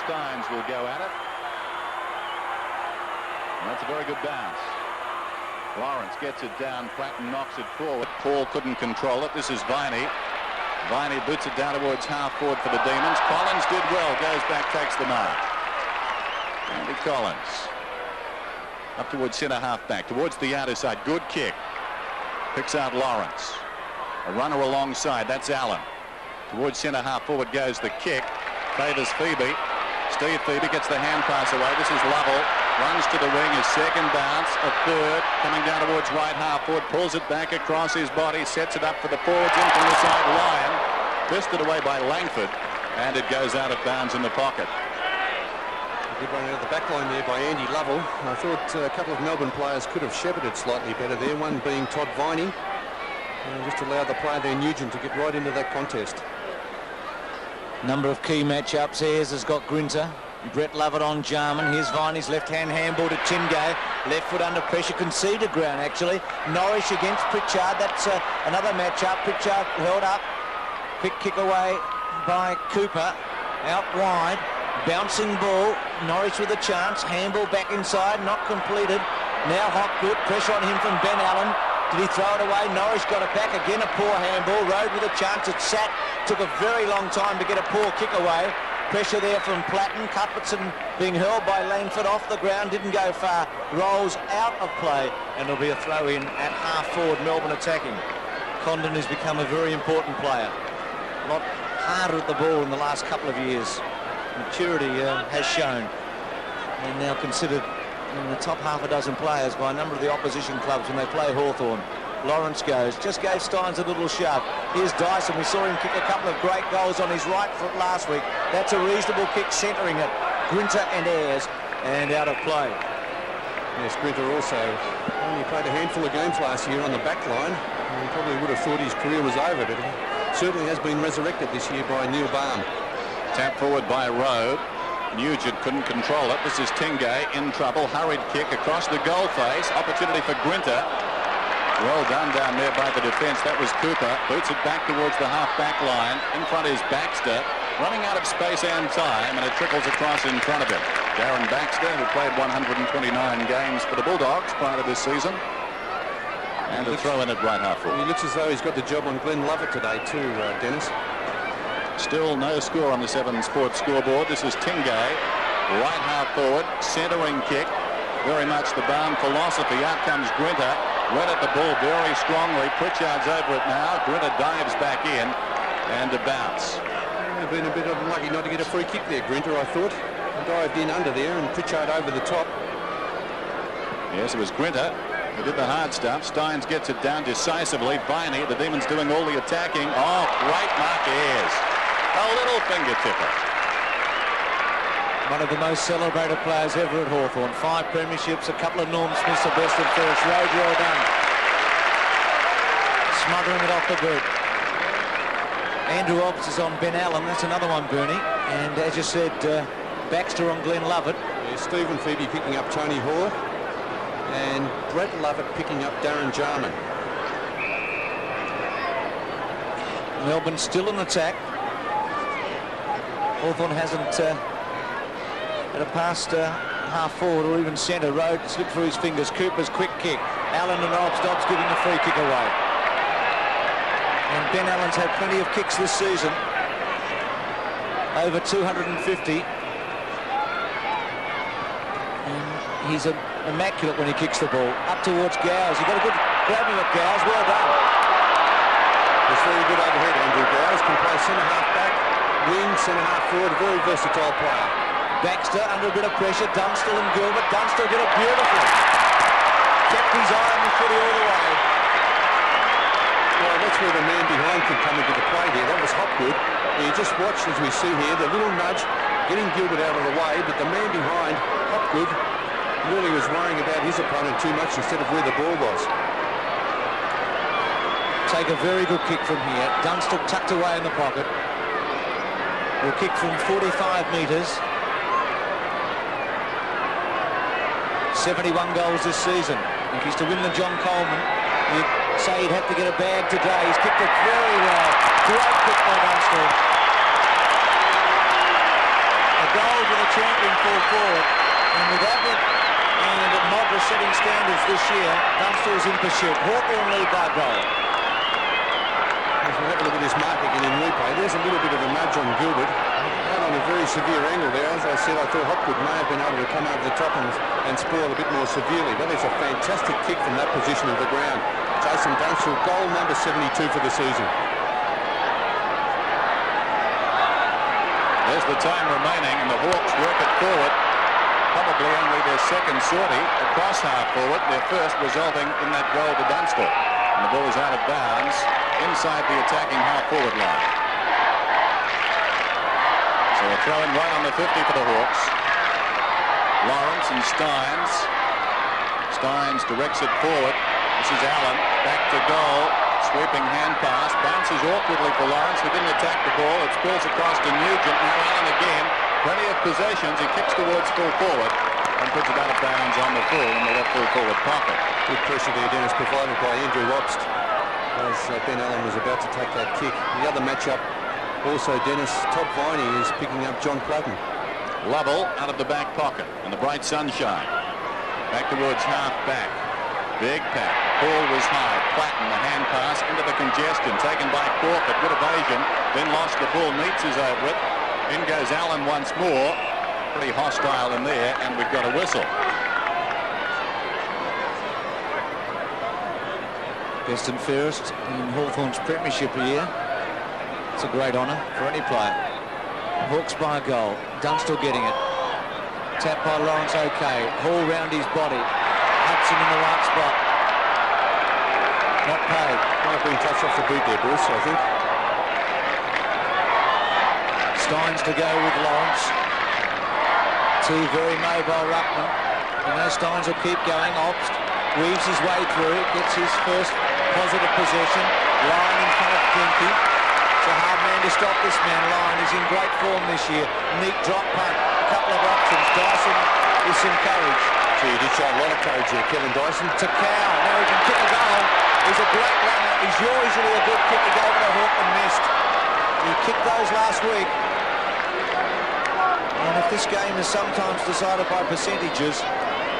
Steins will go at it. And that's a very good bounce. Lawrence gets it down. Platten knocks it forward. Paul couldn't control it. This is Viney. Viney boots it down towards half forward for the Demons. Collins did well. Goes back, takes the mark. Andy Collins. Up towards centre half back. Towards the outer side. Good kick. Picks out Lawrence. A runner alongside. That's Allen. Towards centre half forward goes the kick. Favours Phoebe. Steve Phoebe gets the hand pass away. This is Lovell. Runs to the wing. His second bounce. A third. Coming down towards right half forward. Pulls it back across his body. Sets it up for the forwards. In from the side. Lyon. Fisted away by Langford. And it goes out of bounds in the pocket. A good run out of the back line there by Andy Lovell. I thought a couple of Melbourne players could have shepherded slightly better there. One being Todd Viney. Just allowed the player there, Nugent, to get right into that contest. Number of key matchups. Ayres has got Grinter. Brett Lovett on Jarman. Here's Viney's left-hand handball to Chingay. Left foot under pressure. Conceded ground, actually. Norris against Pritchard. That's another matchup. Pritchard held up. Quick kick away by Cooper. Out wide. Bouncing ball. Norris with a chance. Handball back inside. Not completed. Now Hopgood. Pressure on him from Ben Allen. Did he throw it away? Norris got it back. Again, a poor handball. Road with a chance. It sat. Took a very long time to get a poor kick away. Pressure there from Platten. Cuthbertson being hurled by Langford off the ground. Didn't go far. Rolls out of play. And it'll be a throw in at half forward. Melbourne attacking. Condon has become a very important player. A lot harder at the ball in the last couple of years. Maturity has shown. And now considered in the top half a dozen players by a number of the opposition clubs when they play Hawthorn. Lawrence goes, just gave Steins a little shove. Here's Dyson. We saw him kick a couple of great goals on his right foot last week. That's a reasonable kick, centering it. Grinter and Ayres, and out of play. Yes, Grinter also only played a handful of games last year on the back line. He probably would have thought his career was over, but he certainly has been resurrected this year by Neil Baum. Tap forward by Rowe. Nugent couldn't control it. This is Tingay in trouble. Hurried kick across the goal face. Opportunity for Grinter. Well done down there by the defence. That was Cooper. Boots it back towards the half-back line. In front is Baxter. Running out of space and time, and it trickles across in front of him. Darren Baxter, who played 129 games for the Bulldogs prior to this season. And a throw in at right half forward. He looks as though he's got the job on Glenn Lovett today too, Dennis. Still no score on the 7 Sports scoreboard. This is Tingay, right half forward, centering kick. Very much the Baum philosophy. Out comes Grinter. Went at the ball very strongly. Pritchard's over it now. Grinter dives back in and a bounce. Been a bit unlucky not to get a free kick there, Grinter, I thought. He dived in under there and Pritchard over the top. Yes, it was Grinter who did the hard stuff. Steins gets it down decisively. Viney, the Demons doing all the attacking. Oh, great mark, Ayres. A little finger tipper. One of the most celebrated players ever at Hawthorn. 5 premierships, a couple of Norm Smiths, the best and first. Road well done. Smothering it off the boot. Andrew Obbs is on Ben Allen. That's another one, Bernie. And as you said, Baxter on Glenn Lovett. Yeah, Stephen Phoebe picking up Tony Hall. And Brett Lovett picking up Darren Jarman. Melbourne still in attack. Hawthorn hasn't had a pass half forward or even centre. Road slipped through his fingers. Cooper's quick kick. Allen and Dobbs giving the free kick away. And Ben Allen's had plenty of kicks this season. Over 250. And he's immaculate when he kicks the ball. Up towards Gowes. He got a good grabbing at Gowes. Well done. It's very good overhead. Andrew Gowes can play centre half back, wing, centre half forward. A very versatile player. Baxter under a bit of pressure. Dunstall and Gilbert. Dunstall did it beautifully. Kept his eye on the footy all the way. Well, that's where the man behind could come into the play there. That was Hopgood. You just watch, as we see here, the little nudge, getting Gilbert out of the way, but the man behind, Hopgood, really was worrying about his opponent too much instead of where the ball was. Take a very good kick from here. Dunstall tucked away in the pocket. Will kick from 45 metres. 71 goals this season. If he's to win the John Coleman, you'd say he'd have to get a bag today. He's kicked it very well. Great kick by Dunstall. A goal for the national champion full forward, and with Ablett and Modra setting standards this year, Dunstall's in pursuit. Hawthorn lead by goal. If we have a look at this mark again in replay, there's a little bit of a nudge on Gilbert. Out on a very severe angle there. As I said, I thought Hopgood may have been able to come over the top and spoil a bit more severely. That is a fantastic kick from that position of the ground. Jason Dunstall, goal number 72 for the season. There's the time remaining, and the Hawks work it forward. Probably only their second sortie across half forward, their first resulting in that goal to Dunstall. And the ball is out of bounds inside the attacking half forward line. So a throw in right on the 50 for the Hawks. Lawrence and Steins. Steins directs it forward. This is Allen, back to goal. Sweeping hand pass, bounces awkwardly for Lawrence, who didn't attack the ball. It spills across to Nugent. Now Allen again. Plenty of possessions. He kicks towards full forward and puts it out of bounds on the full in the left full forward pocket. Good pressure there, Dennis, provided by Andrew Wobst as Ben Allen was about to take that kick. The other matchup, also Dennis, Todd Viney is picking up John Plutton. Lovell out of the back pocket in the bright sunshine. Back towards half back. Big pack. Ball was high. Plutton, the hand pass into the congestion. Taken by Crawford. Good evasion. Then lost the ball. Meets is over it. In goes Allen once more. Pretty hostile in there, and we've got a whistle. Best and fairest in Hawthorn's premiership year. It's a great honour for any player. Hawks by a goal. Dunstall getting it. Tap by Lawrence, okay. Hall round his body. Hudson in the right spot. Not paid. Might have been touched off the boot there, Bruce, I think. Steins to go with Lawrence. Two very mobile ruckmen. You know, Steins will keep going. Obst weaves his way through, gets his first positive possession. Lyon in front of Klinky. It's a hard man to stop this man. Lyon is in great form this year. Neat drop punt. A couple of options. Dyson with some courage. Gee, he did show a lot of courage there, Kevin Dyson. To Cow. Now he can kick a goal. He's a great runner. He's usually a good kick. He gave it a hook and missed. He kicked those last week. And if this game is sometimes decided by percentages,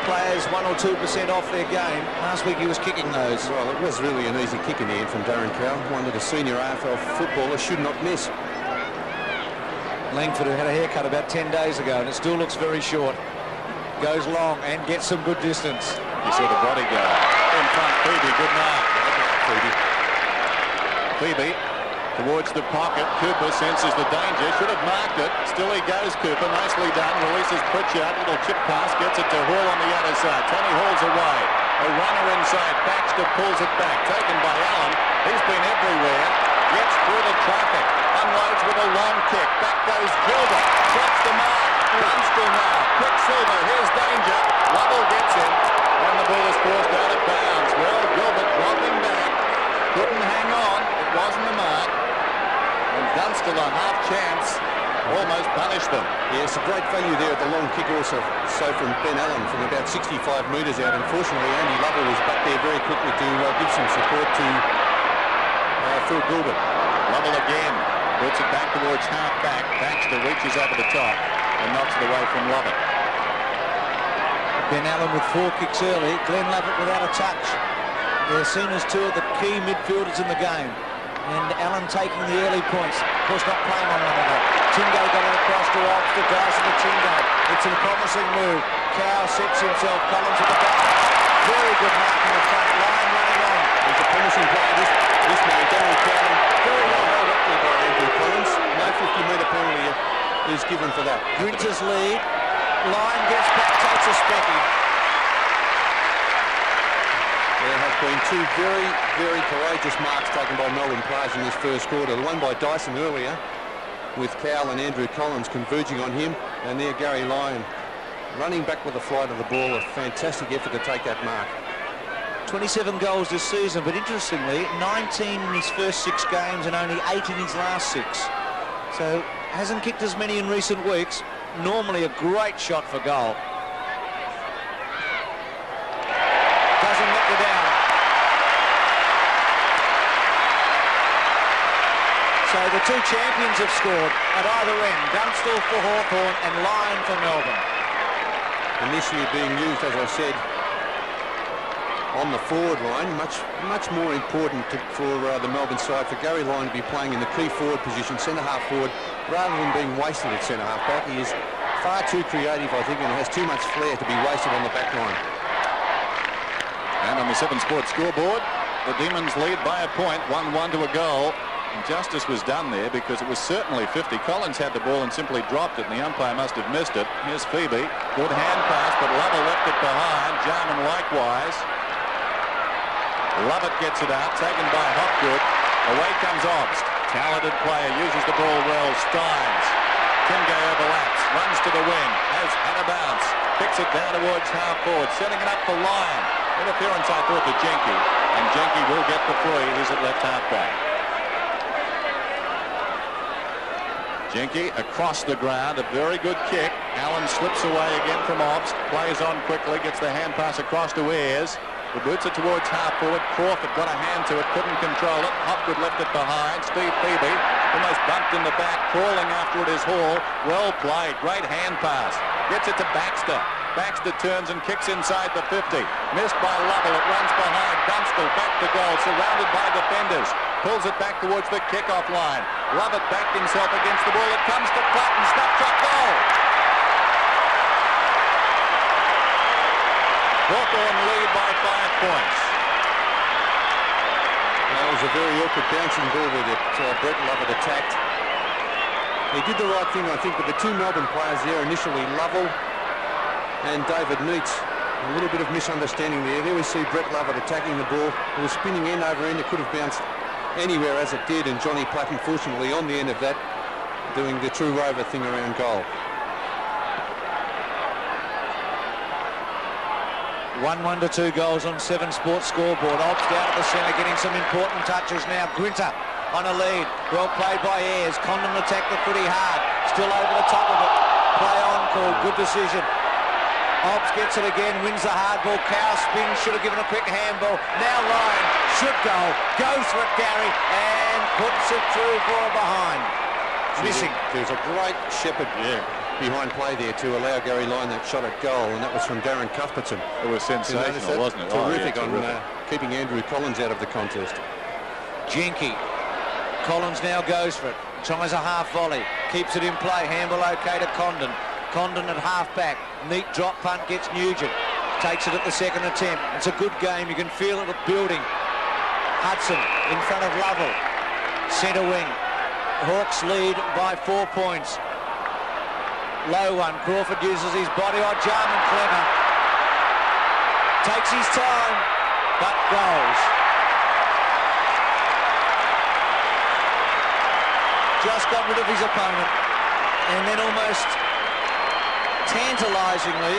players 1 or 2% off their game. Last week he was kicking those. Well, it was really an easy kick in the end from Darren Cow, one that a senior AFL footballer should not miss. Langford, who had a haircut about 10 days ago, and it still looks very short. Goes long and gets some good distance. You saw the body go. In front, Phoebe, good mark. Phoebe towards the pocket. Cooper senses the danger. Should have marked it. Still he goes, Cooper. Nicely done. Releases Pritchard. Little chip pass. Gets it to Hall on the other side. Tony Hall's away. A runner inside. Baxter pulls it back. Taken by Allen. He's been everywhere. Gets through the traffic. Unloads with a long kick. Back goes Gilbert. Sets the mark. Dunstall now. Quicksilver. Here's danger. Lovell gets him. And the ball is forced out of bounds. Well, Gilbert dropping back. Couldn't hang on. It wasn't a mark. And Dunstall, a half chance, almost punished them. Yes, a great value there at the long kick also. So from Ben Allen from about 65 metres out. Unfortunately, Andy Lovell was back there very quickly to give some support to Phil Gilbert. Lovell again. Puts it back towards half back. Baxter reaches over the top and knocks it away from Lovett. Ben Allen with 4 kicks early. Glenn Lovett without a touch. They're seen as two of the key midfielders in the game. And Allen taking the early points. Of course, not playing on one another. Tingo got it across to Oxford. Dyson to Tingo. It's a promising move. Cow sets himself. Collins at the back. Very good mark in the front line running on. He's a promising player. This man, Darren Cow, very well held up there by Andrew Collins. No 50-metre penalty is given for that. Grinter's lead. Lyon gets back, takes a specky. There have been two very, very courageous marks taken by Melbourne players in this first quarter. The one by Dyson earlier, with Cowell and Andrew Collins converging on him, and there Gary Lyon running back with the flight of the ball. A fantastic effort to take that mark. 27 goals this season, but interestingly, 19 in his first 6 games and only 8 in his last 6. So hasn't kicked as many in recent weeks. Normally a great shot for goal. Doesn't let you down. So So the two champions have scored at either end. Dunstall for Hawthorn and Lyon for Melbourne. Initially being used, as I said, on the forward line, much more important for the Melbourne side for Gary Lyon to be playing in the key forward position, centre-half forward, rather than being wasted at centre-half back. He is far too creative, I think, and has too much flair to be wasted on the back line. And on the 7 Sports scoreboard, the Demons lead by a point, 1-1 to a goal. And justice was done there because it was certainly 50. Collins had the ball and simply dropped it, and the umpire must have missed it. Here's Phoebe. Good hand pass, but Lovell left it behind. Jarman likewise. Lovett gets it out, taken by Hopgood. Away comes Obst. Talented player, uses the ball well. Steins. Timgay overlaps, runs to the wing, has had a bounce, kicks it down towards half forward, setting it up for Lyon. Interference, I thought, to Jenke, and Jenke will get the free. He's at left half back. Jenke across the ground, a very good kick. Allen slips away again from Obst, plays on quickly, gets the hand pass across to Ayres. The boots it towards half forward. Crawford got a hand to it, couldn't control it. Hopgood left it behind. Steve Phoebe almost bumped in the back, crawling after it is Hall. Well played, great hand pass. Gets it to Baxter. Baxter turns and kicks inside the 50. Missed by Lovell, it runs behind. Dunstall back to goal, surrounded by defenders. Pulls it back towards the kickoff line. Lovett backed himself against the ball. It comes to Platten, snapshot goal. Hawthorn lead by 5 points. That was a very awkward bouncing ball that Brett Lovett attacked. He did the right thing, I think, with the two Melbourne players there initially, Lovell and David Neitz. A little bit of misunderstanding there. There we see Brett Lovett attacking the ball. It was spinning end over end. It could have bounced anywhere as it did, and Johnny Platten, fortunately, on the end of that, doing the true rover thing around goal. 1-1 to 2 goals on 7 Sports scoreboard. Obst out at the centre, getting some important touches now. Grinter on a lead. Well played by Ayres. Condon attacked the footy hard. Still over the top of it. Play on call. Good decision. Obst gets it again. Wins the hard ball. Cow spins. Should have given a quick handball. Now Lyon should go. Goes for it, Gary. And puts it through for a behind. Missing. There's a great shepherd behind play there to allow Gary Lyon that shot at goal, and that was from Darren Cuthbertson. It was sensational, wasn't it? Terrific on keeping Andrew Collins out of the contest. Jenke. Collins now goes for it. Tries a half volley. Keeps it in play. Handball okay to Condon. Condon at half back. Neat drop punt gets Nugent. Takes it at the second attempt. It's a good game. You can feel it building. Hudson in front of Lovell. Centre wing. Hawks lead by 4 points. Low one. Crawford uses his body. Oh, Jarman clever. Takes his time, but goes. Just got rid of his opponent, and then almost tantalisingly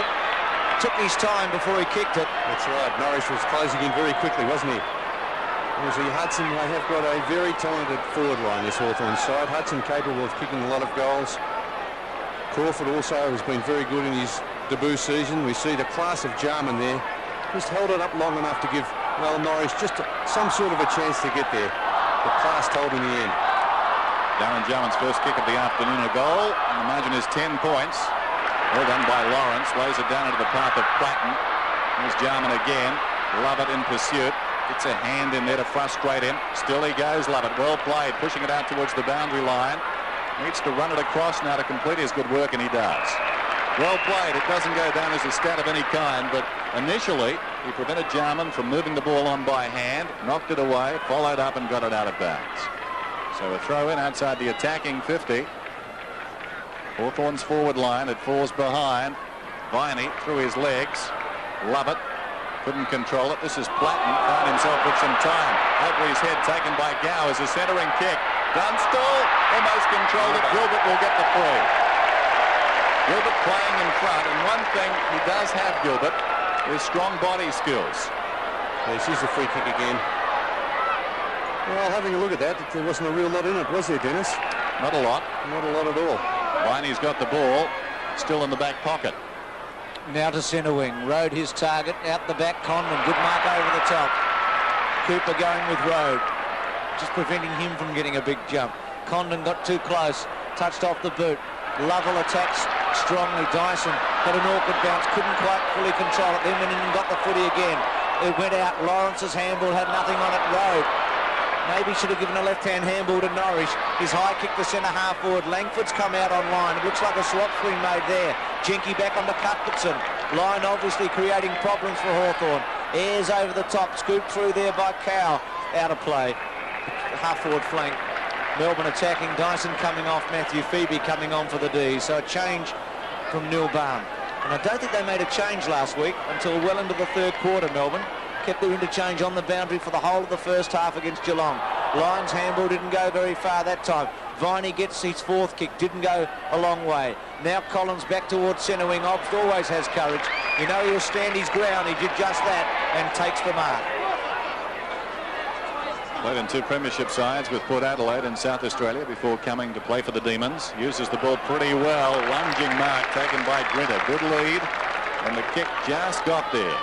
took his time before he kicked it. That's right. Norris was closing in very quickly, wasn't he? You see, Hudson, they have got a very talented forward line, this Hawthorn side. Hudson capable of kicking a lot of goals. Crawford also has been very good in his debut season. We see the class of Jarman there. Just held it up long enough to give, well, Norris just some sort of a chance to get there. The class told in the end. Darren Jarman's first kick of the afternoon, a goal. And the margin is 10 points. Well done by Lawrence. Lays it down into the path of Platten. There's Jarman again. Lovett in pursuit. Gets a hand in there to frustrate him. Still he goes, Lovett. Well played. Pushing it out towards the boundary line. Needs to run it across now to complete his good work, and he does. Well played. It doesn't go down as a stat of any kind, but initially he prevented Jarman from moving the ball on by hand, knocked it away, followed up and got it out of bounds. So a throw in outside the attacking 50. Hawthorn's forward line, it falls behind. Viney through his legs. Lovett couldn't control it. This is Platten, found himself with some time. Over his head, taken by Gow as a centering kick. Dunstall almost controlled it. Gilbert will get the free. Gilbert playing in front, and one thing he does have, Gilbert, is strong body skills. Yes, here's the free kick again. Well, having a look at that, there wasn't a real lot in it, was there, Dennis? Not a lot. Not a lot at all. Viney's got the ball, still in the back pocket. Now to centre wing. Rode his target out the back. Condon. Good mark over the top. Cooper going with Rode. Just preventing him from getting a big jump. Condon got too close, touched off the boot. Lovell attacks strongly. Dyson got an awkward bounce, couldn't quite fully control it. Then went in and got the footy again. It went out. Lawrence's handball had nothing on it. Road maybe should have given a left-hand handball to Norris. His high kick to centre half forward. Langford's come out on line. It looks like a swap's been made there. Jenky back onto Cuthbertson. Line obviously creating problems for Hawthorn. Ayres over the top, scooped through there by Cow. Out of play. Half forward flank. Melbourne attacking. Dyson coming off. Matthew Phoebe coming on for the D. So a change from Neil Barn. And I don't think they made a change last week until well into the third quarter, Melbourne. Kept their interchange on the boundary for the whole of the first half against Geelong. Lyons' handball didn't go very far that time. Viney gets his fourth kick, didn't go a long way. Now Collins back towards centre wing. Obst always has courage. You know he'll stand his ground. He did just that and takes the mark. Played in 2 premiership sides with Port Adelaide in South Australia before coming to play for the Demons. Uses the ball pretty well. Lunging mark taken by Grinter. Good lead. And the kick just got there.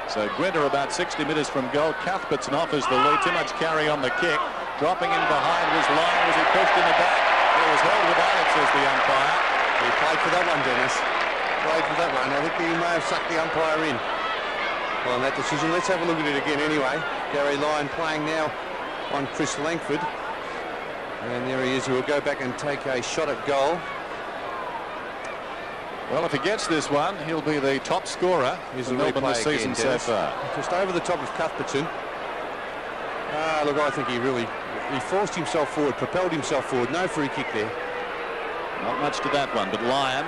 So Grinter about 60 metres from goal. Cuthbertson offers the lead. Too much carry on the kick. Dropping in behind was Lyon. Was he pushed in the back? It was held without it, says the umpire. He played for that one, Dennis. Played for that one. I think he may have sucked the umpire in on that decision. Let's have a look at it again anyway. Gary Lyon playing now on Chris Langford. And there he is. He will go back and take a shot at goal. Well, if he gets this one, he'll be the top scorer in Melbourne this season so far. Just over the top of Cuthbertson. Look, I think he forced himself forward, propelled himself forward. No free kick there. Not much to that one, but Lyon,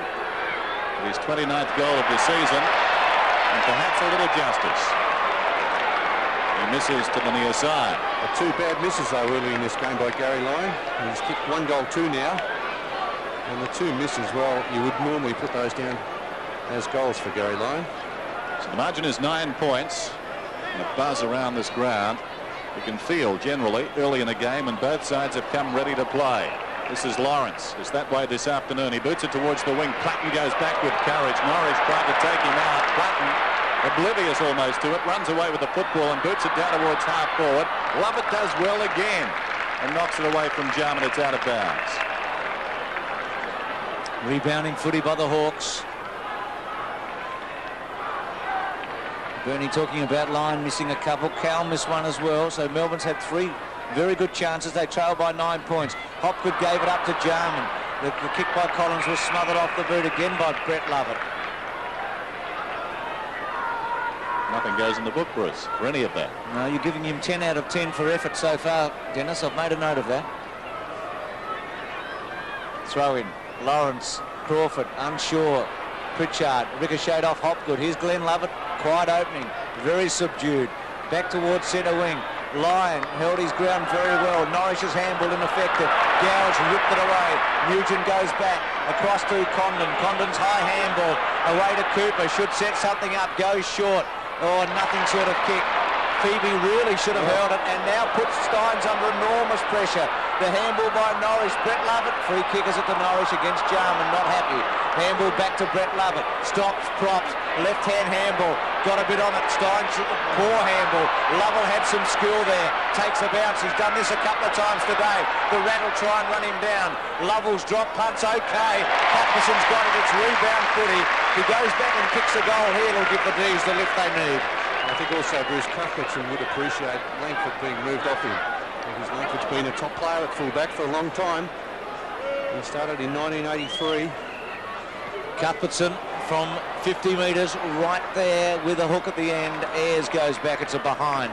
his 29th goal of the season, and perhaps a little justice. He misses to the near side. 2 bad misses, though, early in this game by Gary Lyon. He's kicked 1 goal, 2 now. And the 2 misses, well, you would normally put those down as goals for Gary Lyon. So the margin is 9 points. And a buzz around this ground. You can feel generally early in the game, and both sides have come ready to play. This is Lawrence. It's that way this afternoon. He boots it towards the wing. Platten goes back with courage. Norris tried to take him out. Platten, oblivious almost to it, runs away with the football and boots it down towards half forward. Lovett does well again and knocks it away from Jarman. It's out of bounds. Rebounding footy by the Hawks. Bernie talking about Lyon missing a couple. Cal missed one as well. So Melbourne's had 3 very good chances. They trail by 9 points. Hopgood gave it up to Jarman. The kick by Collins was smothered off the boot again by Brett Lovett. Nothing goes in the book, Bruce, for any of that. No, you're giving him 10 out of 10 for effort so far, Dennis. I've made a note of that. Throw in. Lawrence, Crawford, unsure. Pritchard, ricocheted off Hopgood. Here's Glenn Lovett, quiet opening, very subdued. Back towards centre wing. Lyon held his ground very well. Norris's handball ineffective. Gowers ripped it away. Nugent goes back across to Condon. Condon's high handball away to Cooper. Should set something up. Goes short. Oh, nothing sort of kick. Phoebe really should have held it and now puts Steins under enormous pressure. The handball by Norris. Brett Lovett. Free kick is it to Norris against Jarman. Not happy. Handball back to Brett Lovett. Stops, props. Left-hand handball. Got a bit on it. Steins, poor handball. Lovell had some skill there. Takes a bounce. He's done this a couple of times today. The Rat will try and run him down. Lovell's drop punt's okay. Cuthbertson's got it. It's rebound footy. He goes back and kicks a goal here. It'll give the D's the lift they need. I think also Bruce Cuthbertson would appreciate Langford being moved off him, because Langford's been a top player at fullback for a long time. He started in 1983. Cuthbertson from 50 metres right there with a hook at the end. Ayres goes back. It's a behind.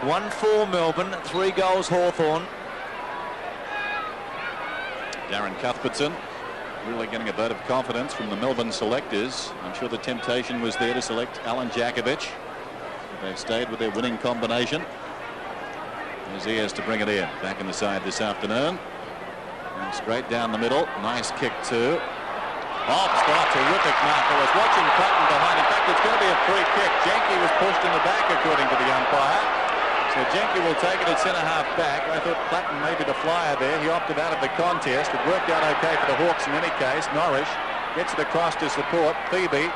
1-4 Melbourne, 3 goals Hawthorn. Darren Cuthbertson really getting a vote of confidence from the Melbourne selectors. I'm sure the temptation was there to select Alan Jakovic. They've stayed with their winning combination. There's Ayres to bring it in. Back in the side this afternoon. And straight down the middle. Nice kick too. Obst, terrific mark. I was watching Platten behind. In fact, it's going to be a free kick. Jenky was pushed in the back according to the umpire. So Jenky will take it at centre-half back. I thought Platten may be the flyer there. He opted out of the contest. It worked out okay for the Hawks in any case. Norris gets it across to support. Phoebe,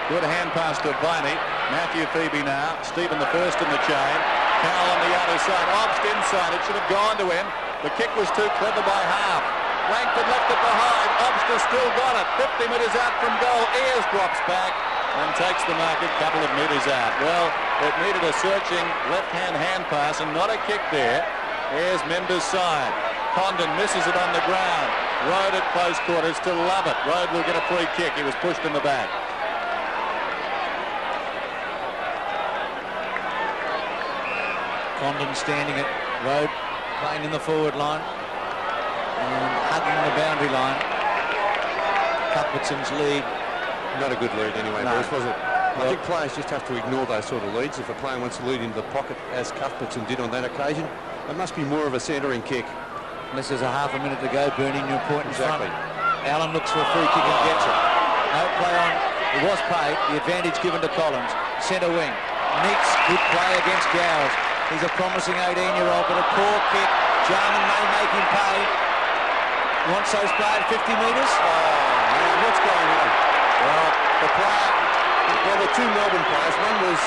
good hand pass to Viney. Matthew Phoebe now. Stephen the first in the chain. Cowell on the outer side. Obst inside. It should have gone to him. The kick was too clever by half. Langford left it behind. Obster still got it. 50 metres out from goal. Ayres drops back and takes the mark a couple of metres out. Well, it needed a searching left-hand hand pass and not a kick there. Ayres Member's side. Condon misses it on the ground. Rode at close quarters to Lovett. Rode will get a free kick. He was pushed in the back. Condon standing at Rode, playing in the forward line and hugging the boundary line. Cuthbertson's lead. Not a good lead anyway, No. Bruce, was it? I think players just have to ignore those sort of leads. If a player wants to lead into the pocket, as Cuthbertson did on that occasion, it must be more of a centering kick. Unless there's a half a minute to go, Bernie, new point in Exactly. front. Allen looks for a free kick and gets it. No play on. It was paid. The advantage given to Collins. Centre wing. Neats. Good play against Gowers. He's a promising 18-year-old, but a poor kick. Jarman may make him pay. Wants those played 50 metres. Oh, man, what's going on? Well, the two Melbourne players, one was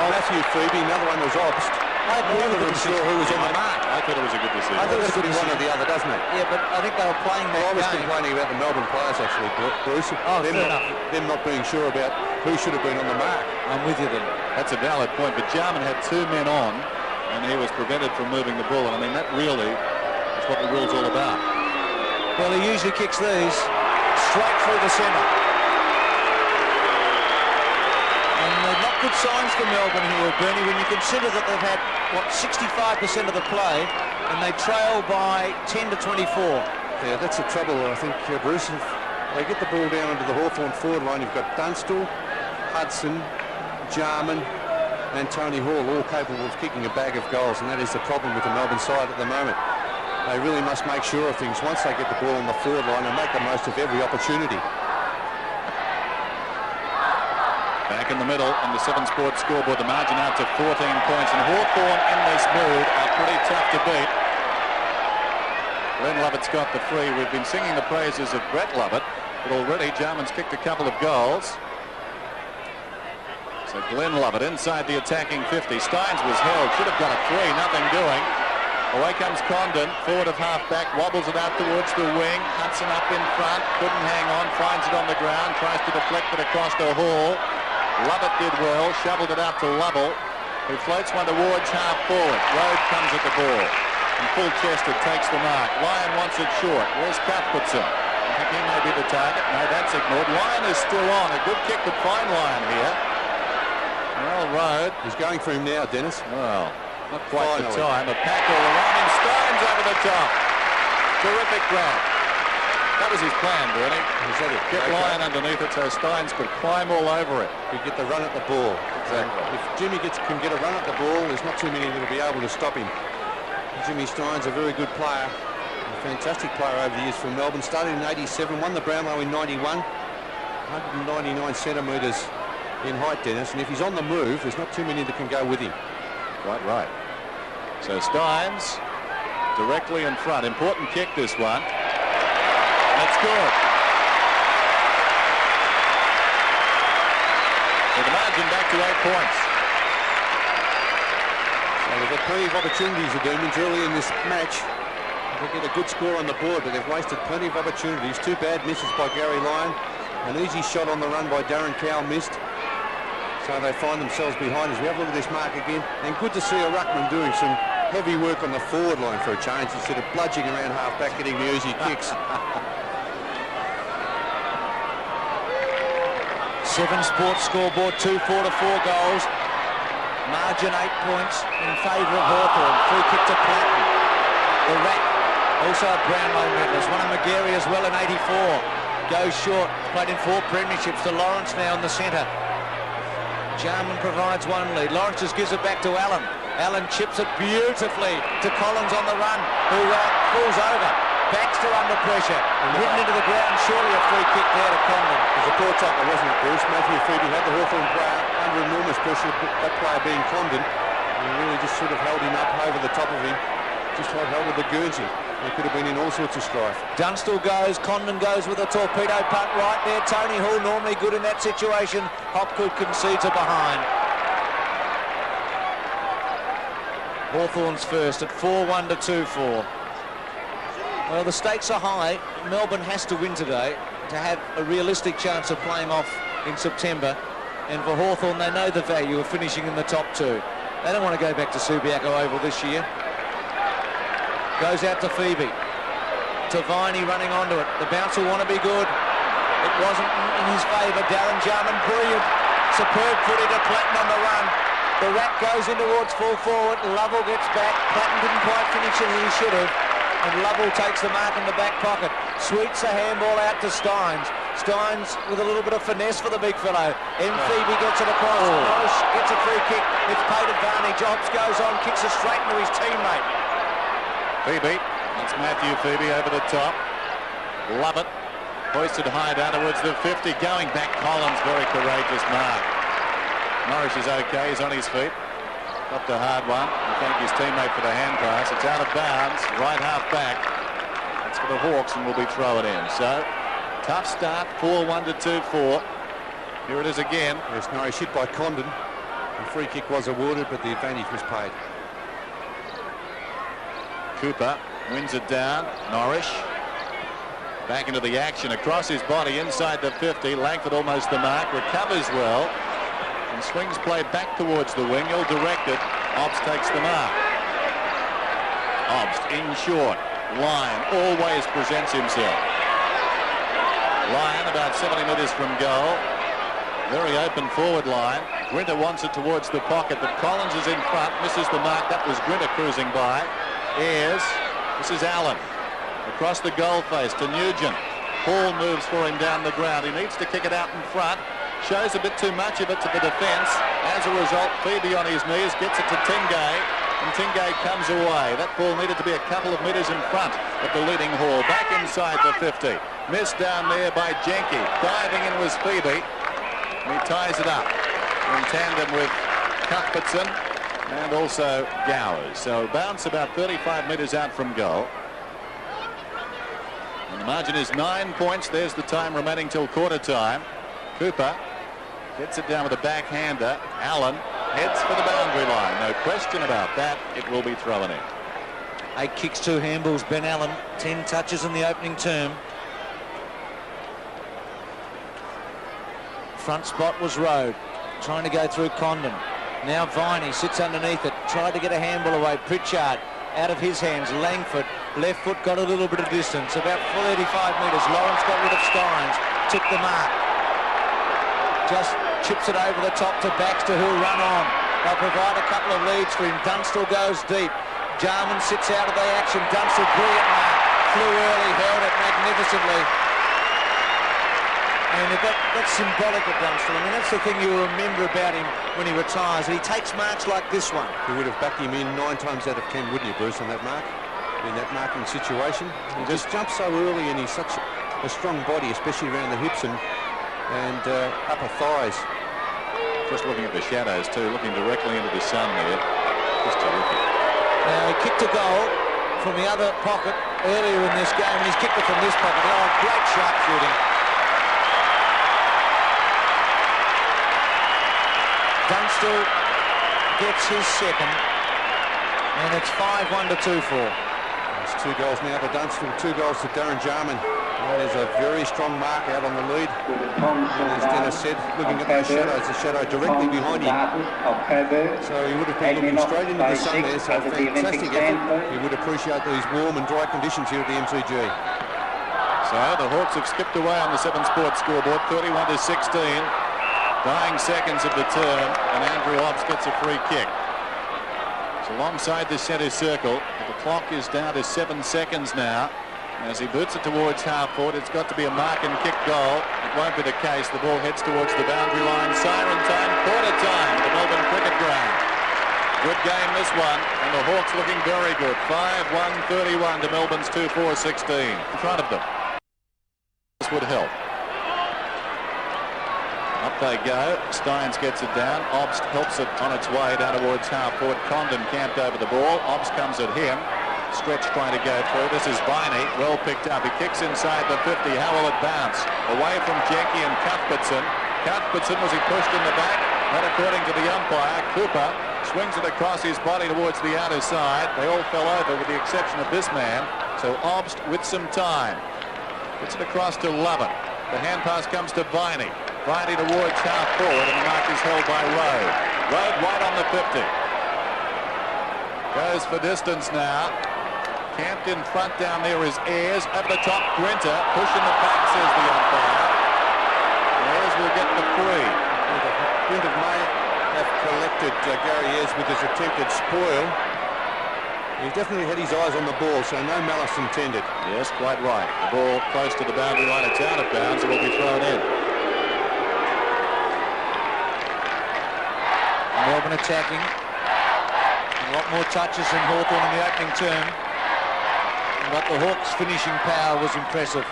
Matthew Phoebe, another one was Obst. I wasn't sure who was on the mark. I thought it was a good decision. I thought it was one or the other, doesn't it? Yeah, but I think they were playing that I was game. complaining about the Melbourne players, actually, Bruce. Oh, fair enough. Them not being sure about who should have been on the mark. I'm with you then. That's a valid point, but Jarman had two men on and he was prevented from moving the ball. And I mean, that really is what the rule's all about. Well, he usually kicks these straight through the centre. And they're not good signs for Melbourne here, Bernie, when you consider that they've had, 65% of the play, and they trail by 10 to 24. Yeah, that's the trouble, I think, Bruce. If they get the ball down into the Hawthorn forward line, you've got Dunstall, Hudson, Jarman and Tony Hall, all capable of kicking a bag of goals, and that is the problem with the Melbourne side at the moment. They really must make sure of things once they get the ball on the forward line and make the most of every opportunity. Back in the middle on the 7 Sports scoreboard, the margin out to 14 points, and Hawthorn in this mood are pretty tough to beat. Glenn Lovett's got the free. We've been singing the praises of Brett Lovett, but already Jarman's kicked a couple of goals. So Glenn Lovett inside the attacking 50. Steins was held, should have got a free, nothing doing. Away comes Condon, forward of half-back, wobbles it out towards the wing. Hudson up in front, couldn't hang on, finds it on the ground, tries to deflect it across to Hall. Lovett did well, shoveled it out to Lovell, who floats one towards half-forward. Rode comes at the ball, and full-chested takes the mark. Lyon wants it short. Where's Cuthbertson? I think he may be the target. No, that's ignored. Lyon is still on. A good kick would find Lyon here. Well, Rode. He's going for him now, Dennis. Well, not quite the Finally. time. A pack all around him. Steins over the top. Terrific grab. That was his plan, Bernie. Is that it? Get Okay. Lyon underneath it so Steins could climb all over it. You get the run at the ball. Exactly. If Jimmy can get a run at the ball, there's not too many that will be able to stop him. Jimmy Steins, a very good player. A fantastic player over the years for Melbourne. Started in 87, won the Brownlow in 91. 199 centimetres in height, Dennis. And if he's on the move, there's not too many that can go with him. Quite right. So Steins directly in front. Important kick, this one. That's good. So the margin back to 8 points. So they've had plenty of opportunities, the Demons, early in this match. They get a good score on the board, but they've wasted plenty of opportunities. Two bad misses by Gary Lyon. An easy shot on the run by Darren Cowell missed. So they find themselves behind as we have a look at this mark again. And good to see a ruckman doing some heavy work on the forward line for a change instead of bludging around half-back getting the easy kicks. 7 Sports scoreboard, 2-4 to 4 goals. Margin 8 points in favour of Hawthorn. Free kick to Platten. The Rat, also a Brownlow medalist. One of McGarry as well in 84. Goes short. Played in 4 premierships to Lawrence now in the centre. Jarman provides one lead. Lawrence just gives it back to Allen. Allen chips it beautifully to Collins on the run, who falls over. Baxter under pressure. Ridden into the ground. Surely a free kick there to Condon. It was a poor tackle, wasn't it, Bruce? Matthew Phoebe had the Hawthorn player under enormous pressure, that player being Condon. And he really just sort of held him up over the top of him. Just like held with the Guernsey. They could have been in all sorts of strife. Dunstall goes, Condon goes with a torpedo punt right there. Tony Hall normally good in that situation. Hopgood concedes a behind. Hawthorn's first at 4-1 to 2-4. Well, the stakes are high. Melbourne has to win today to have a realistic chance of playing off in September. And for Hawthorn, they know the value of finishing in the top two. They don't want to go back to Subiaco Oval this year. Goes out to Phoebe. To Viney running onto it. The bounce will want to be good. It wasn't in his favour. Darren Jarman, brilliant. Superb footy to Platten on the run. The Rat goes in towards full forward. Lovell gets back. Platten didn't quite finish it as he should have. And Lovell takes the mark in the back pocket. Sweeps a handball out to Steins. Steins with a little bit of finesse for the big fellow. Phoebe gets it across. Norris gets a free kick. It's paid advantage. Hobbs goes on, kicks it straight into his teammate. Phoebe. It's Matthew Phoebe over the top. Love it. Hoisted high down towards the 50. Going back, Collins, very courageous mark. Norris is okay. He's on his feet. Dropped a hard one. I thank his teammate for the hand pass. It's out of bounds. Right half back. That's for the Hawks and will be thrown in. So, tough start. 4-1 to 2-4. Here it is again. Yes, Norris hit by Condon. The free kick was awarded, but the advantage was paid. Cooper wins it down. Norris. Back into the action. Across his body inside the 50. Langford almost the mark. Recovers well. And swings play back towards the wing. He'll direct it. Hobbs takes the mark. Hobbs in short. Lyon always presents himself. Lyon about 70 metres from goal. Very open forward line. Grinter wants it towards the pocket, but Collins is in front. Misses the mark. That was Grinter cruising by. Ayres. This is Allen. Across the goal face to Nugent. Paul moves for him down the ground. He needs to kick it out in front. Shows a bit too much of it to the defence. As a result, Phoebe on his knees gets it to Tingay, and Tingay comes away. That ball needed to be a couple of metres in front of the leading haul. Back inside the 50. Missed down there by Jenke. Diving in was Phoebe. And he ties it up in tandem with Cuthbertson and also Gowers. So bounce about 35 metres out from goal. And the margin is 9 points. There's the time remaining till quarter time. Cooper gets it down with a backhander. Allen heads for the boundary line. No question about that. It will be thrown in. 8 kicks, 2 handballs. Ben Allen, 10 touches in the opening term. Front spot was Rode, trying to go through Condon. Now Viney sits underneath it, tried to get a handball away. Pritchard out of his hands. Langford, left foot, got a little bit of distance, about 35 metres. Lawrence got rid of Steins, took the mark. Just chips it over the top to Baxter, who'll run on. They'll provide a couple of leads for him. Dunstall goes deep. Jarman sits out of the action. Dunstall, brilliant mark. Flew early, held it magnificently. And that's symbolic of Dunstall. I mean, that's the thing you'll remember about him when he retires. He takes marks like this one. You would have backed him in 9 times out of 10, wouldn't you, Bruce, on that mark? In that marking situation. He just jumps so early, and he's such a strong body, especially around the hips and upper thighs. Just looking at the shadows too, looking directly into the sun there. Just terrific. Now he kicked a goal from the other pocket earlier in this game, and he's kicked it from this pocket. Oh, great sharp shooting. Dunstall gets his second, and it's 5-1 to 2-4. There's 2 goals now to Dunstall, 2 goals to Darren Jarman. There's a very strong mark out on the lead. And as Dennis said, looking at those shadows, the shadow directly behind him. So he would have been looking straight into the sun there, so fantastic effort. He would appreciate these warm and dry conditions here at the MCG. So the Hawks have skipped away on the 7 Sports scoreboard, 31 to 16. Dying seconds of the term, and Andrew Hobbs gets a free kick. It's alongside the centre circle. The clock is down to 7 seconds now. As he boots it towards half forward, it's got to be a mark and kick goal. It won't be the case. The ball heads towards the boundary line. Siren time, quarter time at the Melbourne Cricket Ground. Good game this one, and the Hawks looking very good. 5-1-31 to Melbourne's 2-4-16 in front of them. This would help. Up they go. Steins gets it down. Obst helps it on its way down towards half forward. Condon camped over the ball. Obst comes at him. Stretch trying to go through. This is Viney. Well picked up. He kicks inside the 50. How will it bounce? Away from Jenke and Cuthbertson. Cuthbertson, was he pushed in the back? Not according to the umpire. Cooper swings it across his body towards the outer side. They all fell over with the exception of this man. So Obst with some time. Puts it across to Lovett. The hand pass comes to Viney. Viney towards half forward, and the mark is held by Road. Road wide on the 50. Goes for distance now. Camped in front down there is Ayres. Over the top, Grinter. Pushing the back, says the umpire. Ayres will get the free. Grinter may have collected Gary Ayres with his attempted spoil. He definitely had his eyes on the ball, so no malice intended. Yes, quite right. The ball close to the boundary line. It's out of bounds. It will be thrown in. Melbourne attacking. A lot more touches than Hawthorn in the opening term. But the Hawks' finishing power was impressive.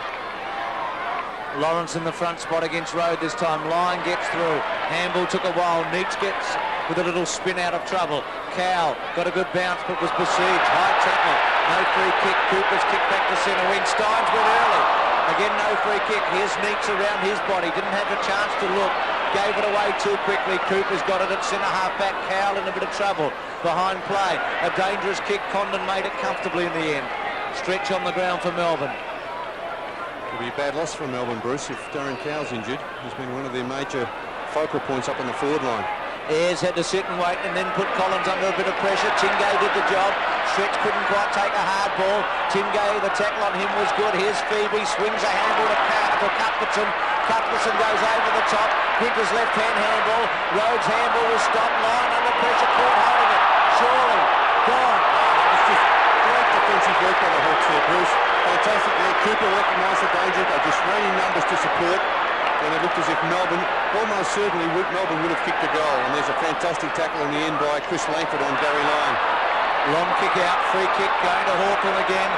Lawrence in the front spot against Road this time. Lyon gets through. Hamble took a while. Neitz gets with a little spin out of trouble. Cowell got a good bounce but was besieged. High tackle. No free kick. Cooper's kicked back to centre wing. Steins went early. Again, no free kick. Here's Neitz around his body. Didn't have a chance to look. Gave it away too quickly. Cooper's got it at centre half back. Cowell in a bit of trouble. Behind play. A dangerous kick. Condon made it comfortably in the end. Stretch on the ground for Melbourne. It'll be a bad loss for Melbourne, Bruce, if Darren Cowell's injured. He's been one of their major focal points up on the forward line. Ayres had to sit and wait and then put Collins under a bit of pressure. Tingay did the job. Stretch couldn't quite take a hard ball. Tingay, the tackle on him was good. Here's Phoebe, swings a handball to Cuthbertson. Cuthbertson goes over the top. Grinter's left-hand handball. Rhodes' handball was stopped. Lyon under pressure, caught holding it. Surely, gone. It's just great defensive work by the Hawks there, Bruce. Fantastic there. Cooper recognised the danger. They just ran in numbers to support. And it looked as if Melbourne, almost certainly Melbourne would have kicked a goal. And there's a fantastic tackle in the end by Chris Langford on Gary Lyon. Long kick out, free kick going to Hawthorn again.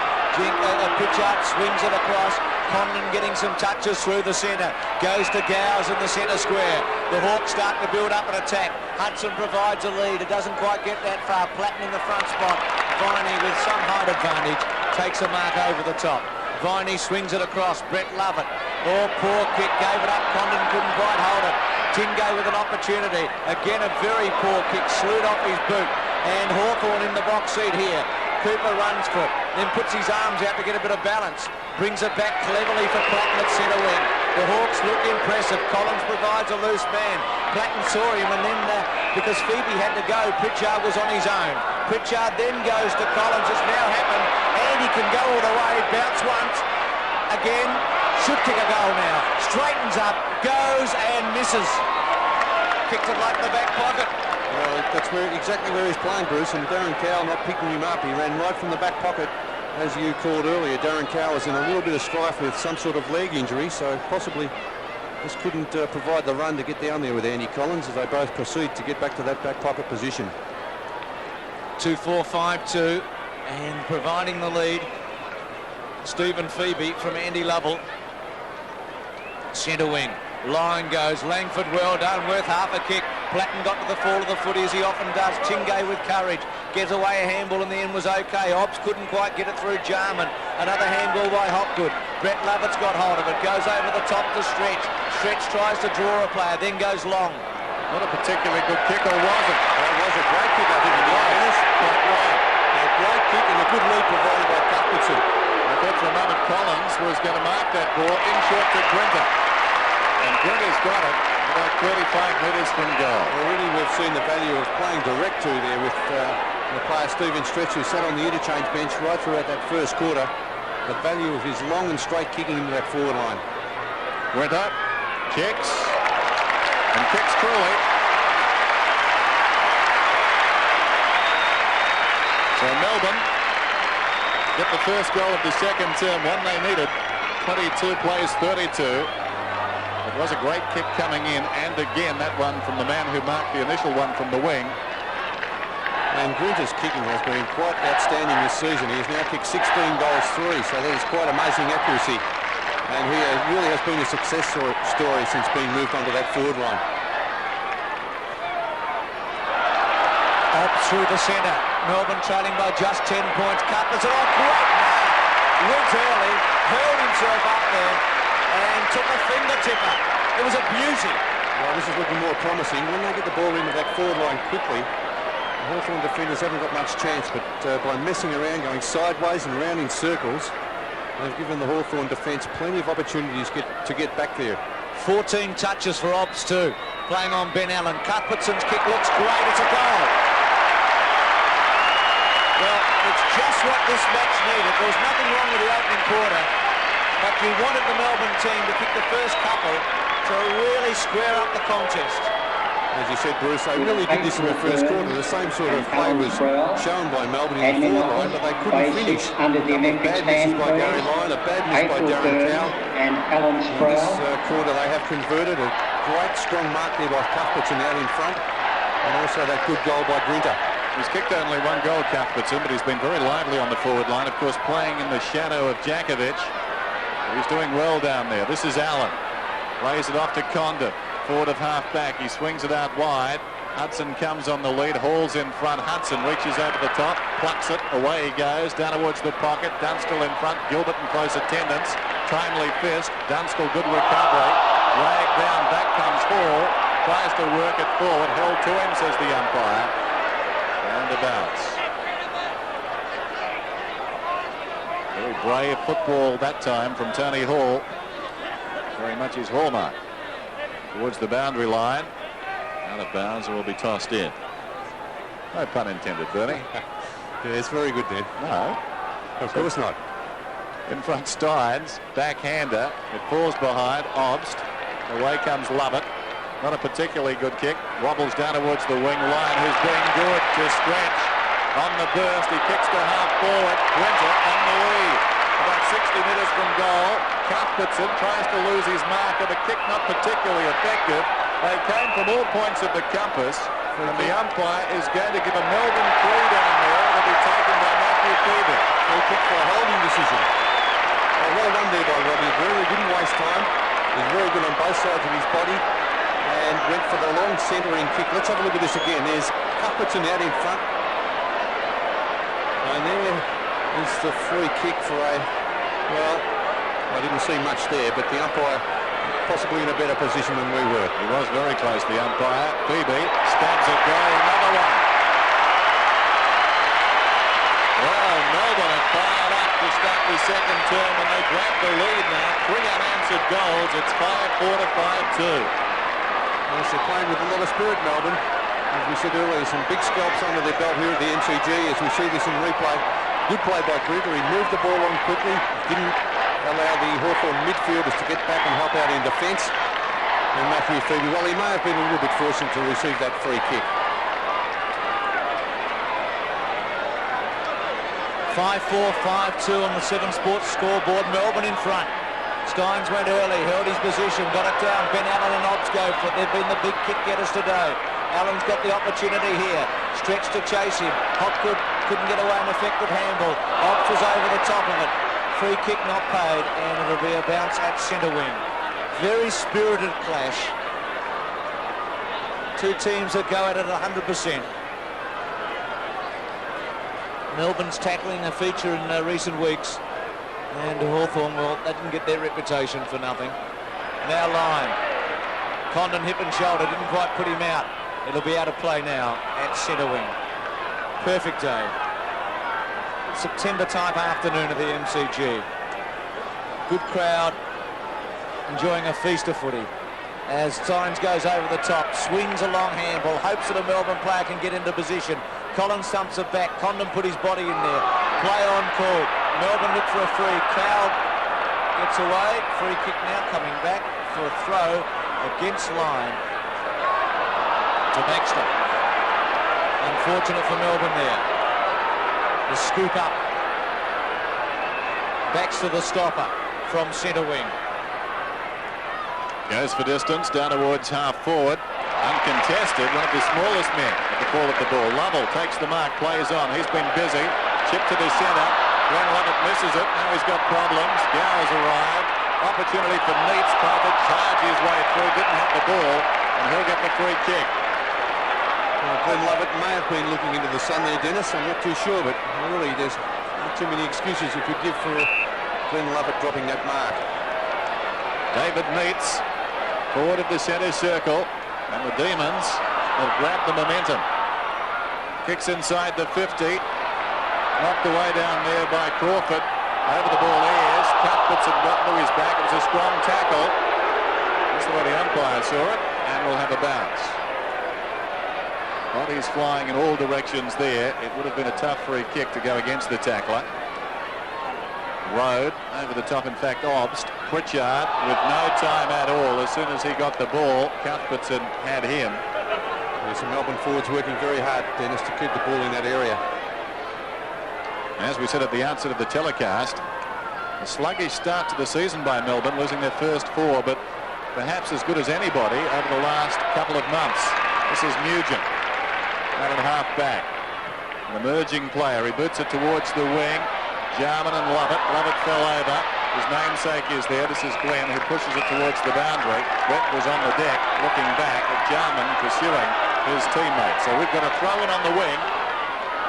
Pritchard swings it across. Condon getting some touches through the centre. Goes to Gowers in the centre square. The Hawks start to build up an attack. Hudson provides a lead. It doesn't quite get that far. Platten in the front spot. Viney with some height advantage takes a mark over the top. Viney swings it across. Brett Lovett. Oh, poor kick. Gave it up. Condon couldn't quite hold it. Tingay with an opportunity. Again, a very poor kick. Slewed off his boot. And Hawthorn in the box seat here. Cooper runs for it. Then puts his arms out to get a bit of balance. Brings it back cleverly for Platten at centre wing. The Hawks look impressive. Collins provides a loose man. Platten saw him and then, because Phoebe had to go, Pritchard was on his own. Pritchard then goes to Collins. It's now happened. And he can go all the way. Bounce once. Again. Should kick a goal now. Straightens up. Goes and misses. Kicked it like the back pocket. Well, that's exactly where he's playing, Bruce, and Darren Cowell not picking him up. He ran right from the back pocket. As you called earlier, Darren Cowell was in a little bit of strife with some sort of leg injury, so possibly just couldn't provide the run to get down there with Andy Collins as they both proceed to get back to that back pocket position. 2-4-5-2, and providing the lead, Stephen Phoebe from Andy Lovell. Centre wing. Lyon goes. Langford well done. Worth half a kick. Platten got to the fall of the footy as he often does. Tingay with courage. Gets away a handball in the end was okay. Hobbs couldn't quite get it through Jarman. Another handball by Hopgood. Brett Lovett's got hold of it. Goes over the top to Stretch. Stretch tries to draw a player. Then goes long. Not a particularly good kick, or was it? It was a great kick, I think, in the honest. Quite right. A great kick and a good lead provided by Cuthbertson. I thought for a moment Collins was going to mark that ball in short to Grinter. And Grinter's got it about 35 metres from goal. Already we've seen the value of playing direct to there with the player Stephen Stretch, who sat on the interchange bench right throughout that first quarter. The value of his long and straight kicking into that forward line. Grinter kicks and kicks truly. So Melbourne get the first goal of the second term, one they needed. 22 plays 32. It was a great kick coming in, and again that one from the man who marked the initial one from the wing. And Grinter's kicking has been quite outstanding this season. He has now kicked 16 goals through, so that is quite amazing accuracy. And he really has been a success story since being moved onto that forward line. Up through the centre. Melbourne trailing by just 10 points. Cuthbertson, oh great mark. Went early, hurled himself up there and took a finger tipper. It was a beauty. Well, this is looking more promising. When they get the ball into that forward line quickly, Hawthorn defenders haven't got much chance, but by messing around, going sideways and around in circles, they've given the Hawthorn defence plenty of opportunities to get back there. 14 touches for Obbs too. Playing on Ben Allen. Cuthbertson's kick looks great. It's a goal. Well, it's just what this match needed. There was nothing wrong with the opening quarter, but you wanted the Melbourne team to kick the first couple to really square up the contest. As you said, Bruce, they really did this in the first quarter. The same sort of play was shown by Melbourne in the forward line, but they couldn't finish. Under the Bad misses by Gary Lyon, a bad miss by Darren Cowell. And Alan In this quarter they have converted. A great strong mark there by Cuthbertson out in front, and also that good goal by Grinter. He's kicked only one goal, Cuthbertson, but he's been very lively on the forward line, of course playing in the shadow of Jakovic. He's doing well down there. This is Allen. Lays it off to Condon. Forward of half back, he swings it out wide. Hudson comes on the lead, Hall's in front. Hudson reaches over the top, plucks it, away he goes, down towards the pocket. Dunstall in front, Gilbert in close attendance. Timely fist, Dunstall good recovery. Dragged down, back comes Hall. Tries to work it forward, held to him, says the umpire. And a bounce. Very brave football that time from Tony Hall. Very much his hallmark. Towards the boundary line, out of bounds and will be tossed in. No pun intended, Bernie. Yeah, it's very good then. No. Of course not. In front Steins, backhander. It falls behind, Obst. Away comes Lovett. Not a particularly good kick. Wobbles down towards the wing line, who's been good to stretch. On the burst, he kicks to half forward. Winter on the lead. About 60 metres from goal. Cuthbertson tries to lose his marker. The kick not particularly effective. They came from all points of the compass, and the umpire is going to give a Melbourne free down there. It'll be taken by Matthew Phoebe. He kicked for a holding decision. Well done there by Robbie. Really didn't waste time. He's very good on both sides of his body and went for the long centering kick. Let's have a look at this again. There's Cuthbertson out in front. And there is the free kick for a, well, I didn't see much there, but the umpire possibly in a better position than we were. He was very close, the umpire. Phoebe stabs a goal, another one. Well, Melbourne are fired up to start the second term, and they grab the lead now. 3 unanswered goals. It's 5-4 to 5-2. Yes, they're playing with a lot of spirit, Melbourne. As we said earlier, some big scalps under their belt here at the MCG as we see this in replay. Good play by Grinter. He moved the ball on quickly. Didn't allow the Hawthorn midfielders to get back and help out in defence. And Matthew Phoebe, well, he may have been a little bit fortunate to receive that free kick. 5-4, 5-2 on the 7 Sports scoreboard. Melbourne in front. Steins went early, held his position, got it down. Ben Allen and Obbs go for it. They've been the big kick getters today. Allen's got the opportunity here. Stretched to chase him. Hopgood couldn't get away an effective handball. Obbs was over the top of it. Free kick not paid, and it'll be a bounce at centre wing. Very spirited clash. Two teams that go at it 100%. Melbourne's tackling a feature in recent weeks. And Hawthorn, well, they didn't get their reputation for nothing. Now Lyon. Condon hip and shoulder, didn't quite put him out. It'll be out of play now at centre wing. Perfect day. September type afternoon at the MCG. Good crowd enjoying a feast of footy. As Steins goes over the top, swings a long handball, hopes that a Melbourne player can get into position. Collins stumps it back. Condon put his body in there. Play on call. Melbourne look for a free. Cowell gets away. Free kick now coming back for a throw against Lyon to Baxter. Unfortunate for Melbourne there. The scoop up. Baxter the stopper from centre wing. Goes for distance, down towards half forward. Uncontested, one of the smallest men at the fall of the ball. Lovell takes the mark, plays on. He's been busy. Chip to the centre. Glenn Lovett misses it. Now he's got problems. Gower's arrived. Opportunity for Neitz. Tried to charge his way through. Didn't have the ball. And he'll get the free kick. Well, Glenn Lovett may have been looking into the sun there, Dennis. I'm not too sure, but really there's not too many excuses you could give for Glenn Lovett dropping that mark. David Neitz, forward of the centre circle. And the Demons have grabbed the momentum. Kicks inside the 50. Knocked away down there by Crawford. Over the ball is. Cuthbertson got into his back. It was a strong tackle. That's the way the umpire saw it. And we'll have a bounce. Bodies flying in all directions there. It would have been a tough free kick to go against the tackler. Road over the top, in fact, obst. Pritchard with no time at all. As soon as he got the ball, Cuthbertson had him. There's some Melbourne forwards working very hard, Dennis, to keep the ball in that area. As we said at the outset of the telecast, a sluggish start to the season by Melbourne, losing their first 4, but perhaps as good as anybody over the last couple of months. This is Nugent, out at half back. An emerging player. He boots it towards the wing. Jarman and Lovett. Lovett fell over. His namesake is there. This is Glenn, who pushes it towards the boundary. Brett was on the deck looking back at Jarman pursuing his teammate. So we've got a throw in on the wing.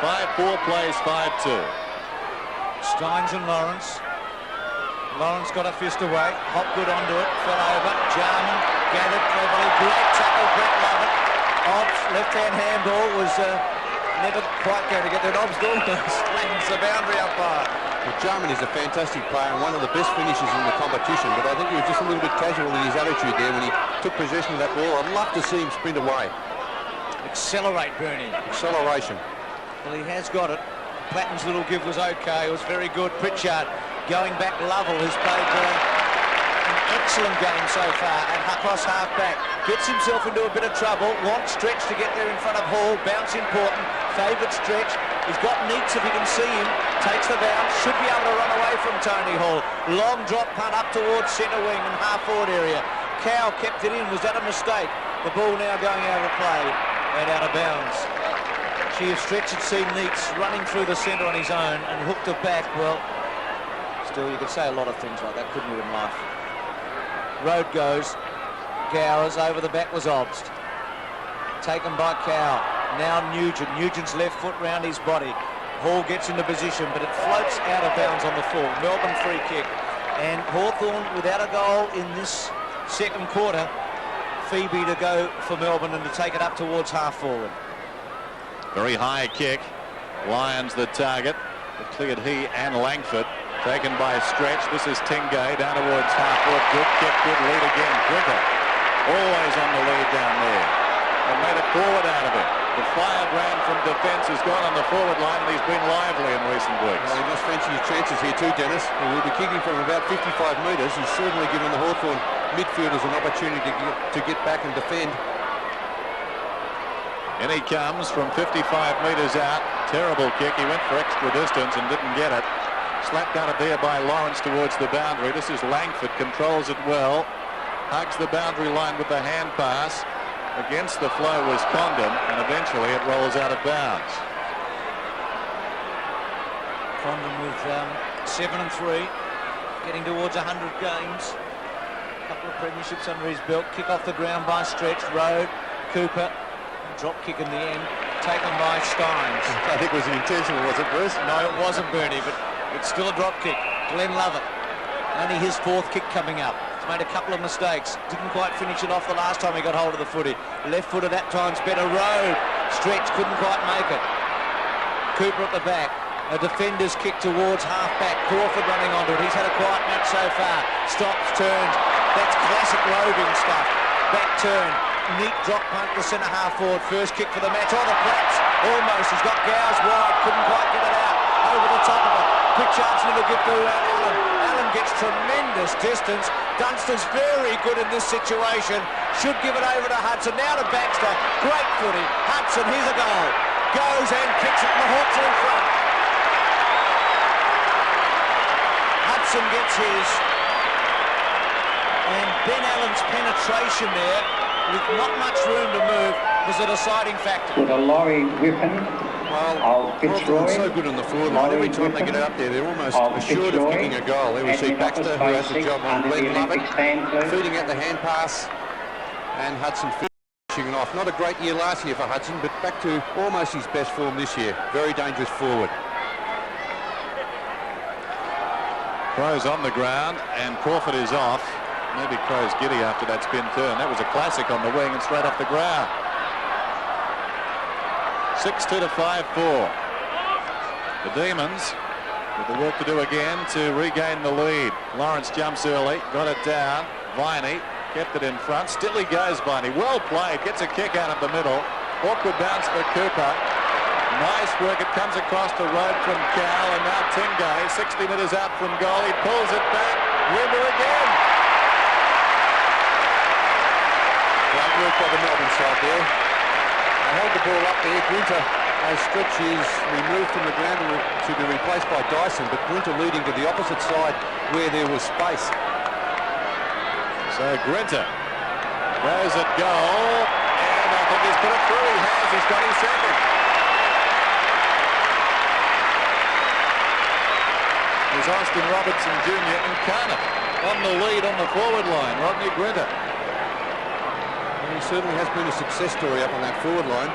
5-4 plays 5-2. Steins and Lawrence. Lawrence got a fist away. Hopgood onto it. Fell over. Jarman gathered cleverly. Great tackle, Brett Lovett. Obbs, left-hand handball was never quite going to get there. Obbs almost slams the boundary up by. Well, Jarman is a fantastic player and one of the best finishers in the competition, but I think he was just a little bit casual in his attitude there when he took possession of that ball. I'd love to see him sprint away. Accelerate, Bernie. Acceleration. Well, he has got it. Platten's little give was okay. It was very good. Pritchard going back. Lovell has played an excellent game so far and across half back. Gets himself into a bit of trouble. Wants Stretch to get there in front of Hall. Bounce important. Favoured Stretch. He's got Neats if he can see him. Takes the bounce. Should be able to run away from Tony Hall. Long drop punt up towards centre wing and half forward area. Cow kept it in. Was that a mistake? The ball now going out of play and out of bounds. Gee, if Stretch had seen Neats running through the centre on his own and hooked it back, well, still you could say a lot of things like that, couldn't you, in life? Road goes. Gowers over the back was Obst. Taken by Cow. Now Nugent. Nugent's left foot round his body. Hall gets into position, but it floats out of bounds on the full. Melbourne free kick. And Hawthorn without a goal in this second quarter. Phoebe to go for Melbourne and to take it up towards half forward. Very high kick. Lyons the target. It cleared he and Langford. Taken by Stretch. This is Tingay down towards half forward. Good kick, good lead again. Griffith always on the lead down there. And made a forward out of it. The firebrand from defence has gone on the forward line and he's been lively in recent weeks. Well, he must fancy his chances here too, Dennis. He will be kicking from about 55 metres. He's certainly given the Hawthorn midfielders an opportunity to get back and defend. In he comes from 55 metres out. Terrible kick. He went for extra distance and didn't get it. Slapped out of there by Lawrence towards the boundary. This is Langford. Controls it well. Hugs the boundary line with the hand pass. Against the flow was Condon, and eventually it rolls out of bounds. Condon with 7-3, getting towards 100 games. A couple of premierships under his belt. Kick off the ground by Stretch. Road, Cooper. Drop kick in the end, taken by Steins. I think it was intentional, was it, Bruce? No, it wasn't, Bernie, but it's still a drop kick. Glenn Lovett, only his fourth kick coming up. He's made a couple of mistakes. Didn't quite finish it off the last time he got hold of the footy. Left-footed at times better. Road, Stretch, couldn't quite make it. Cooper at the back. A defender's kick towards half-back. Crawford running onto it. He's had a quiet match so far. Stops, turns. That's classic roving stuff. Back turn. Neat drop punt to centre half forward. First kick for the match. Oh, the Platts. Almost. He's got Gowers wide. Couldn't quite get it out. Over the top of it. Pritchard's little gift to Allen. Allen gets tremendous distance. Dunster's very good in this situation. Should give it over to Hudson. Now to Baxter. Great footy. Hudson, here's a goal. Goes and kicks it and the Hawks are in front. Hudson gets his. And Ben Allen's penetration there, with not much room to move, was a deciding factor. With a Laurie Whippen Well, of Fitzroy. so good on the forward line. Every time they get out there, they're almost assured of kicking a goal. There we see Baxter, who has the job on Glenn Lovett, feeding out the hand pass, and Hudson finishing it off. Not a great year last year for Hudson, but back to almost his best form this year. Very dangerous forward. Crow's on the ground and Crawford is off. Maybe Crow's giddy after that spin turn. That was a classic on the wing and straight off the ground. 6-2 to 5-4. The Demons with the work to do again to regain the lead. Lawrence jumps early, got it down. Viney kept it in front. Still he goes, Viney. Well played. Gets a kick out of the middle. Awkward bounce for Cooper. Nice work. It comes across the road from Cal, and now Tingay, 60 metres out from goal. He pulls it back. Wimber again. Great work by the Melbourne side there. They held the ball up there. Grinter, as Stretch is removed from the ground to be replaced by Dyson, but Grinter leading to the opposite side where there was space. So Grinter goes at goal, and I think he's put it through. He has. He's got his second. There's Austin Robertson Jr. and Carter on the lead on the forward line. Rodney Grinter. And he certainly has been a success story up on that forward line.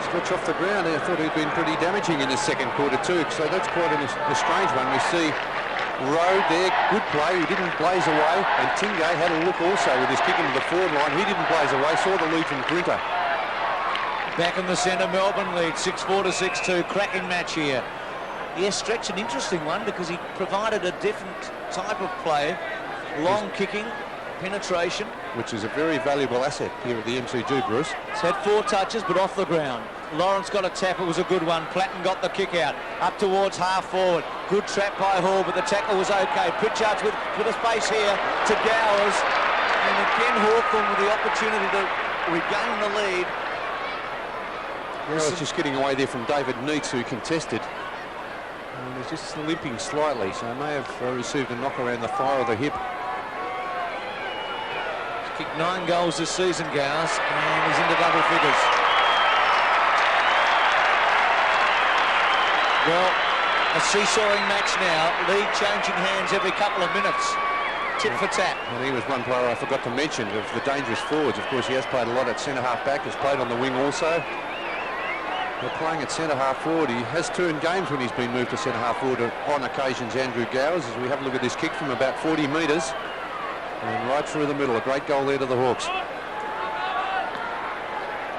Stretch off the ground. I thought he'd been pretty damaging in the second quarter too. So that's quite a strange one. We see Rowe there, good play. He didn't blaze away. And Tingay had a look also with his kick into the forward line. He didn't blaze away. Saw the lead from Grinter. Back in the centre, Melbourne lead 6-4 to 6-2. Cracking match here. Yes, Stretch, an interesting one because he provided a different type of play. Long kicking, penetration. Which is a very valuable asset here at the MCG, Bruce. He's had 4 touches, but off the ground. Lawrence got a tap. It was a good one. Platten got the kick out. Up towards half forward. Good trap by Hall, but the tackle was okay. Pritchard's with a space here to Gowers. And again, Hawthorn with the opportunity to regain the lead. Gowers just getting away there from David Neitz, who contested. And he's just limping slightly, so he may have received a knock around the thigh or the hip. He's kicked 9 goals this season, Gowers, and he's into double figures. Well, a seesawing match now. Lead changing hands every couple of minutes. Tit for tat. And he was one player I forgot to mention of the dangerous forwards. Of course, he has played a lot at centre-half back. Has played on the wing also. They're playing at centre-half forward. He has turned games when he's been moved to centre-half forward on occasions, Andrew Gowers, as we have a look at this kick from about 40 metres. And right through the middle. A great goal there to the Hawks.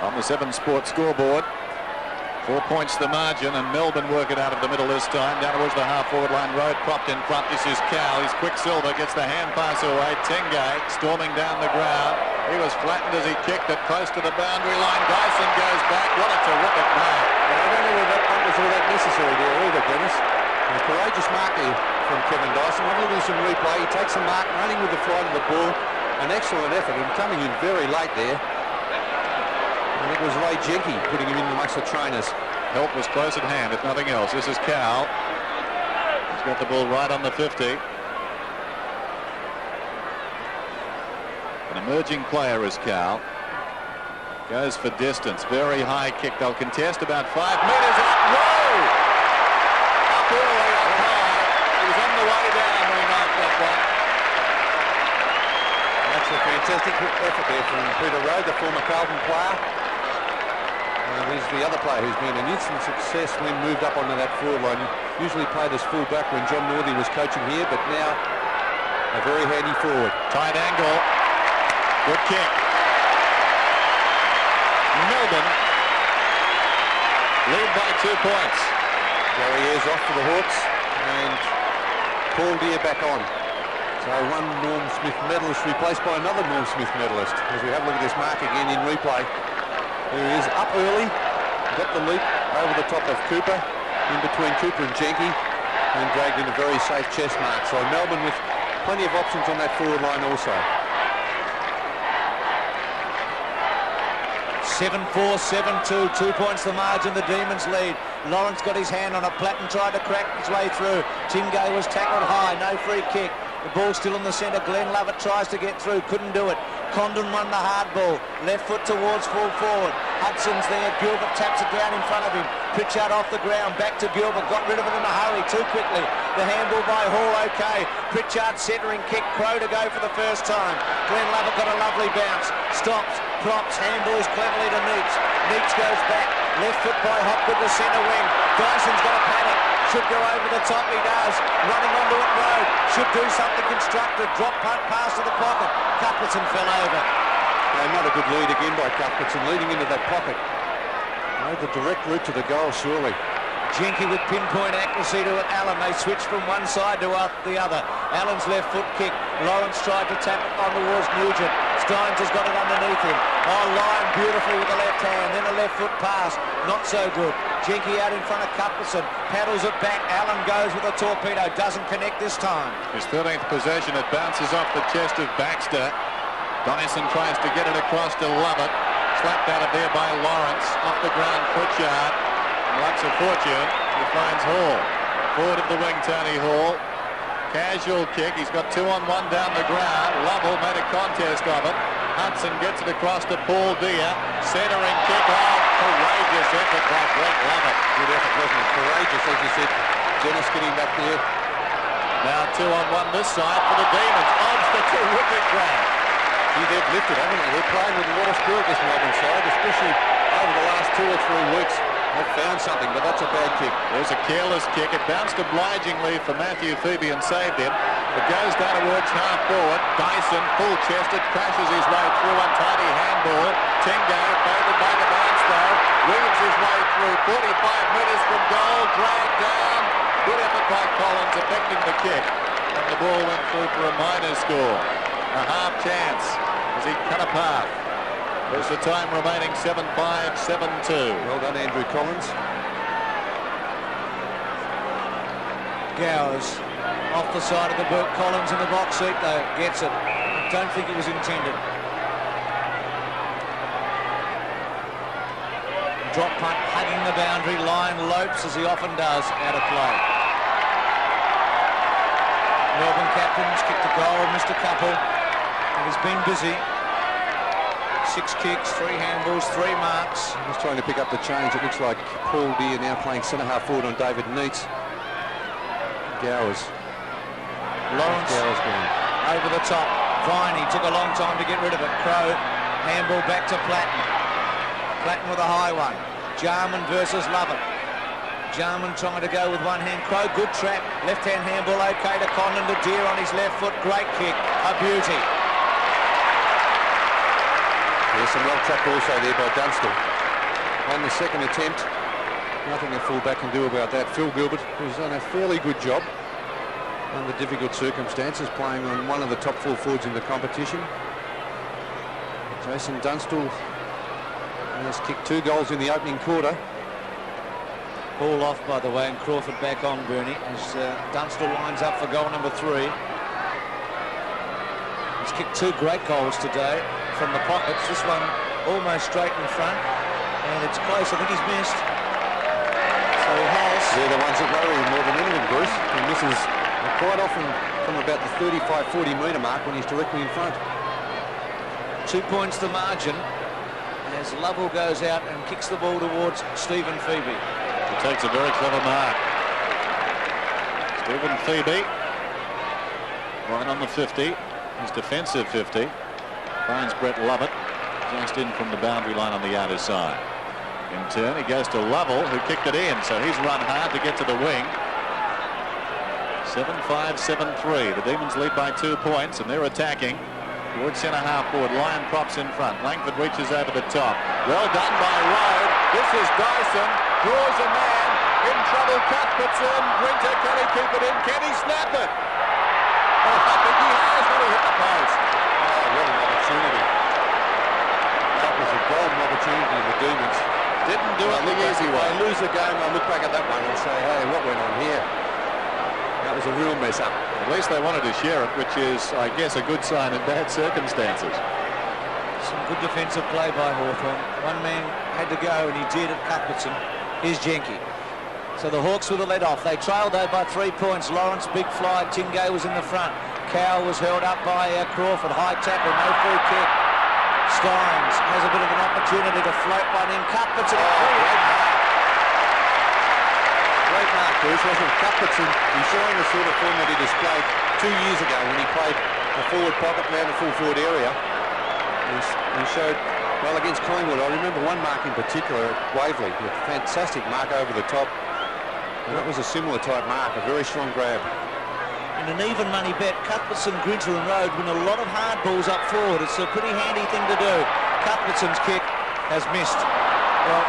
On the 7 Sports scoreboard. 4 points the margin, and Melbourne work it out of the middle this time. Down towards the half-forward line. Road propped in front. This is Cal. He's Quicksilver. Gets the hand pass away. Tingay storming down the ground. He was flattened as he kicked it close to the boundary line. Dyson goes back. What a terrific mark. I don't know whether that punt was all that necessary there either, Dennis. A courageous mark there from Kevin Dyson. Have a look at some replay. He takes a mark, running with the flight of the ball. An excellent effort, and coming in very late there. I think it was Ray Jenke putting him in amongst the trainers. Help was close at hand, if nothing else. This is Cal. He's got the ball right on the 50. An emerging player is Cal. Goes for distance. Very high kick. They'll contest about 5 metres up. Whoa! Up early, up high. He was on the way down when he knocked that one. That's a fantastic effort there from Peter Rowe, the former Carlton player. He's the other player who's been an instant success when moved up onto that forward line. Usually played as full back when John Northey was coaching here, but now a very handy forward. Tight angle. Good kick. Melbourne lead by 2 points. Gary Ayres off for the Hawks, and Paul Deere back on. So one Norm Smith medalist replaced by another Norm Smith medalist. As we have a look at this mark again in replay. There he is, up early, got the leap over the top of Cooper, in between Cooper and Jenke, and dragged in a very safe chest mark. So Melbourne with plenty of options on that forward line also. 7-4, 7-2, 2 points the margin, the Demons lead. Lawrence got his hand on it. Platten tried to crack his way through. Tingay was tackled high, no free kick. The ball still in the centre. Glenn Lovett tries to get through, couldn't do it. Condon won the hard ball. Left foot towards full forward. Hudson's there. Gilbert taps it down in front of him. Pritchard off the ground. Back to Gilbert. Got rid of it in a hurry too quickly. The handball by Hall, okay. Pritchard centering kick. Crow to go for the first time. Glenn Lovett got a lovely bounce. Stops. Props. Handballs cleverly to Neitz. Neitz goes back. Left foot by Hopgood to centre wing. Dyson's got a panic. Should go over the top, he does. Running onto it, Road. Should do something constructive. Drop punt pass to the pocket. Cuthbertson fell over. Not a good lead again by Cuthbertson, leading into that pocket. Made the direct route to the goal, surely. Jenke with pinpoint accuracy to Allen. They switch from one side to the other. Allen's left foot kick. Lawrence tried to tap it on towards Nugent. Steins has got it underneath him. Oh, Lyon beautifully with the left hand. Then a left foot pass. Not so good. Jenke out in front of Cuthbertson. Paddles it back. Allen goes with a torpedo. Doesn't connect this time. His 13th possession. It bounces off the chest of Baxter. Dyson tries to get it across to Lovett. Slapped out of there by Lawrence. Off the ground, Pritchard. Lacks a fortune. He finds Hall. Forward of the wing, Tony Hall. Casual kick. He's got 2-on-1 down the ground. Lovell made a contest of it. Hudson gets it across to Paul Deere. Centering kick off. Courageous effort by Brett Lovett. Good effort, wasn't it? Courageous, as you said. Dennis getting back there. Now 2-on-1 this side for the Demons. Odds the terrific grab. They've lifted, haven't they? They're playing with a lot of spirit, this Melbourne side, especially over the last 2 or 3 weeks. They've found something, but that's a bad kick. There's a careless kick. It bounced obligingly for Matthew Phoebe and saved him. It goes down towards half forward. Dyson, full-chested, crashes his way through. Untidy handball. Tingo, favoured by the Barnstow, weaves his way through. 45 metres from goal, dragged down. Good effort by Collins, affecting the kick. And the ball went through for a minor score. A half chance as he cut a path. There's the time remaining, 7-5, 7-2. Well done, Andrew Collins. Gowers off the side of the boot. Collins in the box seat though. Gets it. I don't think it was intended. Drop punt, hugging the boundary. Lyon lopes as he often does, out of play. Melbourne captains kicked a goal, missed a couple. And he's been busy. 6 kicks, 3 handballs, 3 marks. He's trying to pick up the change. It looks like Paul Deere now playing centre-half forward on David Neitz. Gowers. Lawrence Gowers going over the top. Viney took a long time to get rid of it. Crow, handball back to Platten. Platten with a high one. Jarman versus Lovett. Jarman trying to go with one hand. Crow, good trap. Left-hand handball okay to Condon. To Deere on his left foot. Great kick. A beauty. There's some well trapped also there by Dunstall. On the second attempt, nothing a fullback can do about that. Phil Gilbert, who's done a fairly good job under difficult circumstances, playing on one of the top 4 forwards in the competition. Jason Dunstall has kicked 2 goals in the opening quarter. Ball off, by the way, and Crawford back on, Bernie, as Dunstall lines up for goal number 3. He's kicked 2 great goals today from the pockets. This one almost straight in front, and it's close. I think he's missed. So he has. They're the ones that worry him more than anything, Bruce. He misses quite often from about the 35-40 metre mark when he's directly in front. 2 points the margin as Lovell goes out and kicks the ball towards Stephen Phoebe. He takes a very clever mark. Stephen Phoebe, right on the 50, his defensive 50. Finds Brett Lovett just in from the boundary line on the outer side. In turn, he goes to Lovell, who kicked it in, so he's run hard to get to the wing. 7-5, 7-3. The Demons lead by 2 points, and they're attacking towards centre-half forward. Lyon props in front. Langford reaches over the top. Well done by Rode. This is Dyson. Draws a man. In trouble, Cuthbertson. Grinter, can he keep it in? Can he snap it? Oh, I think he has when he hit the post. What an opportunity. That was a golden opportunity for the Demons. Didn't do it the easy way. They lose the game, I look back at that one and say, hey, what went on here? That was a real mess up. At least they wanted to share it, which is, I guess, a good sign in bad circumstances. Some good defensive play by Hawthorn. One man had to go, and he did at Cuthbertson. Here's Jenke. So the Hawks were the lead off. They trailed though by 3 points. Lawrence, big fly. Tingay was in the front. Cowell was held up by Crawford. High tackle, no free kick. Steins has a bit of an opportunity to float one in. Cuthbertson. Great mark, Bruce, wasn't it? Cuthbertson, he's showing the sort of form that he displayed 2 years ago when he played a forward pocket around the full forward area. He showed well against Collingwood. I remember one mark in particular at Waverley, a fantastic mark over the top. And that was a similar type mark, a very strong grab. In an even money bet, Cuthbertson, Grinter and Rode win a lot of hard balls up forward. It's a pretty handy thing to do. Cuthbertson's kick has missed. Well,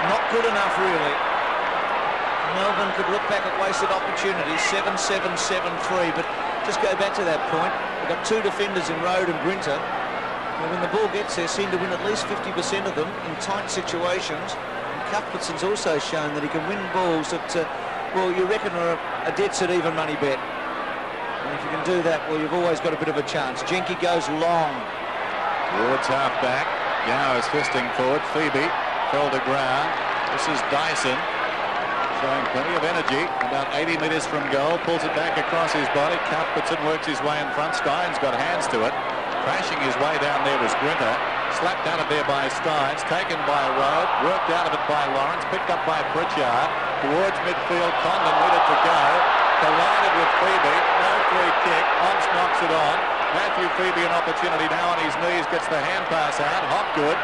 Not good enough, really. Melbourne could look back at wasted opportunities, 7-7, 7-3, but just go back to that point. We've got two defenders in Road and Grinter. And when the ball gets there, seem to win at least 50% of them in tight situations. And Cuthbertson's also shown that he can win balls that, well, you reckon are a dead set even money bet. And if you can do that, well, you've always got a bit of a chance. Jenke goes long. Towards half-back. Gow is fisting forward. Phoebe fell to ground. This is Dyson, showing plenty of energy. About 80 metres from goal. Pulls it back across his body. Cuthbertson works his way in front. Stein's got hands to it. Crashing his way down there was Grinter. Slapped out of there by Steins. Taken by Road. Worked out of it by Lawrence. Picked up by Pritchard. Towards midfield. Condon needed to go. Collided with Phoebe. No free kick. Hobbs knocks it on. Matthew Phoebe an opportunity now on his knees. Gets the hand pass out. Hopgood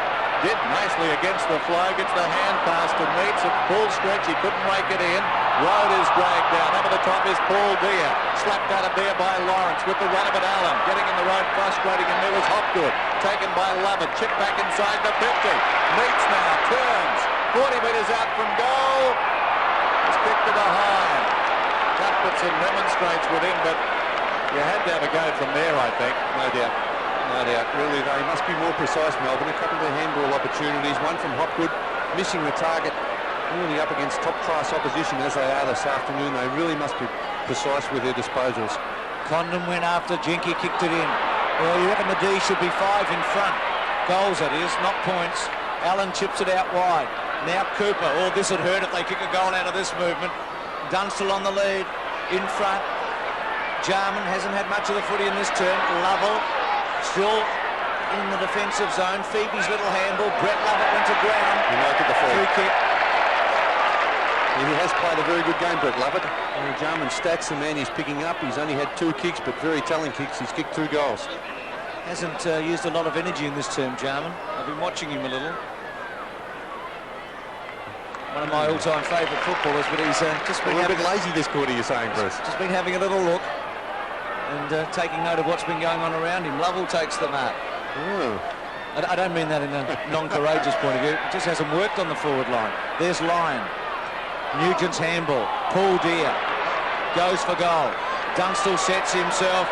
did nicely against the flow. Gets the hand pass to Meats at full stretch. He couldn't rake it in. Road is dragged down. Over the top is Paul Deere. Slapped out of there by Lawrence with the run of it. Allen getting in the road, frustrating, and there was Hopgood. Taken by Lovett. Chipped back inside the 50. Meats now turns. 40 metres out from goal. It's kicked to behind. Cuthbertson demonstrates with him, but you had to have a go from there, I think. No doubt. No doubt. Really, they must be more precise, Melbourne. A couple of their handball opportunities. One from Hopgood, missing the target. Really up against top-class opposition as they are this afternoon. They really must be precise with their disposals. Condon went after. Jenke kicked it in. Well, you reckon the D should be 5 in front. Goals, that is, not points. Allen chips it out wide. Now Cooper. Oh, this would hurt if they kick a goal out of this movement. Dunstall on the lead. In front. Jarman hasn't had much of the footy in this turn. Lovell still in the defensive zone. Phoebe's little handball. Brett Lovett went to ground. You might get the free kick. He has played a very good game, Brett Lovett. Jarman's stats, the man he's picking up. He's only had 2 kicks, but very telling kicks. He's kicked 2 goals. Hasn't used a lot of energy in this term, Jarman. I've been watching him a little. One of my all-time favourite footballers, but he's just been a bit lazy this quarter, you're saying, Bruce? Just been having a little look and taking note of what's been going on around him. Lovell takes the mark. Oh. I don't mean that in a non-courageous point of view. It just hasn't worked on the forward line. There's Lyon. Nugent's handball. Paul Deere goes for goal. Dunstall sets himself.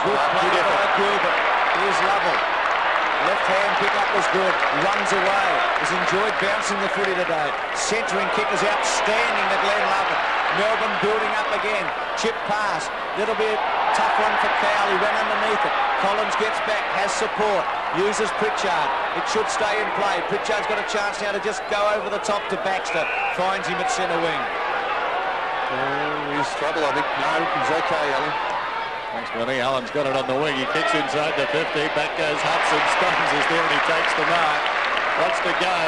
Good play by Gilbert. Here's Lovell. Left hand pick up was good. Runs away. Has enjoyed bouncing the footy today. Centering kick is outstanding to Glenn Lovett. Melbourne building up again. Chip pass. That'll be a tough one for Cowell. He ran underneath it. Collins gets back. Has support. Uses Pritchard. It should stay in play. Pritchard's got a chance now to just go over the top to Baxter. Finds him at centre wing. He's trouble, I think. No, he's okay, Allen. Thanks, Willie. Allen's got it on the wing. He kicks inside the 50. Back goes Hudson. Stones is there and he takes the mark. Wants to go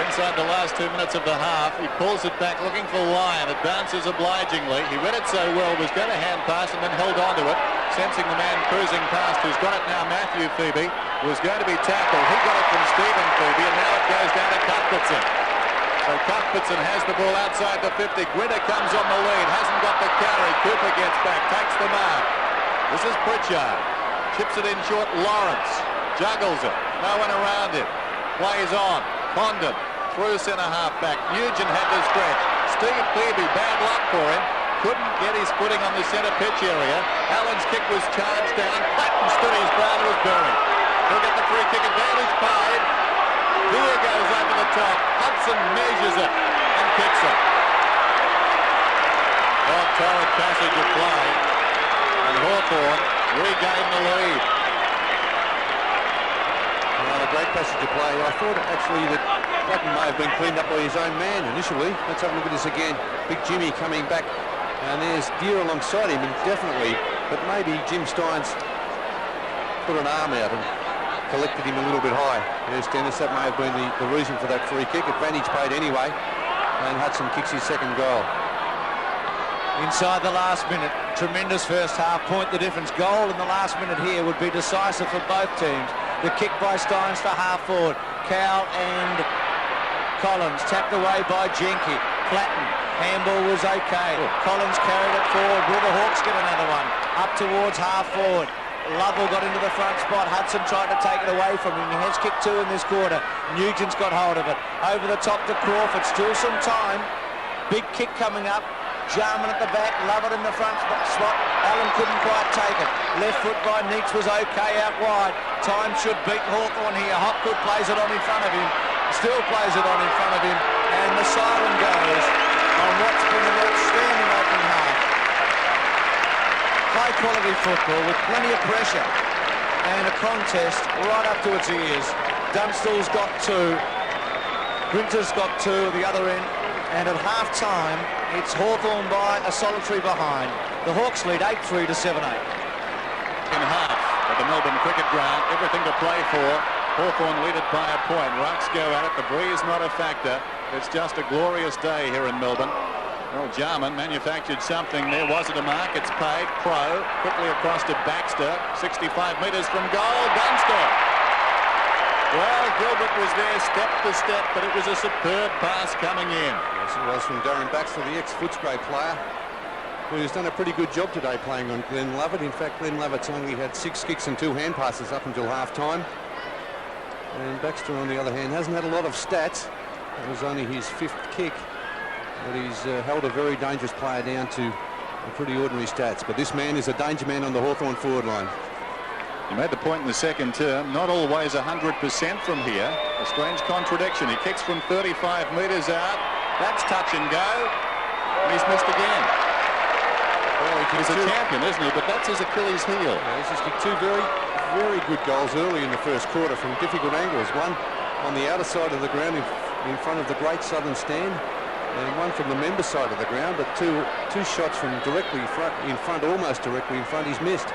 inside the last 2 minutes of the half. He pulls it back looking for Lyon. Advances obligingly. He read it so well. Was going to hand pass and then held on to it. Sensing the man cruising past who's got it now, Matthew Phoebe, was going to be tackled. He got it from Stephen Phoebe and now it goes down to Cuthbertson. So Cuthbertson has the ball outside the 50. Gwinnett comes on the lead. Hasn't got the carry. Cooper gets back. Takes the mark. This is Pritchard. Chips it in short. Lawrence juggles it. No one around him. Plays on. Condon through centre half back. Nugent had the stretch. Steve Phoebe, bad luck for him. Couldn't get his footing on the centre pitch area. Allen's kick was charged down. Platten stood his ground and was buried. He'll get the free kick advantage paid. Deere goes over the top. Hudson measures it and kicks it. Oh, torrid passage of play. And Hawthorn regained the lead. A great passage of play. I thought actually that Platten may have been cleaned up by his own man initially. Let's have a look at this again. Big Jimmy coming back. And there's Deere alongside him, and definitely, but maybe Jim Steins put an arm out and collected him a little bit high. Yes, Dennis, that may have been the reason for that free kick. Advantage paid anyway. And Hudson kicks his second goal. Inside the last minute, tremendous first half, point the difference. Goal in the last minute here would be decisive for both teams. The kick by Steins for half forward. Cowell and Collins tapped away by Jenke. Platten, handball was okay. Collins carried it forward. Will the Hawks get another one? Up towards half forward. Lovell got into the front spot. Hudson tried to take it away from him. He has kicked 2 in this quarter. Nugent's got hold of it. Over the top to Crawford. Still some time. Big kick coming up. Jarman at the back. Lovett in the front spot. Allen couldn't quite take it. Left foot by Neitz was okay out wide. Time should beat Hawthorn here. Hopgood plays it on in front of him. Still plays it on in front of him. And the siren goes on what's been an outstanding opening half. High quality football with plenty of pressure and a contest right up to its ears. Dunstall's got 2, Grinter's got 2 at the other end, and at half time it's Hawthorn by a solitary behind. The Hawks lead 8-3 to 7-8. In half at the Melbourne Cricket Ground, everything to play for. Hawthorn lead it by a point. Rucks go at it, the breeze not a factor. It's just a glorious day here in Melbourne. Well, Jarman manufactured something there. Was it a mark? It's paid. Crow quickly across to Baxter. 65 metres from goal. Dunstall. Well, Gilbert was there step to step, but it was a superb pass coming in. Yes, it was from Darren Baxter, the ex-Footscray player, who's done a pretty good job today playing on Glenn Lovett. In fact, Glenn Lovett's only had 6 kicks and 2 hand passes up until half-time. And Baxter, on the other hand, hasn't had a lot of stats. It was only his 5th kick. But he's held a very dangerous player down to pretty ordinary stats. But this man is a danger man on the Hawthorn forward line. He made the point in the second term, not always 100% from here. A strange contradiction. He kicks from 35 metres out. That's touch and go. And he's missed again. Well, he's a champion, isn't he? But that's his Achilles heel. Yeah, he's just kicked 2 very good goals early in the first quarter from difficult angles. One on the outer side of the ground in front of the Great Southern Stand, and one from the member side of the ground, but two shots from directly in front, almost directly in front, he's missed.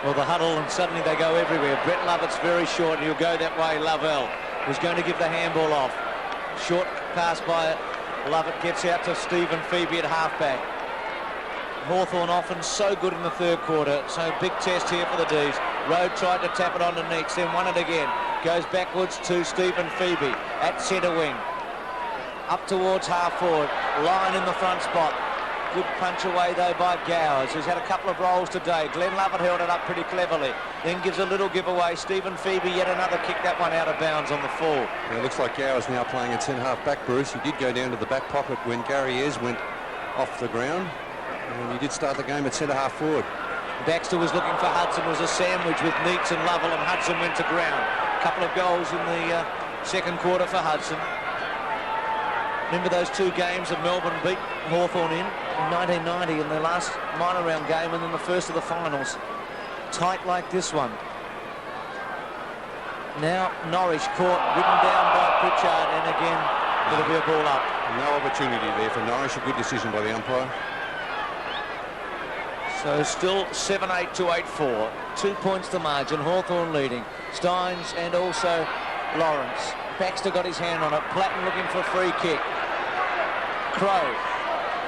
Well, the huddle, and suddenly they go everywhere. Brett Lovett's very short, and he'll go that way. Lovell was going to give the handball off. Short pass by Lovett, gets out to Stephen Phoebe at halfback. Hawthorn often so good in the third quarter, so big test here for the D's. Rowe tried to tap it on to Neitz, then won it again. Goes backwards to Stephen Phoebe at centre wing. Up towards half forward. Line in the front spot. Good punch away though by Gowers, who's had a couple of rolls today. Glenn Lovett held it up pretty cleverly. Then gives a little giveaway. Stephen Phoebe yet another kick, that one out of bounds on the fall. Yeah, it looks like Gowers now playing at centre half back, Bruce. He did go down to the back pocket when Gary Ayres went off the ground. And he did start the game at centre half forward. Baxter was looking for Hudson. It was a sandwich with Neitz and Lovell, and Hudson went to ground. A couple of goals in the second quarter for Hudson. Remember those 2 games that Melbourne beat Hawthorn in 1990 in the last minor round game, and then the first of the finals. Tight like this one. Now Norwich caught, ridden down by Pritchard, and again it'll be a ball up. No opportunity there for Norwich. A good decision by the umpire. So still 7-8 to 8-4. 2 points to margin. Hawthorn leading. Steins and also Lawrence. Baxter got his hand on it. Platten looking for a free kick. Crow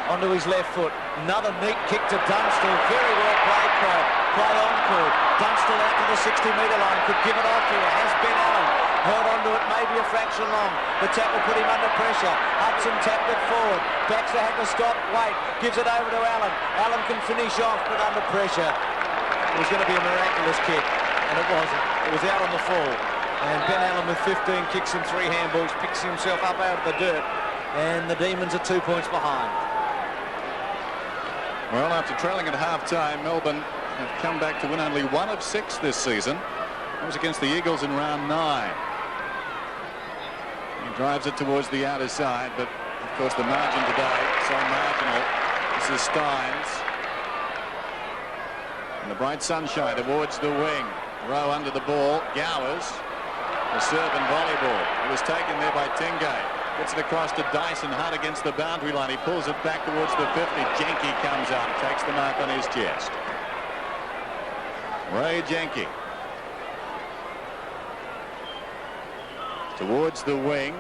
onto his left foot. Another neat kick to Dunstall. Very well played, Crow. Play on court. Dunstall out to the 60-metre line. Could give it off here. Has Ben Allen. Held onto it, maybe a fraction long. The tackle put him under pressure. Hudson tapped it forward. Baxter had to stop, wait, gives it over to Allen. Allen can finish off, but under pressure. It was going to be a miraculous kick, and it wasn't. It was out on the fall. And Ben Allen, with 15 kicks and 3 handballs, picks himself up out of the dirt. And the Demons are 2 points behind. Well, after trailing at half-time, Melbourne have come back to win only 1 of 6 this season. That was against the Eagles in round 9. He drives it towards the outer side, but of course the margin today, so marginal. This is Steins. And the bright sunshine towards the wing. Rowe under the ball. Gowers. The serve and volleyball. It was taken there by Tingay. Gets it across to Dyson. Hard against the boundary line. He pulls it back towards the 50. Jenke comes up. Takes the mark on his chest. Ray Jenke. Towards the wing.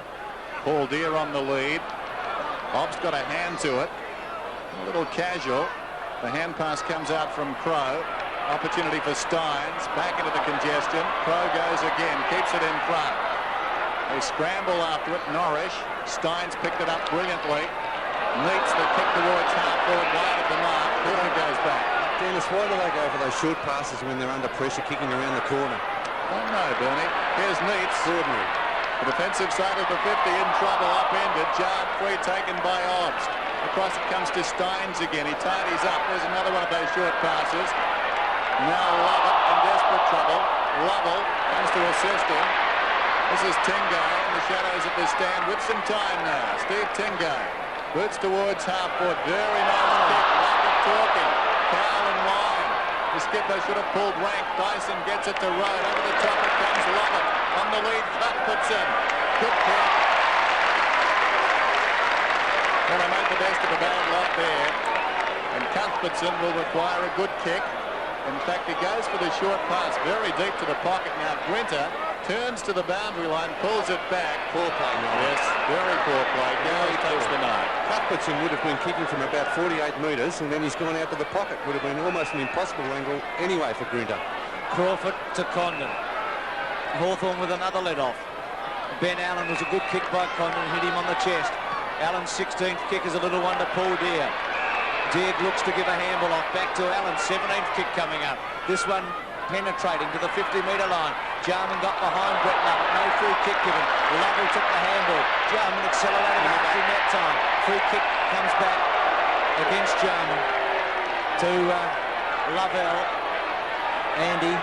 Paul Deere on the lead. Hobbs got a hand to it. A little casual. The hand pass comes out from Crow. Opportunity for Steins. Back into the congestion. Crow goes again. Keeps it in front. They scramble after it. Norwich. Steins picked it up brilliantly. Neitz the kick towards half forward wide of the mark. Porter goes back. Dennis, why do they go for those short passes when they're under pressure, kicking around the corner? Don't know, Bernie. Here's Neitz. Extraordinary. The defensive side of the 50 in trouble, upended. Jarred free, taken by Obst. Across it comes to Steins again. He tidies up. There's another one of those short passes. Now Lovett in desperate trouble. Lovell comes to assist him. This is Tingay in the shadows of the stand with some time now. Steve Tingay boots towards half-foot. Very nice kick. Lack of talking. Cow and line. The skipper should have pulled rank. Dyson gets it to Rowe. Over the top it comes Lovett. On the lead, Cuthbertson. Good kick. Well, they made the best of a bad lot there. And Cuthbertson will require a good kick. In fact, he goes for the short pass very deep to the pocket. Now Grinter turns to the boundary line, pulls it back. Poor play, no. Yes, very poor play. Gowers takes the night. Cuthbertson would have been kicking from about 48 metres, and then he's gone out to the pocket. Would have been almost an impossible angle anyway for Grinter. Crawford to Condon. Hawthorn with another let-off. Ben Allen was a good kick by Condon, hit him on the chest. Allen's 16th kick is a little one to Paul Deere. Deere looks to give a handball off. Back to Allen, 17th kick coming up. This one penetrating to the 50-metre line. Jarman got behind Brett Lovett. No free kick given. Lovell took the handball. Jarman accelerating after in that time. Free kick comes back against Jarman to Lovell. Andy.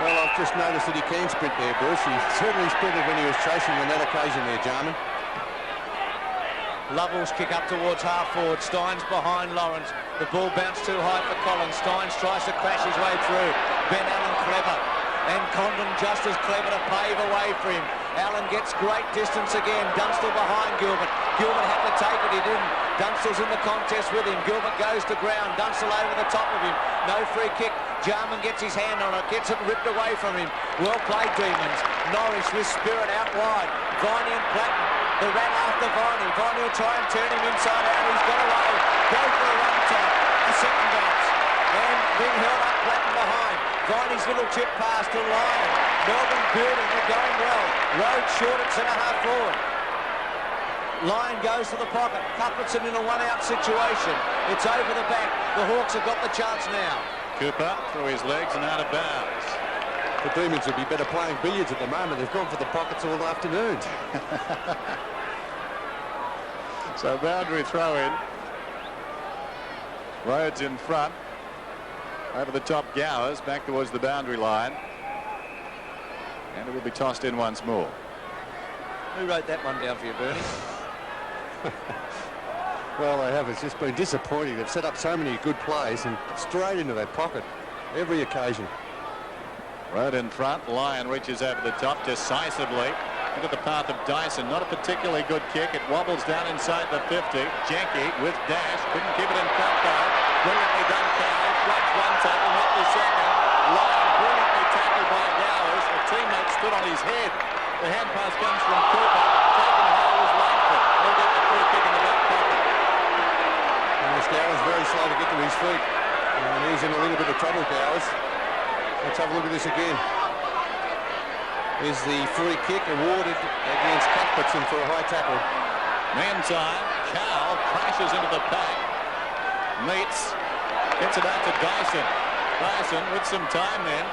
Well, I've just noticed that he can sprint there, Bruce. He certainly sprinted when he was chasing on that occasion there, Jarman. Lovell's kick up towards half-forward. Steins behind Lawrence. The ball bounced too high for Collins. Steins tries to crash his way through. Ben Allen clever. And Condon just as clever to pave a way for him. Allen gets great distance again. Dunstall behind Gilbert. Gilbert had to take it. He didn't. Dunstall's in the contest with him. Gilbert goes to ground. Dunstall over the top of him. No free kick. Jarman gets his hand on it. Gets it ripped away from him. Well played, Demons. Norris with spirit out wide. Viney and Platten. The rat after Viney. Viney will try and turn him inside out. He's got away. Go for a run top. A second bounce. And being held up, Platten behind. Viney's little chip pass to Lyon. Melbourne building. They're going well. Rhodes short at centre half forward. Lyon goes to the pocket. Cuthbertson in a one-out situation. It's over the back. The Hawks have got the chance now. Cooper through his legs and out of bounds. The Demons would be better playing billiards at the moment. They've gone for the pockets all afternoon. So boundary throw in. Rhodes in front. Over the top, Gowers back towards the boundary line. And it will be tossed in once more. Who wrote that one down for you, Bernie? Well, they have. It's just been disappointing. They've set up so many good plays and straight into their pocket every occasion. Rhodes in front. Lyon reaches over the top decisively into the path of Dyson. Not a particularly good kick. It wobbles down inside the 50. Jenke with dash. Couldn't keep it in front though. Brilliantly done, Cow. Flags one tackle, not the second. Lyon brilliantly tackled by Gowers. A teammate stood on his head. The hand pass comes from Cooper. Taken high was Langford. He'll get the free kick in the back pocket. Gowers very slow to get to his feet. And he's in a little bit of trouble, Gowers. Let's have a look at this again. Is the free kick awarded against Cuthbertson for a high tackle. Meantime, Cow crashes into the pack. Meets. Gets it out to Dyson. Dyson with some time then.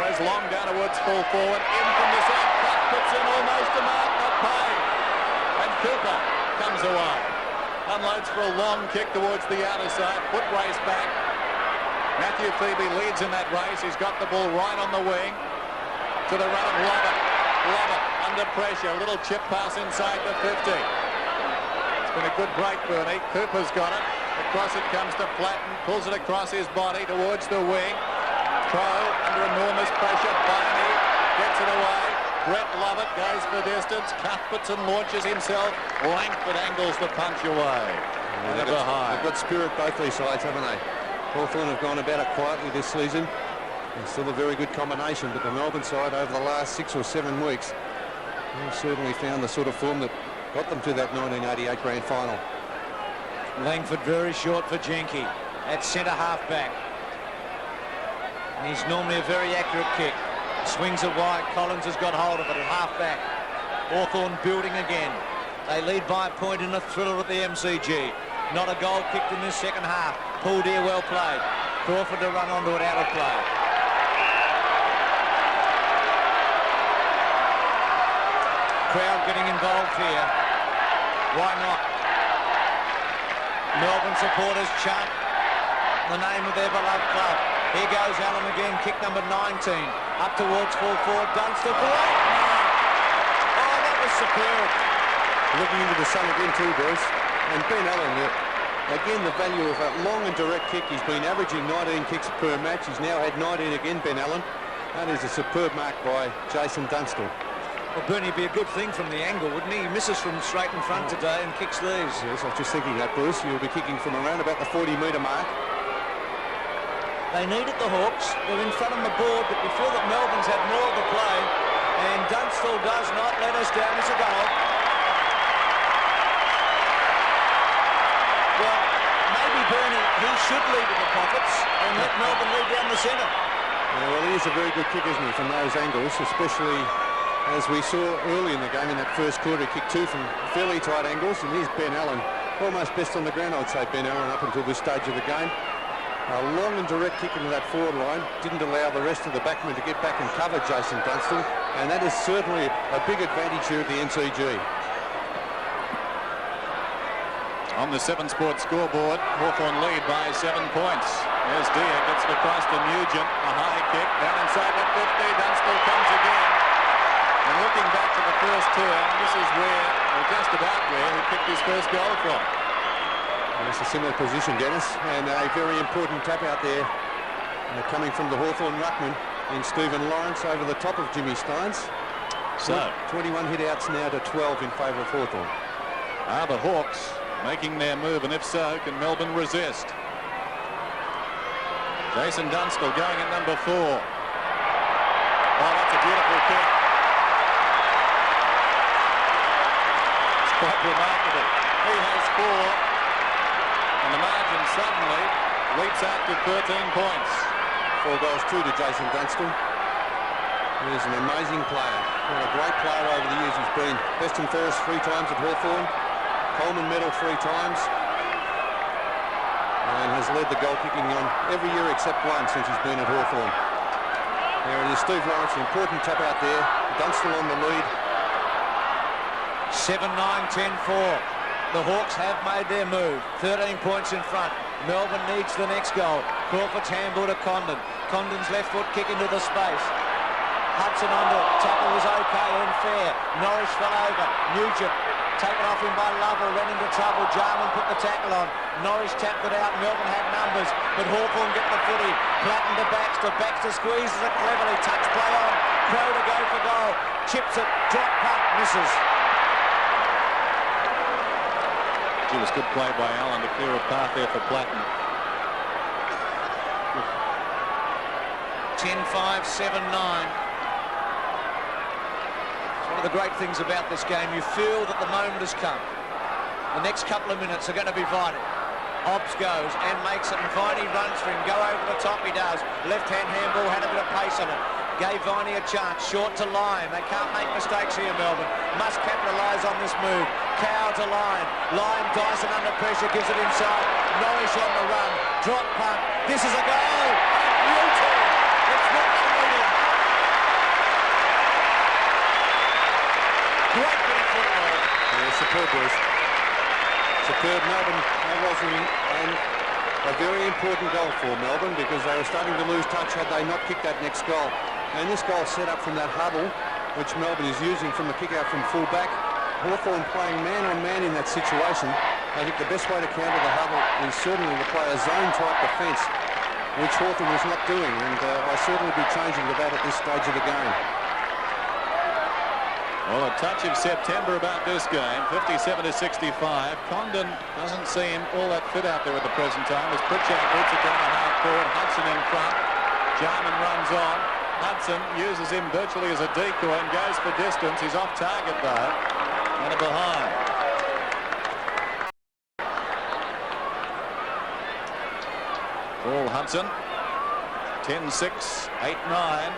Goes long down towards full forward. In from the side. Cuthbertson almost a mark. Not paid. And Cooper comes away. Unloads for a long kick towards the outer side. Foot race back. Matthew Phoebe leads in that race. He's got the ball right on the wing. To the run of Lovett. Lovett under pressure. A little chip pass inside the 50. It's been a good break, Bernie. Cooper's got it. Across it comes to Platten. Pulls it across his body towards the wing. Crow under enormous pressure. Viney gets it away. Brett Lovett goes for distance. Cuthbertson launches himself. Langford angles the punch away. They've got spirit both these sides, haven't they? Hawthorn have gone about it quietly this season. It's still a very good combination, but the Melbourne side over the last 6 or 7 weeks have certainly found the sort of form that got them to that 1988 grand final. Langford very short for Jenke at centre half back. And he's normally a very accurate kick. Swings it wide. Collins has got hold of it at half back. Hawthorn building again. They lead by a point in a thriller at the MCG. Not a goal kicked in this second half. Paul Deere well played. Cuthbertson Crawford to run onto it out of play. Crowd getting involved here. Why not? Melbourne supporters chant the name of their beloved club. Here goes Allen again, kick number 19. Up towards full forward, Dunstall. Great! Oh, that was superb. Looking into the sun again too, Bruce. And Ben Allen, again, the value of a long and direct kick. He's been averaging 19 kicks per match. He's now had 19 again, Ben Allen. That is a superb mark by Jason Dunstall. Well, Bernie, be a good thing from the angle, wouldn't he? He misses from straight in front today and kicks these. Yes, I was just thinking that, Bruce. You'll be kicking from around about the 40-metre mark. They needed the Hawks. They're in front of the board, but you feel that Melbourne's had more of the play. And Dunstall does not let us down. It's a goal. Well, maybe Bernie, he should lead in the pockets and let Melbourne lead down the centre. Yeah, well, he is a very good kick, isn't he, from those angles, especially as we saw early in the game in that first quarter. He kicked two from fairly tight angles, and here's Ben Allen. Almost best on the ground, I'd say, Ben Allen, up until this stage of the game. A long and direct kick into that forward line didn't allow the rest of the backmen to get back and cover Jason Dunstall, and that is certainly a big advantage here at the NCG. On the 7 Sports scoreboard, Hawthorn lead by 7 points. There's Dia, gets it across to Nugent, a high kick, down inside the 50, Dunstall comes again. And looking back to the first term, this is where, or just about where, he kicked his first goal from. It's a similar position, Dennis, and a very important tap out there coming from the Hawthorn ruckman in Stephen Lawrence over the top of Jimmy Steins. So 21 hit-outs now to 12 in favour of Hawthorn. Are the Hawks making their move, and if so, can Melbourne resist? Jason Dunstall going at number 4. Oh, that's a beautiful kick. It's quite remarkable. He has 4. And the margin suddenly leaps out to 13 points. 4 goals, 2 to Jason Dunstall. He's an amazing player. What a great player over the years. He's been best and fairest 3 times at Hawthorn. Coleman medal 3 times. And has led the goal kicking on every year except one since he's been at Hawthorn. There it is, Steve Lawrence, an important tap out there. Dunstall on the lead. 7-9, 10-4. The Hawks have made their move. 13 points in front. Melbourne needs the next goal. Crawford's handball to Condon. Condon's left foot kick into the space. Hudson under it. Tackle was okay and fair. Norris fell over. Nugent taken off him by Lovell. Ran into trouble. Jarman put the tackle on. Norris tapped it out. Melbourne had numbers, but Hawthorn get the footy. Platten to Baxter. Baxter squeezes it cleverly. Touch play on. Crow to go for goal. Chips it. Drop punt. Misses. It was good play by Allen to clear a path there for Platten. 10-5, 7-9. One of the great things about this game, you feel that the moment has come. The next couple of minutes are going to be vital. Hobbs goes and makes it, and Viney runs for him. Go over the top, he does. Left-hand handball, had a bit of pace on it. Gave Viney a chance. Short to Lyon. They can't make mistakes here, Melbourne. Must capitalise on this move. Cow to Lyon. Lyon, Dyson under pressure, gives it inside. Norris on the run. Drop punt. This is a goal. Beauty. It's what they needed. Great bit of football. Yeah, superb, Bruce. Superb. Melbourne, that wasn't a very important goal for Melbourne because they were starting to lose touch had they not kicked that next goal. And this goal set up from that huddle, which Melbourne is using from the kick-out from full-back. Hawthorn playing man-on-man in that situation. I think the best way to counter the huddle is certainly to play a zone-type defence, which Hawthorn was not doing, and I certainly be changing to that at this stage of the game. Well, a touch of September about this game, 57-65. Condon doesn't seem all that fit out there at the present time as Pritchard boots it down the half court. Hudson in front. Jarman runs on. Hudson uses him virtually as a decoy and goes for distance. He's off target though, and a behind. Paul Hudson, 10-6, 8-9.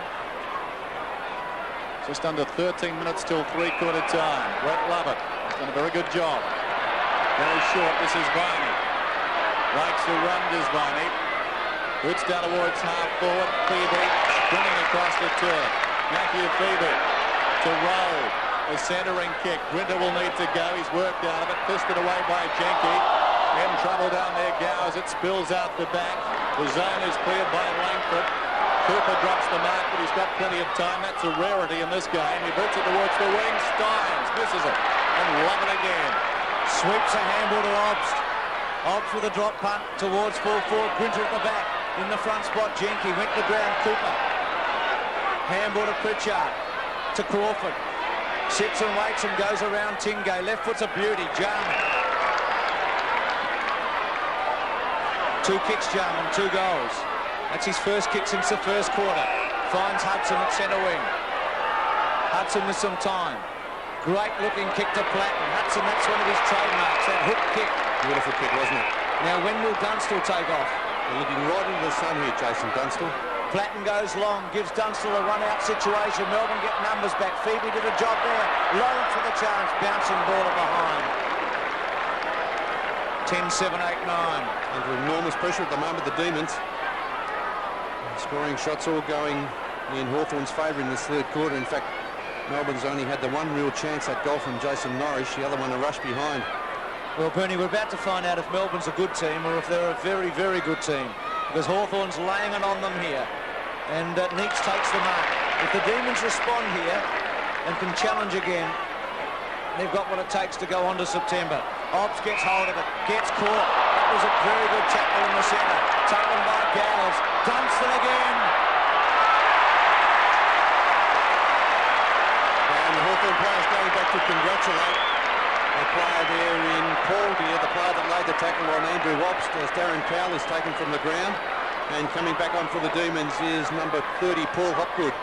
Just under 13 minutes till three-quarter time. Brett Lovett has done a very good job. Goes short, this is Viney. Likes to run, does Viney. Boots down towards half forward. Phoebe bringing across the turn. Matthew Phoebe to roll. A centering kick. Grinter will need to go. He's worked out of it. Fisted away by Jenke. In trouble down there, Gowers. It spills out the back. The zone is cleared by Langford. Cooper drops the mark, but he's got plenty of time. That's a rarity in this game. He boots it towards the wing. Steins misses it. And love it again. Sweeps a handball to Obst. Obst with a drop punt towards full forward. Grinter at the back. In the front spot, Jenke went to ground. Cooper. Handball to Pritchard. To Crawford. Sits and waits and goes around Tingay. Left foot's a beauty. Jarman. 2 kicks, Jarman. 2 goals. That's his first kick since the first quarter. Finds Hudson at centre wing. Hudson with some time. Great looking kick to Platten. Hudson, that's one of his trademarks, that hook kick. Beautiful kick, wasn't it? Now, when will Dunstall take off? They're looking right into the sun here, Jason Dunstall. Platten goes long, gives Dunstall a run-out situation. Melbourne get numbers back. Phoebe did a job there. Lawrence for the chance. Bouncing ball behind. 10-7, 8-9. Under enormous pressure at the moment, the Demons. Scoring shots all going in Hawthorn's favour in this third quarter. In fact, Melbourne's only had the one real chance, that goal from Jason Norris. The other one a rush behind. Well, Bernie, we're about to find out if Melbourne's a good team or if they're a very, very good team. Because Hawthorn's laying it on them here. And Neeks takes the mark. If the Demons respond here and can challenge again, they've got what it takes to go on to September. Obbs gets hold of it, gets caught. That was a very good tackle in the centre. Taken by Gowers. Dunstan again. And the Hawthorn players going back to congratulate a player there in Paul here, the player that laid the tackle on Andrew Obst, as Darren Cowell is taken from the ground. And coming back on for the Demons is number 30, Paul Hopgood.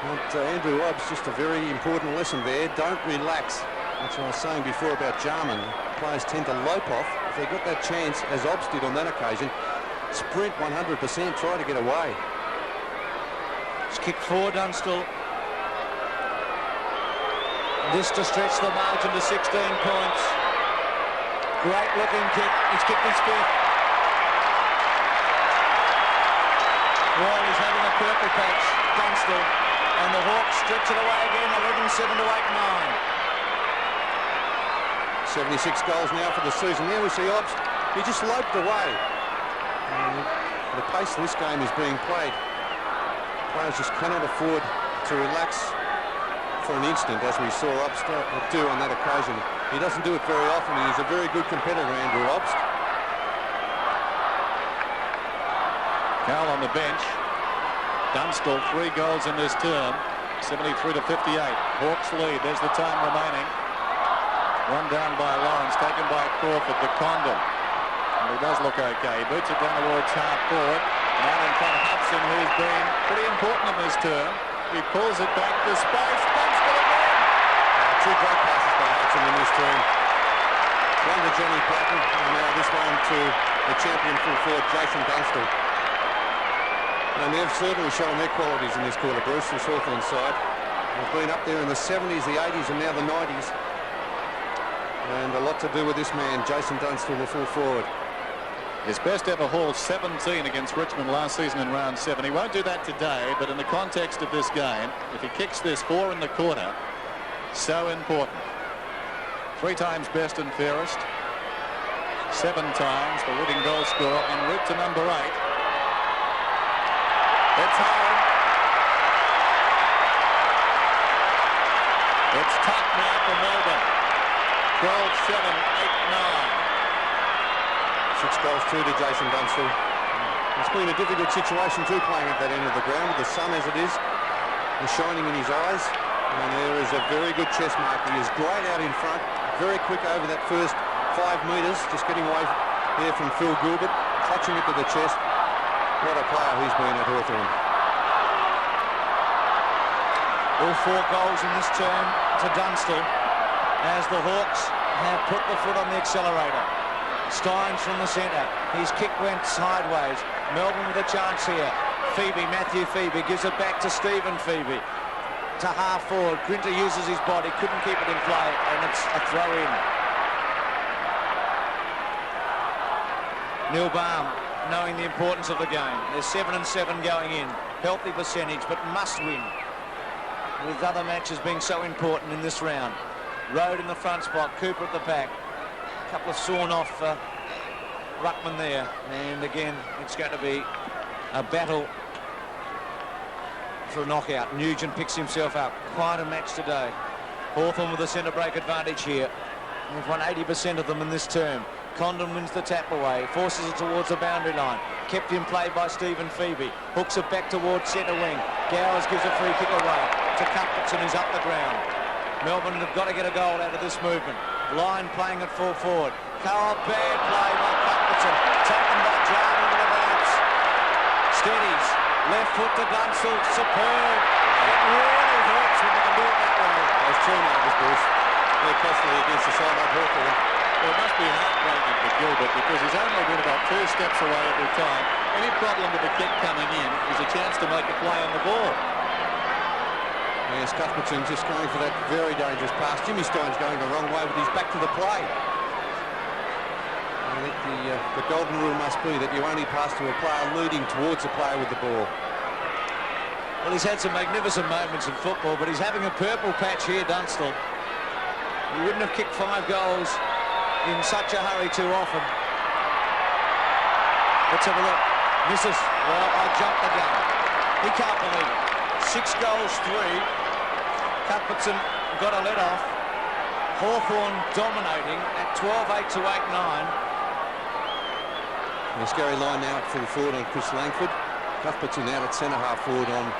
But Andrew Obst, just a very important lesson there. Don't relax. That's what I was saying before about Jarman. Players tend to lope off. If they got that chance, as Obst did on that occasion, sprint 100%, try to get away. It's kicked forward, Dunstall. This to stretch the margin to 16 points. Great looking kick. He's kicked his fifth. Well, he's having a purple patch, Dunstall. And the Hawks stretch it away again, 11-7 to 8-9. 76 goals now for the season. There we see Obst. He just loped away. And the pace of this game is being played. Players just cannot afford to relax for an instant, as we saw Obst do on that occasion. He doesn't do it very often. He's a very good competitor, Andrew Obst. Cowell on the bench. Dunstall, 3 goals in this term. 73 to 58. Hawks lead. There's the time remaining. One down by Lawrence, taken by Crawford, the condom. And he does look okay. He boots it down towards half forward. And out in front of Hudson, who's been pretty important in this term. He pulls it back to space. Dunstall again. 2 great passes by Hudson in this term. One to Johnny Platten, and now this one to the champion full forward, Jason Dunstall. And they've certainly shown their qualities in this quarter, Bruce, this Hawthorn side. They've been up there in the 70s, the 80s, and now the 90s. And a lot to do with this man, Jason Dunstall, the full forward. His best ever haul, 17 against Richmond last season in round 7. He won't do that today, but in the context of this game, if he kicks this 4 in the quarter, so important. 3 times best and fairest. 7 times the leading goal scorer en route to number 8. It's home. It's tough now for Melbourne. 12-7, 8-9. 6 goals too to Jason Dunstall. It's been a difficult situation too, playing at that end of the ground with the sun as it is. The shining in his eyes. And there is a very good chest mark. He is great out in front. Very quick over that first 5 metres. Just getting away there from Phil Gilbert. Clutching it to the chest. What a player he's been at Hawthorn. All 4 goals in this term to Dunstall as the Hawks have put the foot on the accelerator. Steins from the centre. His kick went sideways. Melbourne with a chance here. Phoebe, Matthew Phoebe gives it back to Stephen Phoebe. To half forward. Grinter uses his body, couldn't keep it in play, and it's a throw in. Neil Baum knowing the importance of the game. They're 7-7 going in. Healthy percentage, but must win. With other matches being so important in this round. Road in the front spot, Cooper at the back. A couple of sawn off ruckman there. And again, it's going to be a battle for a knockout. Nugent picks himself up. Quite a match today. Hawthorn with a centre break advantage here. We've won 80% of them in this term. Condon wins the tap away, forces it towards the boundary line. Kept in play by Stephen Phoebe. Hooks it back towards centre wing. Gowers gives a free kick away to Cuthbertson, who's up the ground. Melbourne have got to get a goal out of this movement. Lyon playing at full forward. Carl, bad play by Cuthbertson. Taken by Jarman into the bounce. Steadies. Left foot to Dunstall. Superb. It really hurts when they can do it that way. Those turnovers, Bruce. They're costly against the side like Hawthorn. Well, it must be heartbreaking for Gilbert because he's only been about 2 steps away every time. Any problem with the kick coming in is a chance to make a play on the ball. Yes, Cuthbertson just going for that very dangerous pass. Jimmy Stein's going the wrong way with his back to the play. I think the golden rule must be that you only pass to a player leading towards the player with the ball. Well, he's had some magnificent moments in football, but he's having a purple patch here, Dunstall. He wouldn't have kicked 5 goals in such a hurry too often. Let's have a look. Misses. Well, I jumped the gun. He can't believe it. 6 goals, 3. Cuthbertson got a let off. Hawthorn dominating at 12-8 to 8-9. There's Gary Lyon now at full forward on Chris Langford. Cuthbertson out at centre half forward on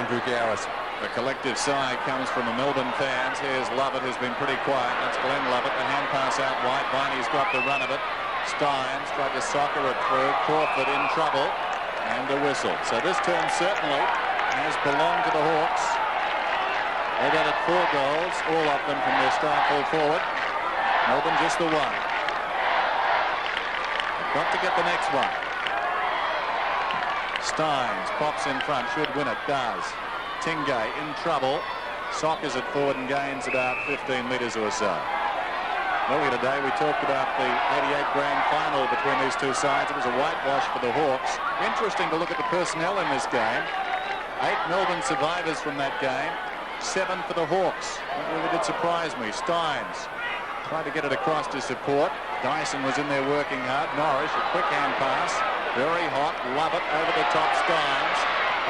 Andrew Gowers. The collective sigh comes from the Melbourne fans. Here's Lovett, who's been pretty quiet. That's Glenn Lovett. The hand pass out wide. Viney's got the run of it. Steins tried to soccer it through. Crawford in trouble. And a whistle. So this term certainly has belonged to the Hawks. They've added 4 goals, all of them from their star full forward. Melbourne just the 1. They've got to get the next one. Steins pops in front, should win it, does. Tingay in trouble, soccers it forward and gains about 15 metres or so. Earlier today we talked about the 88 grand final between these two sides. It was a whitewash for the Hawks. Interesting to look at the personnel in this game. 8 Melbourne survivors from that game, 7 for the Hawks. That really did surprise me. Steins tried to get it across to support. Dyson was in there working hard. Norris, a quick hand pass. Very hot. Lovett over the top. Steins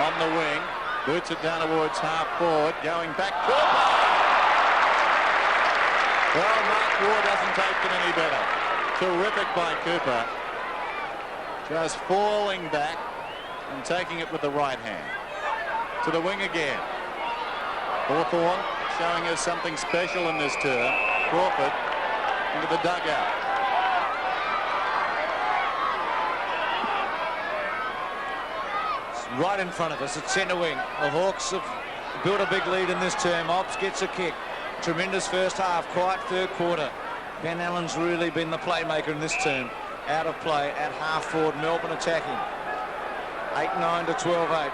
on the wing. Boots it down towards half forward. Going back. Cooper! Well, Mark Ward doesn't take it any better. Terrific by Cooper. Just falling back and taking it with the right hand. To the wing again. Hawthorn showing us something special in this term. Crawford into the dugout. Right in front of us at centre wing. The Hawks have built a big lead in this term. Ops gets a kick. Tremendous first half, quiet third quarter. Ben Allen's really been the playmaker in this term. Out of play at half forward. Melbourne attacking. 8-9 to 12-8.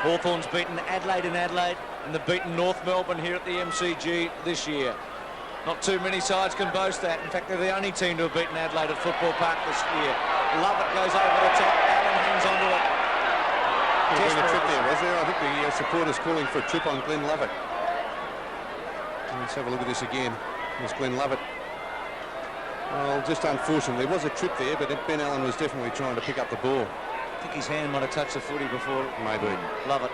Hawthorn's beaten Adelaide in Adelaide, and they've beaten North Melbourne here at the MCG this year. Not too many sides can boast that. In fact, they're the only team to have beaten Adelaide at Football Park this year. Lovett goes over the top. Allen hangs onto it. There's been a trip there, was there? I think the supporters calling for a trip on Glenn Lovett. Let's have a look at this again. There's Glenn Lovett. Well, just unfortunately, there was a trip there, but Ben Allen was definitely trying to pick up the ball. I think his hand might have touched the footy before. Maybe. Lovett.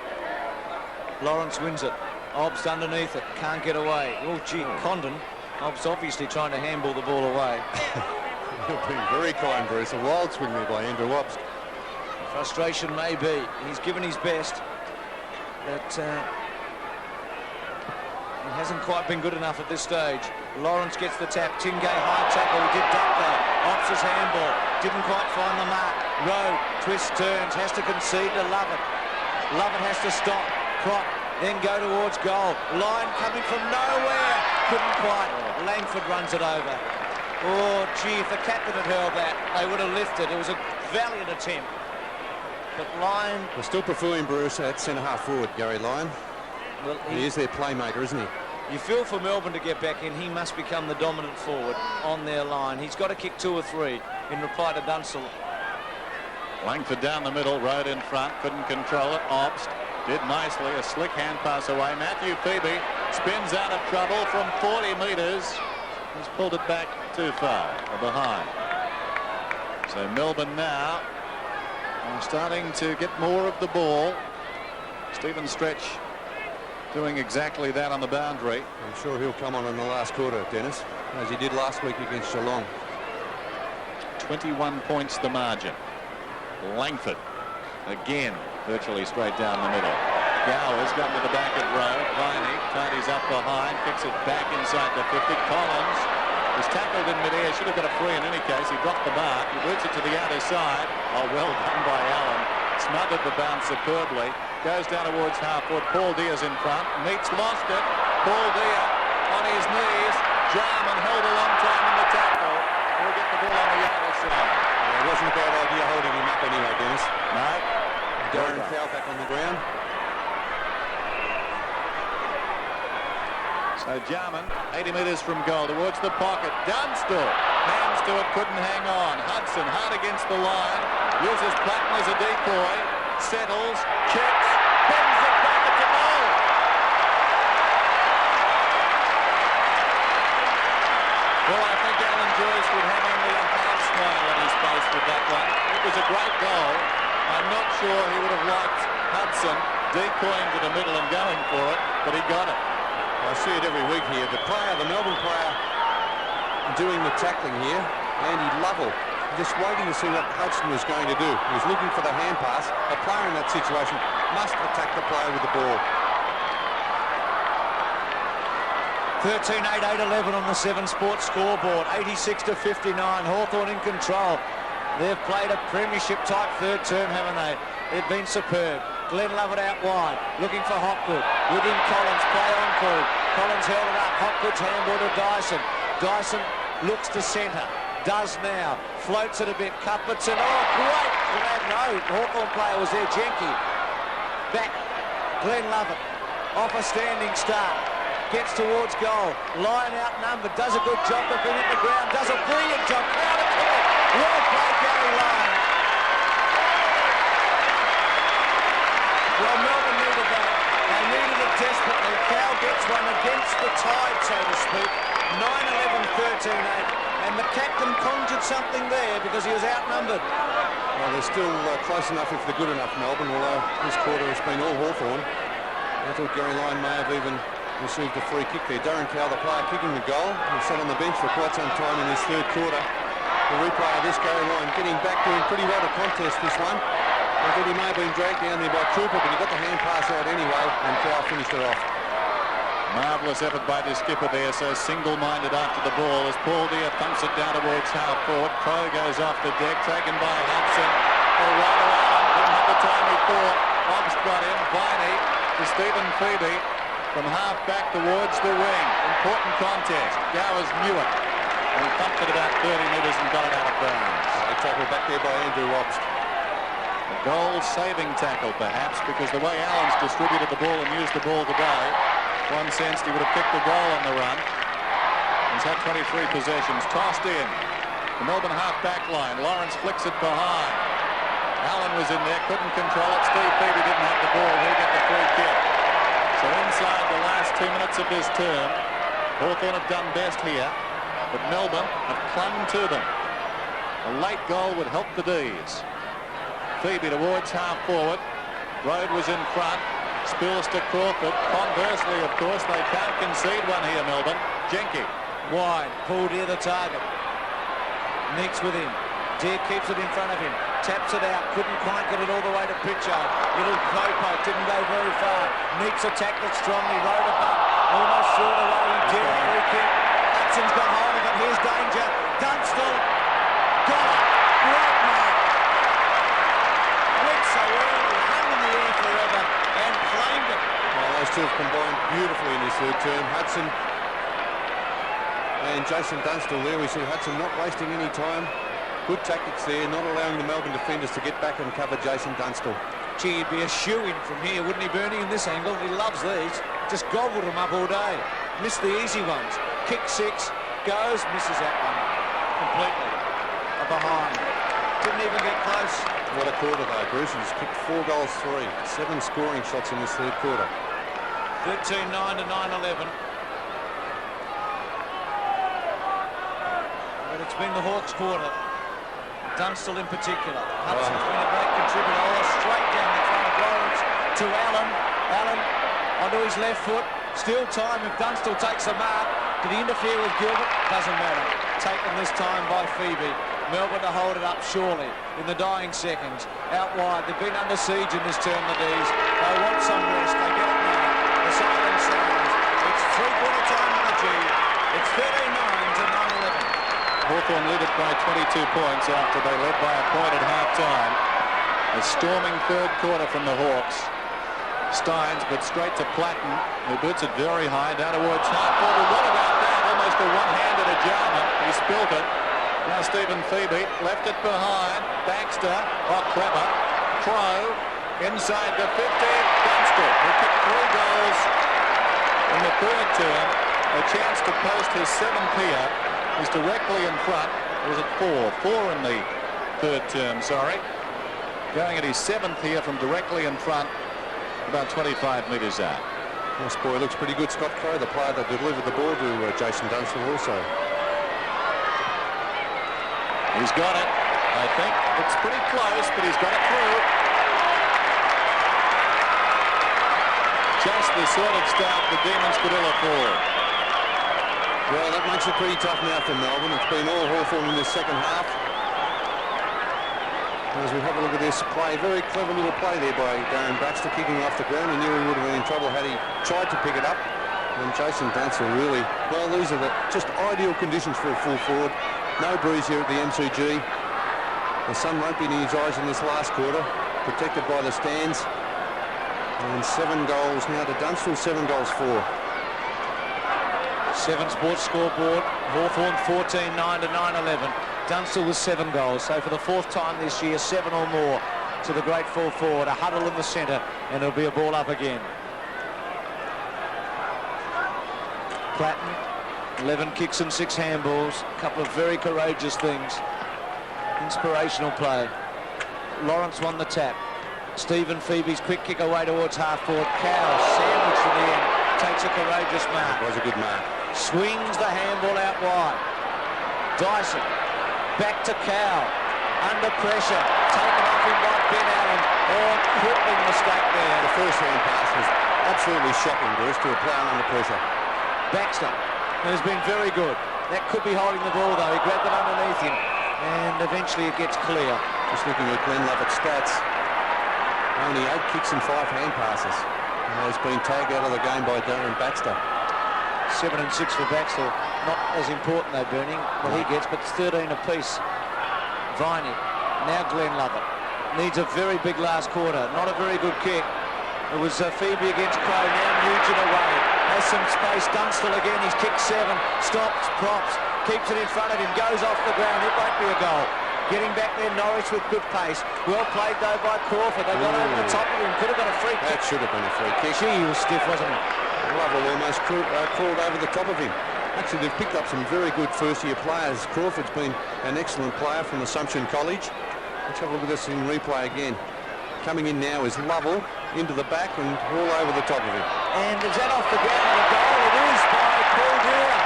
Lawrence wins it. Obbs underneath it. Can't get away. Oh, gee, Condon. Obbs obviously trying to handball the ball away. You've been very kind, Bruce. A wild swing there by Andrew Obbs. Frustration may be. He's given his best. But he hasn't quite been good enough at this stage. Lawrence gets the tap. Tingay high tackle. He did duck though. Obbs' handball. Didn't quite find the mark. Rowe twists, turns, has to concede to Lovett. Lovett has to stop. Prop. Then go towards goal. Line coming from nowhere. Couldn't quite. Langford runs it over. Oh, gee, if the captain had hurled that, they would have lifted. It was a valiant attempt. But Lyon... We're still preferring Bruce at centre-half forward, Gary Lyon. Well, he is their playmaker, isn't he? You feel for Melbourne to get back in, he must become the dominant forward on their line. He's got to kick 2 or 3. in reply to Dunstall. Langford down the middle, Road in front, couldn't control it. Obst did nicely, a slick hand pass away. Matthew Phoebe spins out of trouble from 40 metres. He's pulled it back too far, or behind. So Melbourne now are starting to get more of the ball. Stephen Stretch doing exactly that on the boundary. I'm sure he'll come on in the last quarter, Dennis, as he did last week against Geelong. 21 points the margin. Langford again virtually straight down the middle. Gower's gone to the back of Road. Viney tidies up behind, kicks it back inside the 50. Collins was tackled in midair, should have got a free in any case. He dropped the mark, he boots it to the outer side. Oh, well done by Allen. Smothered the bounce superbly. Goes down towards half-forward. Paul Deer's in front. Meats lost it. Paul Deer on his knees. Jarman held a long time in the tackle. He'll get the ball on the outer side. It wasn't a bad idea holding him up anyway, Dennis. No. Darren Cow back on the ground. So Jarman, 80 metres from goal, towards the pocket. Dunstall hands to it, couldn't hang on. Hudson hard against the line, uses Platten as a decoy, settles, kicks, bends it back at the goal. Well, I think Alan Joyce would have only a half smile on his face with that one. It was a great goal. I'm not sure he would have liked Hudson decoying to the middle and going for it, but he got it. I see it every week here. The Melbourne player doing the tackling here, Andy Lovell, just waiting to see what Hudson was going to do. He was looking for the hand pass. A player in that situation must attack the player with the ball. 13-8-8-11 on the 7 Sports scoreboard. 86-59. Hawthorn in control. They've played a premiership-type third term, haven't they? They've been superb. Glenn Lovett out wide, looking for Hopgood. Within Collins, play on call. Collins held it up. Hopgood's handball to Dyson. Dyson looks to centre. Does now. Floats it a bit. Cuthbertson. Oh, great grab. No, Hawthorn player was there. Jenke. Back. Glenn Lovett. Off a standing start. Gets towards goal. Line outnumbered. Does a good job of being at the ground. Does a brilliant job. Crowd of kill. Well played, Gary Lyon. Well, Melbourne needed that. They needed it desperately. Cow gets one against the tide, so to speak. 9-11, 13-8. And the captain conjured something there because he was outnumbered. Well, they're still close enough if they're good enough, Melbourne, although this quarter has been all Hawthorn. I thought Gary Lyon may have even received a free kick there. Darren Cow, the player kicking the goal, he sat on the bench for quite some time in this third quarter. The replay of this, Gary Lyon getting back doing pretty well to contest this one. I thought he may have been dragged down there by Cooper, but he got the hand pass out anyway, and Cow finished it off. Marvellous effort by the skipper there, so single-minded after the ball as Paul Deer thumps it down towards half-forward. Crow goes off the deck, taken by Hudson. Oh, right around, didn't have the time he thought. Hobbs got in, Viney to Stephen Phoebe from half-back towards the wing. Important contest. Gowers knew it. And he thumped it about 30 metres and got it out of bounds. A tackle back there by Andrew Obst. A goal-saving tackle, perhaps, because the way Allen's distributed the ball and used the ball today, one sensed he would have kicked the goal on the run. He's had 23 possessions. Tossed in. The Melbourne half-back line. Lawrence flicks it behind. Allen was in there, couldn't control it. Steve Phoebe didn't have the ball. He'll get the free kick. So inside the last 2 minutes of this term, Hawthorn have done best here, but Melbourne have clung to them. A late goal would help the D's. Phoebe towards half-forward. Road was in front. Spills to Crawford. Conversely, of course, they can't concede one here, Melbourne. Jenke. Wide. Paul Deer the target. Meeks with him. Deer keeps it in front of him. Taps it out. Couldn't quite get it all the way to Pritchard. Little poke. Didn't go very far. Meeks attacked it strongly. Rode above. Almost threw it away. He did a free kick. Hudson's got hold of it. Here's danger. Dunstall. Got it. Great mark. Went so early. Hung in the air forever. And claimed it. Well, those two have combined beautifully in this third term. Hudson and Jason Dunstall there. We see Hudson not wasting any time. Good tactics there, not allowing the Melbourne defenders to get back and cover Jason Dunstall. Gee, he'd be a shoe-in from here, wouldn't he, Bernie, in this angle? He loves these. Just gobbled them up all day. Missed the easy ones. Kick 6, goes, misses that one completely. A behind. Didn't even get close. What a quarter though, Bruce. He's kicked 4 goals, 3. 7 scoring shots in this third quarter. 13-9 to 9-11. But it's been the Hawks' quarter. Dunstall in particular. Hudson's been a great contributor. Oh, straight down the front of Lawrence to Allen. Allen onto his left foot. Still time if Dunstall takes a mark. Did he interfere with Gilbert? Doesn't matter. Taken this time by Phoebe. Melbourne to hold it up surely in the dying seconds. Out wide. They've been under siege in this term, the D's. They want some rest. They get it now. The siren sounds. It's three-quarter time on the G. It's 13-9 to 9-11. Hawthorn lead it by 22 points after they led by a point at half-time. A storming third quarter from the Hawks. Steins, but straight to Platten, who boots it very high down towards half-forward. What about that? Almost a one-handed to Jarman. He spilt it. Now Stephen Phoebe left it behind. Baxter, clever. Crow, inside the 50. Dunstall, who kicked 3 goals in the third term. A chance to post his 7th here. He's directly in front. Or was it 4? 4 in the third term, sorry. Going at his 7th here from directly in front. About 25 metres out. This boy looks pretty good, Scott Crow, the player that delivered the ball to Jason Dunstall also. He's got it. I think it's pretty close, but he's got it through. Just the sort of start the Demons could ill afford. Well, that makes it pretty tough now for Melbourne. It's been all Hawthorn in this second half. As we have a look at this play, very clever little play there by Darren Baxter, kicking off the ground. He knew he would have been in trouble had he tried to pick it up. And Jason Dunstall really, well, these are just ideal conditions for a full forward. No breeze here at the MCG. The sun won't be in his eyes in this last quarter, protected by the stands. And 7 goals now to Dunstall, 7 goals 4. 7 Sports scoreboard. Hawthorn 14-9 to 9-11. Dunstall with 7 goals. So for the 4th time this year, 7 or more to the great full forward. A huddle in the centre, and it'll be a ball up again. Platten, 11 kicks and 6 handballs. A couple of very courageous things. Inspirational play. Lawrence won the tap. Stephen Phoebe's quick kick away towards half forward. Cow sandwiched in the end. Takes a courageous mark. That was a good mark. Swings the handball out wide. Dyson. Back to Cow. Under pressure. Taken off him by Ben Allen. Oh, crippling mistake there. The first hand pass was absolutely shocking, Bruce, to a player under pressure. Baxter has been very good. That could be holding the ball, though. He grabbed it underneath him. And eventually it gets clear. Just looking at Glenn Lovett's stats. Only 8 kicks and 5 hand passes. He's been tagged out of the game by Darren Baxter. 7 and 6 for Baxter. Not as important though, Burning. Well, he gets, but it's 13 apiece. Viney. Now Glenn Lovett. Needs a very big last quarter. Not a very good kick. It was Phoebe against Crow. Now Nugent away. Has some space. Dunstall again. He's kicked 7. Stops. Props. Keeps it in front of him. Goes off the ground. It won't be a goal. Getting back there, Norwich with good pace. Well played though by Crawford. They got over the top of him. Could have got a free kick. That should have been a free kick. Gee, he was stiff, wasn't he? Lovell almost crawled over the top of him. Actually, they've picked up some very good first-year players. Crawford's been an excellent player from Assumption College. Let's have a look at this in replay again. Coming in now is Lovell into the back and all over the top of him. And is that off the ground and a goal? It is by Paul Deere.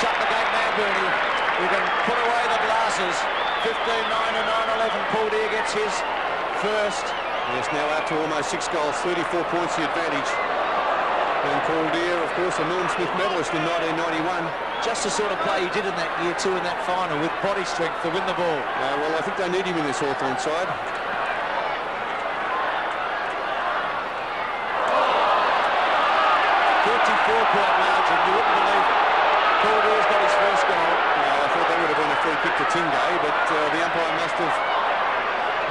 Shut the gate now, Bernie. We can put away the glasses. 15-9 and 9-11. Paul Deere gets his first. Yes, now out to almost 6 goals, 34 points the advantage. And Paul Deere, of course, a Norm Smith medalist in 1991. Just the sort of play he did in that year too in that final with body strength to win the ball. Well, I think they need him in this Hawthorn side. 44-point margin, you wouldn't believe it. Paul Deere's got his first goal. I thought that would have been a free kick to Tingay, but the umpire must have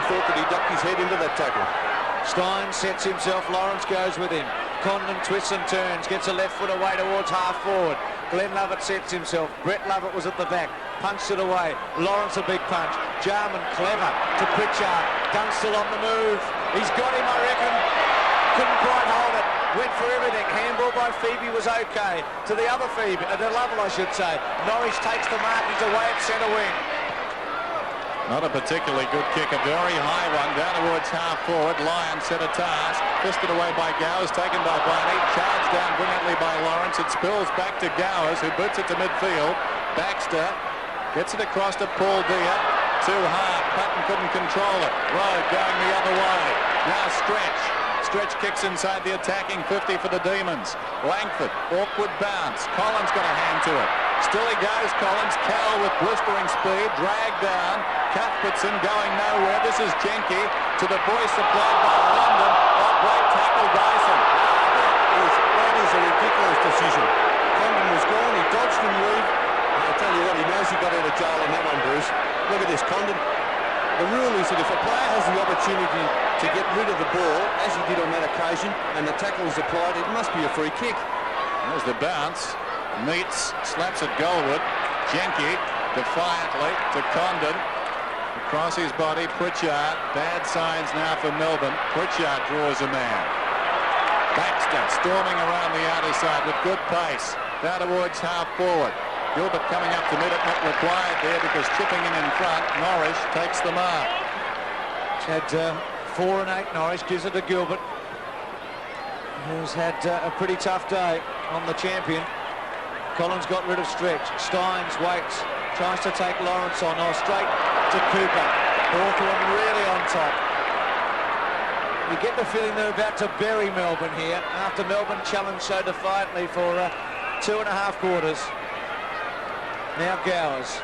thought that he ducked his head into that tackle. Stein sets himself, Lawrence goes with him. Condon twists and turns, gets a left foot away towards half forward. Glenn Lovett sets himself. Brett Lovett was at the back, punched it away. Lawrence a big punch. Jarman clever to Pritchard. Dunstall on the move. He's got him, I reckon. Couldn't quite hold it. went for everything. Handball by Phoebe was okay. To the other Phoebe, the Lovell I should say. Norwich takes the mark, he's away at centre wing. Not a particularly good kick, a very high one down towards half forward. Lyon set a task, fisted away by Gowers, taken by Barney, charged down brilliantly by Lawrence. It spills back to Gowers, who boots it to midfield. Baxter gets it across to Paul Deer. Too hard, Putton couldn't control it. Rowe going the other way. Now Stretch. Stretch kicks inside the attacking 50 for the Demons. Langford, awkward bounce. Collins got a hand to it. Still he goes, Collins. Cowell with blistering speed, dragged down. Cuthbertson going nowhere. This is Jenke to the boy supplied by London. Oh, great tackle, Dyson. That is a ridiculous decision. Condon was gone, he dodged and weaved. I'll tell you what, he knows he got out of jail on that one, Bruce. Look at this, Condon. The rule is that if a player has the opportunity to get rid of the ball, as he did on that occasion, and the tackle is applied, it must be a free kick. There's the bounce. Meets, slaps at Goldwood. Jenke defiantly to Condon. Across his body, Pritchard. Bad signs now for Melbourne. Pritchard draws a man. Baxter storming around the outer side with good pace. Down towards half forward. Gilbert coming up to meet it, not required there because chipping in front. Norris takes the mark. It's had 4 and 8 Norris, gives it to Gilbert, who's had a pretty tough day on the champion. Collins got rid of Stretch. Steins waits, tries to take Lawrence on, straight to Cooper. Hawthorn really on top. You get the feeling they're about to bury Melbourne here after Melbourne challenged so defiantly for 2.5 quarters. Now Gowers.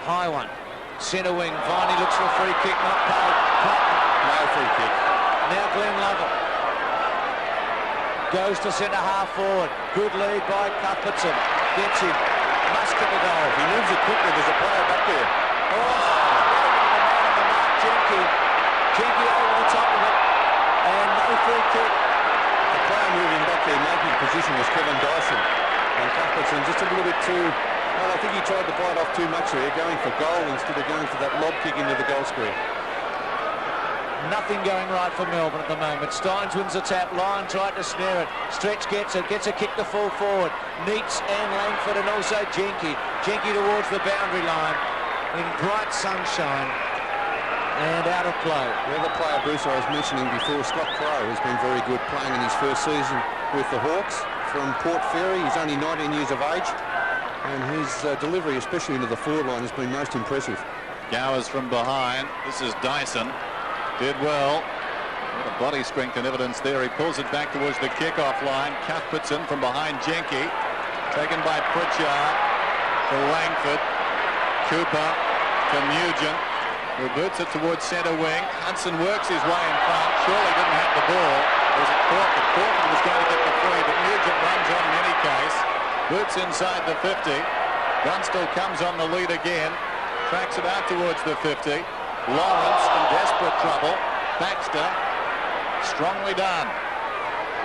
High one. Centre wing. Viney looks for a free kick, not paid. No free kick. Now Glenn Lovell goes to centre half forward. Good lead by Cuthbertson. Gets him. Must kick a goal. If he moves it quickly, there's a player back there. Oh, the man on the mark, Jenke. Jenke over the top of it. And no free kick. The player moving back there, making position was Kevin Dyson. And Cuthbertson just a little bit too... Well, I think he tried to bite off too much there, going for goal instead of going for that lob kick into the goal square. Nothing going right for Melbourne at the moment. Steins wins the tap. Lyon tried to snare it. Stretch gets it. Gets a kick to fall forward. Neats and Langford and also Jenke. Jenke towards the boundary line in bright sunshine and out of play. The other player, Bruce, I was mentioning before, Scott Crowe, has been very good playing in his first season with the Hawks from Port Fairy. He's only 19 years of age and his delivery, especially into the forward line, has been most impressive. Gowers from behind. This is Dyson. Did well. A lot of body strength and evidence there. He pulls it back towards the kick-off line. Cuthbertson from behind Jenke. Taken by Pritchard to Langford. Cooper to Nugent, who boots it towards centre wing. Hudson works his way in front. Surely didn't have the ball. Was it Corker? Corker was going to get the free, but Nugent runs on in any case. Boots inside the 50. Dunstall comes on the lead again. Tracks it out towards the 50. Lawrence in desperate trouble. Baxter, strongly done.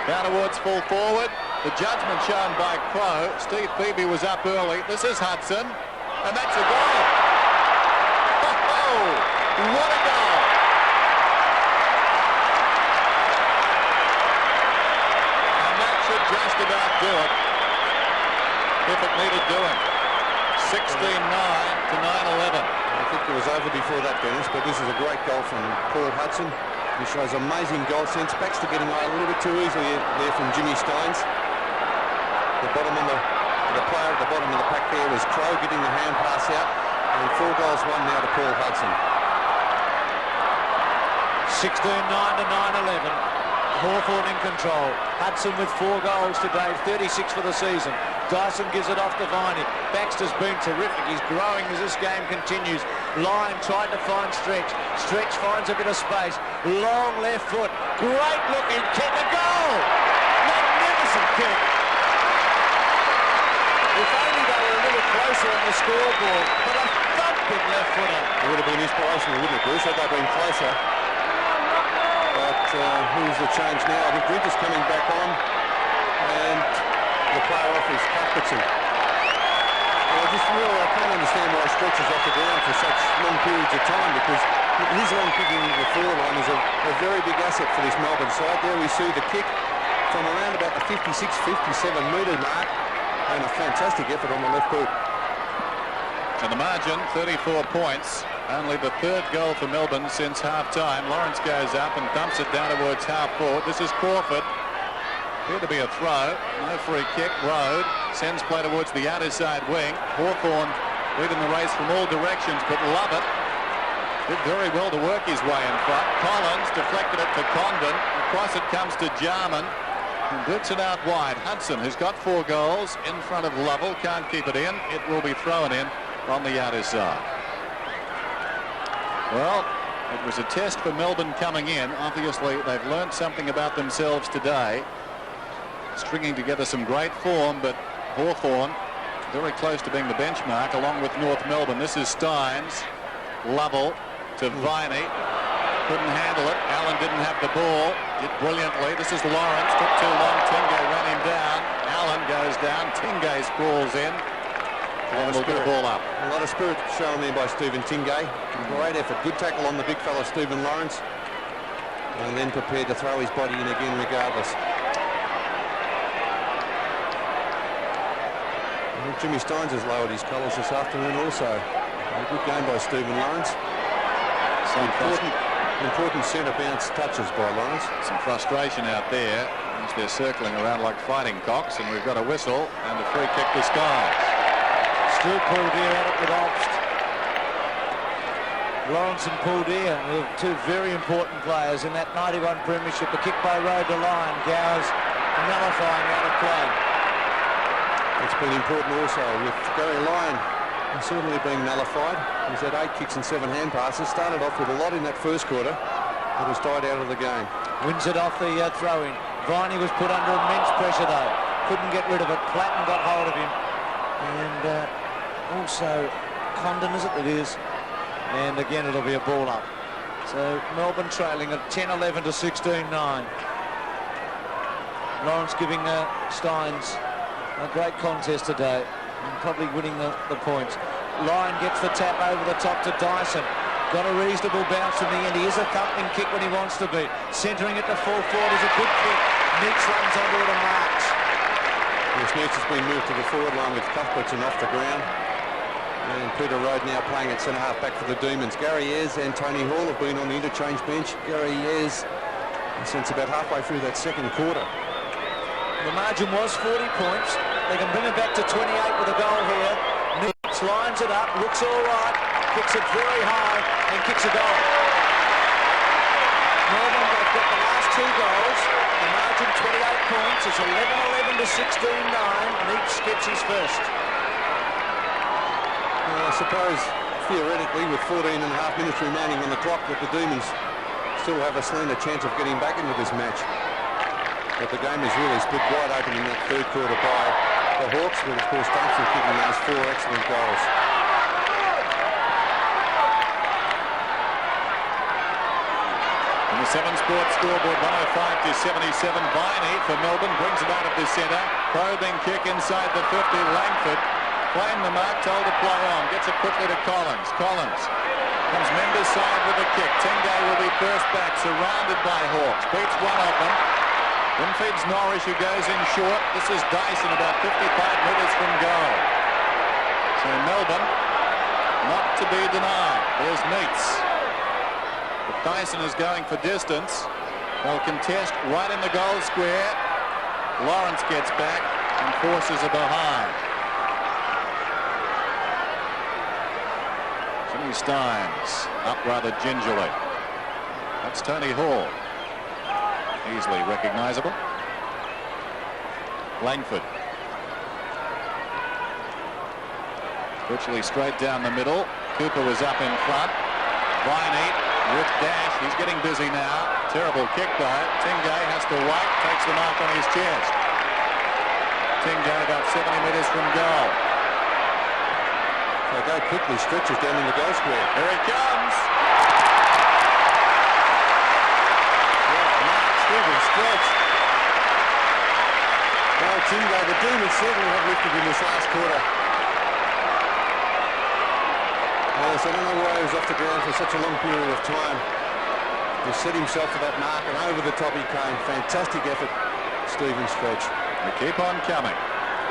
Down towards full forward. The judgment shown by Crowe. Steve Phoebe was up early. This is Hudson, and that's a goal. Oh, what a goal! And that should just about do it, if it needed doing. 16-9 to 9-11. I think it was over before that, Dennis, but this is a great goal from Paul Hudson. He shows amazing goal sense. Baxter getting away a little bit too easily there from Jimmy Steins. The player at the bottom of the pack there was Crowe getting the hand pass out, and 4 goals won now to Paul Hudson. 16-9 to 9-11. Hawthorn in control. Hudson with 4 goals today, 36 for the season. Dyson gives it off to Viney. Baxter's been terrific. He's growing as this game continues. Lyon tried to find Stretch. Stretch finds a bit of space. Long left foot. Great looking kick. A goal! Magnificent kick. If only they were a little closer on the scoreboard. But a thumping left footer. It would have been inspirational, wouldn't it, Bruce, had they been closer. But who's the change now? I think Grinter's coming back on. And the player off is Cuthbertson. I can't understand why Stretch is off the ground for such long periods of time, because his long kicking into the forward line is a very big asset for this Melbourne side. There we see the kick from around about the 56, 57 metre mark, and a fantastic effort on the left boot. And the margin, 34 points. Only the third goal for Melbourne since half-time. Lawrence goes up and dumps it down towards half-forward. This is Crawford. Here to be a throw. No free kick. Road sends play towards the outer side wing. Hawthorn leading the race from all directions, but Lovett did very well to work his way in front. Collins deflected it to Condon. Across it comes to Jarman. And blitz it out wide. Hudson, who's got 4 goals, in front of Lovell. Can't keep it in. It will be thrown in on the outer side. Well, it was a test for Melbourne coming in. Obviously, they've learned something about themselves today. Stringing together some great form, but Hawthorn very close to being the benchmark, along with North Melbourne. This is Steins. Lovell to Viney. Couldn't handle it. Allen didn't have the ball. Did brilliantly. This is Lawrence. Took too long. Tingay ran him down. Allen goes down. Tingay sprawls in. And we'll get the ball up. A lot of spirit shown there by Stephen Tingay. Great effort. Good tackle on the big fella, Stephen Lawrence. And then prepared to throw his body in again regardless. And Jimmy Steins has lowered his colours this afternoon also. A good game by Stephen Lawrence. Important centre bounce touches by Lawrence. Some frustration out there as they're circling around like fighting cocks, and we've got a whistle and a free kick to Skies. Still Pouldier at it with Obst. Lawrence and Pouldier, two very important players in that 91 premiership. The kick by Road to line. Gowers nullifying out of play. It's been important also with Gary Lyon certainly being nullified. He's had 8 kicks and 7 hand passes. Started off with a lot in that first quarter, but has died out of the game. Wins it off the throw-in. Viney was put under immense pressure though. Couldn't get rid of it. Platten got hold of him. And also Condon, is it? It is. And again it'll be a ball up. So Melbourne trailing at 10-11 to 16-9. Lawrence giving Steins a great contest today and probably winning the points. Lyon gets the tap over the top to Dyson. Got a reasonable bounce in the end. He is a thumping kick when he wants to be. Centering it to full forward is a good kick. Neitz runs onto it and marks. Yes, Neitz has been moved to the forward line with Cuthbertson off the ground. And Peter Road now playing at centre half back for the Demons. Gary Ayres and Tony Hall have been on the interchange bench. Gary Ayres since about halfway through that second quarter. The margin was 40 points. They can bring it back to 28 with a goal here. Neitz lines it up, looks all right, kicks it very high and kicks a goal. Melbourne, they've got the last 2 goals. The margin 28 points. It's 11-11 to 16-9. Neitz gets his first. I suppose, theoretically, with 14 and a half minutes remaining on the clock, that the Demons still have a slender chance of getting back into this match. But the game is really split wide open in that third quarter by the Hawks, with, of course, Dunphy kicking those 4 excellent goals. On the 7 Sports scoreboard, 105 to 77. Viney for Melbourne brings it out of the centre. Probing kick inside the 50. Langford playing the mark, told to play on. Gets it quickly to Collins. Collins comes Mendes side with a kick. Tingay will be first back, surrounded by Hawks. Beats one of them. Then feeds Norris, who goes in short. This is Dyson, about 55 metres from goal. So Melbourne, not to be denied. There's Neitz. If Dyson is going for distance, they'll contest right in the goal square. Lawrence gets back and forces it behind. Jimmy Steins up rather gingerly. That's Tony Hall. Easily recognisable. Langford. Virtually straight down the middle. Cooper was up in front. Viney with dash. He's getting busy now. Terrible kick though. Tingay has to wait. Takes the mark on his chest. Tingay about 70 metres from goal. So go quickly, stretches down in the goal square. Here he comes. Stretch. Well, Tingay, the Demons certainly have lifted in this last quarter. Well, honest, I don't know why he was off the ground for such a long period of time. He set himself for that mark, and over the top he came. Fantastic effort, Stephen Stretch. They keep on coming.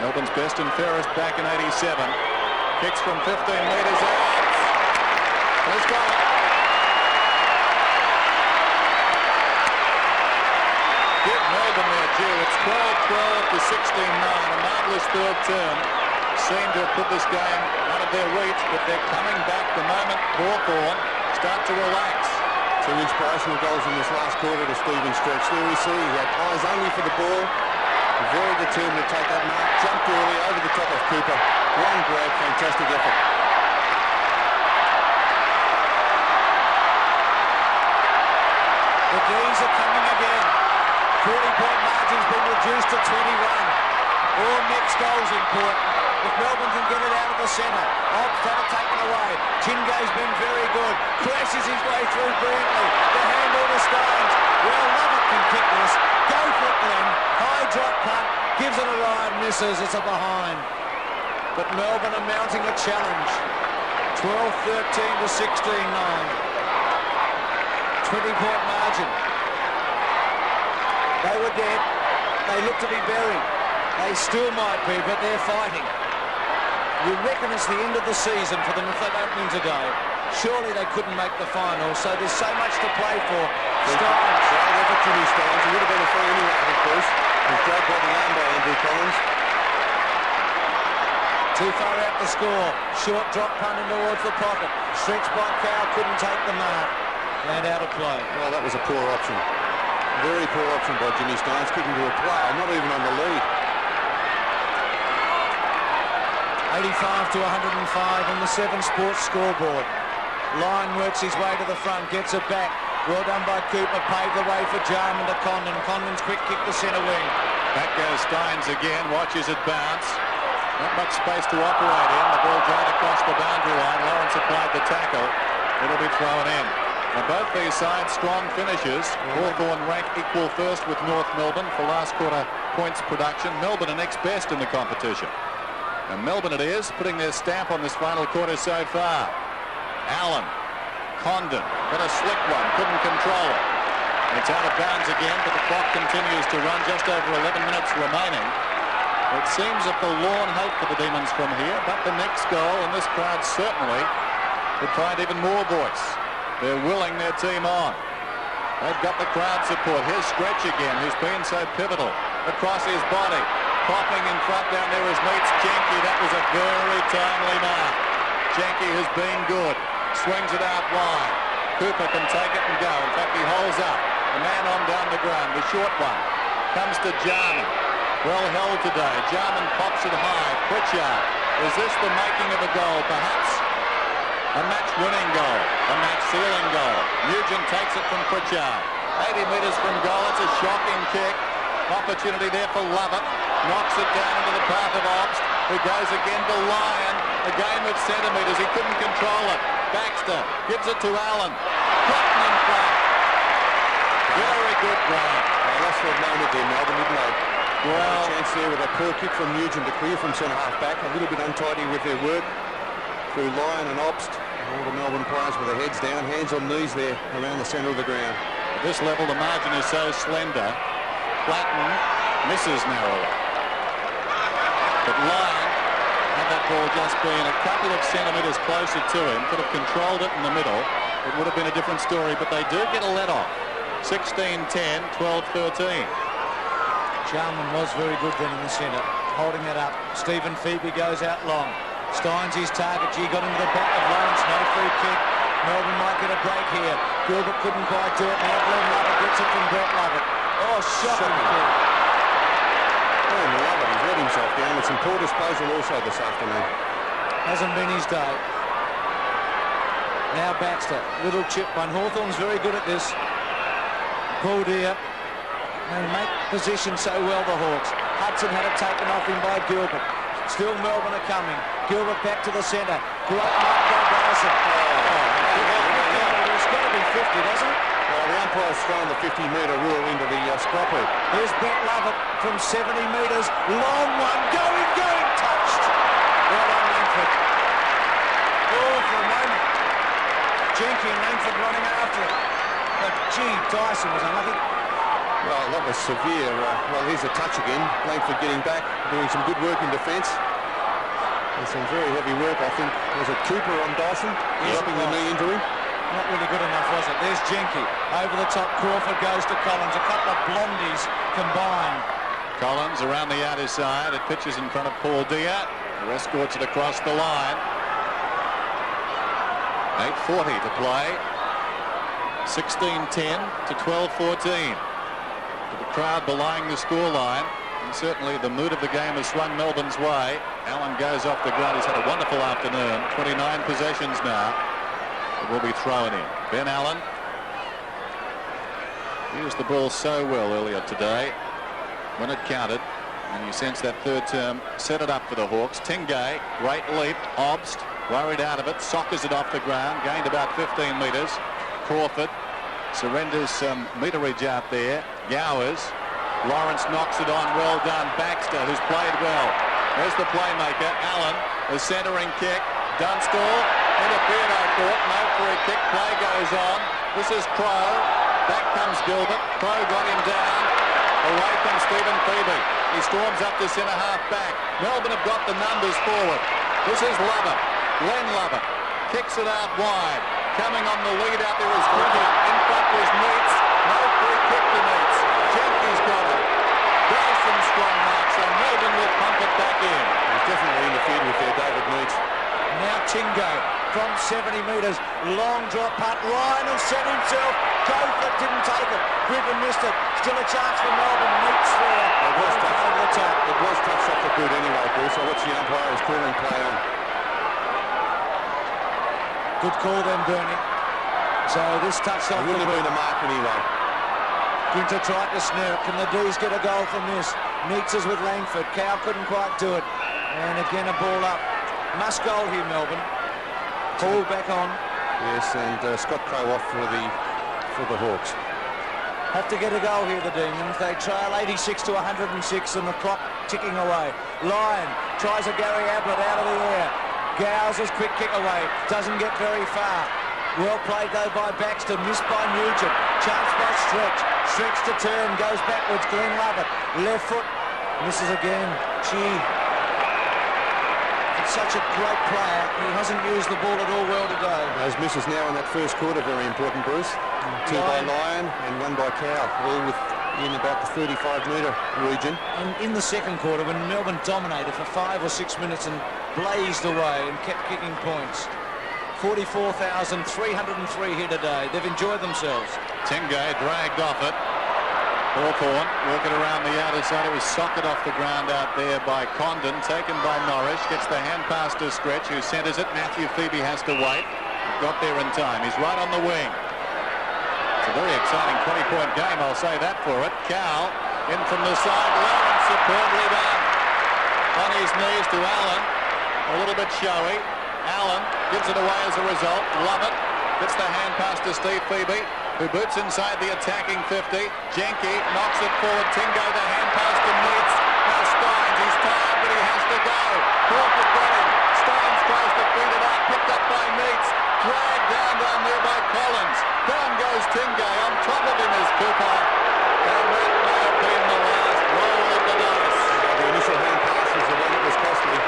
Melbourne's best and fairest back in 87. Kicks from 15 metres out. He's got it. Give Melbourne their due. It's 12-12 to 16-9. A marvellous third term. Seem to have put this game out of their reach, but they're coming back the moment Hawthorn start to relax. Two inspirational goals in this last quarter to Stephen Stretch. There we see he had eyes only for the ball. Very determined to take that mark. Jumped early over the top of Cooper. One grab, fantastic effort. The D's are coming again. 40-point margin's been reduced to 21. All next goals important. If Melbourne can get it out of the centre, Ops had it taken away. Chingay's been very good. Crashes his way through brilliantly. The handball to Stones. Well, Lovett can kick this. Go for it then. High drop punt. Gives it a ride. Misses. It's a behind. But Melbourne are mounting a challenge. 12-13 to 16-9. 20-point margin. They were dead. They look to be buried. They still might be, but they're fighting. You reckon it's the end of the season for them if they don't win today. Surely they couldn't make the final, so there's so much to play for. Stones. Great effort to his Stones. He would have been a free anyway, of course. He's dragged by the arm by Andrew Collins. Too far out the score. Short drop punt in towards the pocket. Stretched by Cow, couldn't take the mark. And out of play. Well, that was a poor option. Very poor option by Jimmy Stones, kicking to a player, not even on the lead. 85 to 105 on the 7 Sports scoreboard. Lyon works his way to the front, gets it back. Well done by Cooper, paved the way for Jarman to Condon. Condon's quick kick to centre wing. Back goes Steins again, watches it bounce. Not much space to operate in. The ball dragged across the boundary line. Lawrence applied the tackle. It'll be thrown in. Now both these sides strong finishers. Hawthorn rank equal first with North Melbourne for last quarter points production. Melbourne are next best in the competition. And Melbourne it is, putting their stamp on this final quarter so far. Allen, Condon, got a slick one, couldn't control it. It's out of bounds again, but the clock continues to run, just over 11 minutes remaining. It seems a forlorn hope for the Demons from here, but the next goal, and this crowd certainly would find even more voice. They're willing their team on. They've got the crowd support. Here's Stretch again, who's been so pivotal. Across his body. Popping in front down there is meets Jenke. That was a very timely mark. Jenke has been good. Swings it out wide. Cooper can take it and go. In fact, he holds up. The man on down the ground. The short one comes to Jarman. Well held today. Jarman pops it high. Pritchard. Is this the making of a goal? Perhaps a match-winning goal. A match-sealing goal. Nugent takes it from Pritchard. 80 metres from goal. It's a shocking kick. Opportunity there for Lovett. Knocks it down into the path of Obst, who goes again to Lyon. A game of centimetres. He couldn't control it. Baxter gives it to Allen. Cotton in front. Very good grab. They lost for a moment there, Melbourne, didn't they? Well, a chance there with a poor kick from Nugent to clear from centre half back. A little bit untidy with their work through Lyon and Obst. All the Melbourne players with their heads down, hands on knees there around the centre of the ground. At this level, the margin is so slender. Flatten misses narrowly. But Lyon, had that ball just been a couple of centimetres closer to him, could have controlled it in the middle, it would have been a different story. But they do get a let-off. 16-10, 12-13. Jarman was very good then in the centre, holding it up. Stephen Phoebe goes out long. Steins his target. G got into the back of Lawrence. No free kick. Melbourne might get a break here. Gilbert couldn't quite do it. Now Glenn Lovett gets it from Brett Lovett. Oh, shocking kick. Oh, Lovett, he's let himself down. It's some poor disposal also this afternoon. Hasn't been his day. Now Baxter. Little chip one. Hawthorn's very good at this. Paul Deere. They make position so well, the Hawks. Hudson had it taken off him by Gilbert. Still Melbourne are coming. Gilbert back to the centre. Great mark by Dyson. It's got to be 50, doesn't it? Well, the umpire's thrown the 50-metre rule into the scrap heap. Here's Brett Lovett from 70 metres. Long one. Going. Touched. Well done, Langford. Oh, for a moment. Jenky and Langford running after it. But, gee, Dyson was unlucky. Well, that was severe. Well, here's a touch again. Langford getting back, doing some good work in defence. And some very heavy work, I think. Was it Cooper on Dyson? Yes, dropping the knee injury. Not really good enough, was it? There's Jenky. Over the top, Crawford goes to Collins. A couple of blondies combined. Collins around the outer side. It pitches in front of Paul Deere. The rest escorts it across the line. 8:40 to play. 16-10 to 12-14. The crowd belying the scoreline. And certainly the mood of the game has swung Melbourne's way. Allen goes off the ground. He's had a wonderful afternoon. 29 possessions now. It will be thrown in. Ben Allen used the ball so well earlier today when it counted. And you sense that third term set it up for the Hawks. Tingay, great leap. Obst, worried out of it. Sockers it off the ground. Gained about 15 metres. Crawford surrenders some meterage out there. Gowers. Lawrence knocks it on. Well done. Baxter, who's played well. There's the playmaker. Allen, the centering kick. Dunstall interfered, I thought. No free kick. Play goes on. This is Crow. Back comes Gilbert. Crow got him down. Away from Stephen Phoebe. He storms up to centre half back. Melbourne have got the numbers forward. This is Lovett. Glenn Lovett kicks it out wide. Coming on the lead out there is Grinter. In front was Meats. No free kick to Meats. Jenky's got it. Dyson strong mark, so Melbourne will pump it back in. He's definitely interfered with there, David Meats. Now Tingo from 70 metres. Long drop punt. Ryan has set himself. Crawford didn't take it. Griffin missed it. Still a chance for Melbourne. Meats there. It was touched over the top. It was touched off the boot anyway, Bruce. I watched the umpire was calling play on. Good call then, Bernie. So this touched off. It wouldn't have been a mark anyway. Ginter tried to snare it. Can the D's get a goal from this? Meets us with Langford. Cow couldn't quite do it. And again a ball up. Must goal here, Melbourne. Paul back on. Yes, and Scott Crow off for the Hawks. Have to get a goal here, the Demons. They trail 86 to 106 and the clock ticking away. Lyon tries a Gary Ablett out of the air. Gowers' quick kick away. Doesn't get very far. Well played though by Baxter. Missed by Nugent. Chance by Stretch. Stretch to turn. Goes backwards. Glenn Lovett. Left foot. Misses again. Gee. It's such a great player. He hasn't used the ball at all well today. Those misses now in that first quarter, very important, Bruce. Two by Lyon and one by Cow. All within about the 35-metre region. And in the second quarter, when Melbourne dominated for 5 or 6 minutes and blazed away and kept kicking points. 44,303 here today. They've enjoyed themselves. Tingay dragged off it. Hawthorn working around the outer side. It was socked off the ground out there by Condon, taken by Norris. Gets the hand pass to Stretch, who centres it. Matthew Phoebe has to wait. Got there in time. He's right on the wing. It's a very exciting 20-point game, I'll say that for it. Cow in from the side. Lawrence superbly done. On his knees to Allen. A little bit showy. Allen gives it away as a result. Lovett gets the hand pass to Steve Phoebe, who boots inside the attacking 50. Jenky knocks it forward. Tingo, the hand pass to Meats. Now Steins, he's tired, but he has to go. Crawford got him. Steins tries to feed it out. Picked up by Meats. Dragged down there by Collins. Down goes Tingay. On top of him is Cooper. And that may have been the last roll of the dice. The initial hand pass was the one that was costly,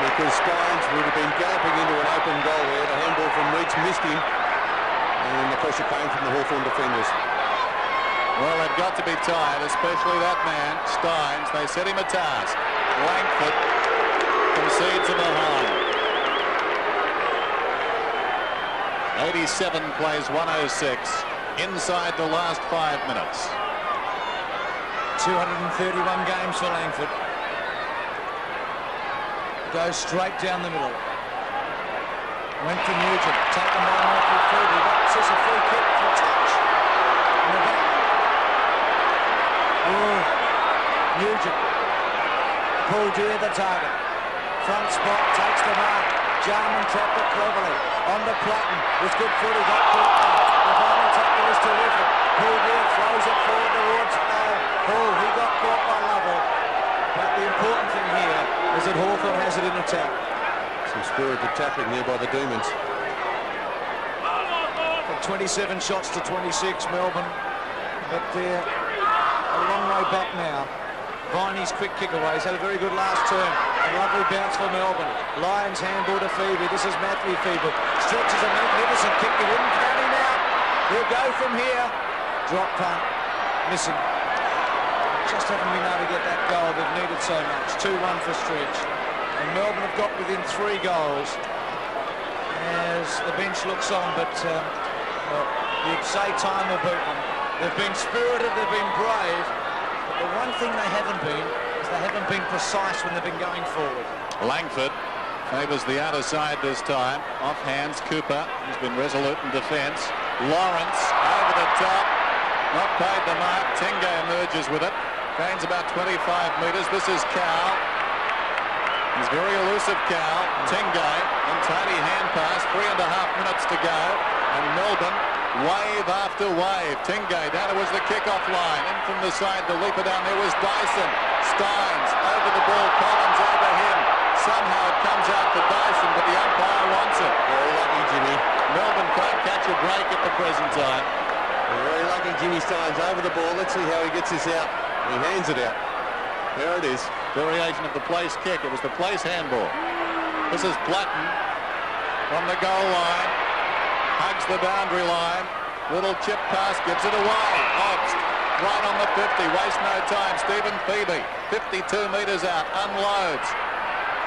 because Steins would have been galloping into an open goal there. The handball from Meats missed him. And the pressure came from the Hawthorn defenders. Well, they've got to be tired, especially that man, Steins. They set him a task. Langford concedes a behind. 87 plays 106 inside the last 5 minutes. 231 games for Langford. Goes straight down the middle. Went to Nugent. Taken by Matthew Phoebe. That's just a free kick for touch. In the back. Oh, Nugent. Paul Deere the target. Front spot. Takes the mark. Jarman trapped it cleverly. On to Platten. With good foot. He got caught. The final tackle is terrific. Paul Deere throws it forward towards Paul. He got caught by Lovell. But the important thing here is that Hawthorn has it in attack. Some spirited tackling there by the Demons. 27 shots to 26, Melbourne. But they're a long way back now. Viney's quick kick away. He's had a very good last turn. A lovely bounce for Melbourne. Lions handball to Phoebe. This is Matthew Phoebe. Stretches a magnificent kick. He wouldn't count him out. He'll go from here. Drop punt. Missing. Just haven't been able to get that goal they've needed so much. 2-1 for Stretch. And Melbourne have got within 3 goals as the bench looks on. But well, you'd say time will beat them. They've been spirited. They've been brave. The one thing they haven't been is they haven't been precise when they've been going forward. Langford favours the outer side this time. Off hands Cooper, who's been resolute in defence. Lawrence over the top. Not paid the mark. Tenge emerges with it. Gains about 25 metres. This is Cow. He's very elusive, Cow. Tenge, untidy hand pass. 3.5 minutes to go. And Melbourne, wave after wave. Tenge down towards the kick-off line. In from the side, the leaper down there was Dyson. Steins over the ball. Collins over him. Somehow it comes out to Dyson, but the umpire wants it. Very lucky, Jimmy. Melbourne can't catch a break at the present time. Very lucky, Jimmy Steins over the ball. Let's see how he gets this out. He hands it out. There it is. Variation of the place kick. It was the place handball. This is Platten from the goal line. Hugs the boundary line. Little chip pass, gives it away. Obst, right on the 50. Waste no time. Stephen Phoebe, 52 metres out. Unloads.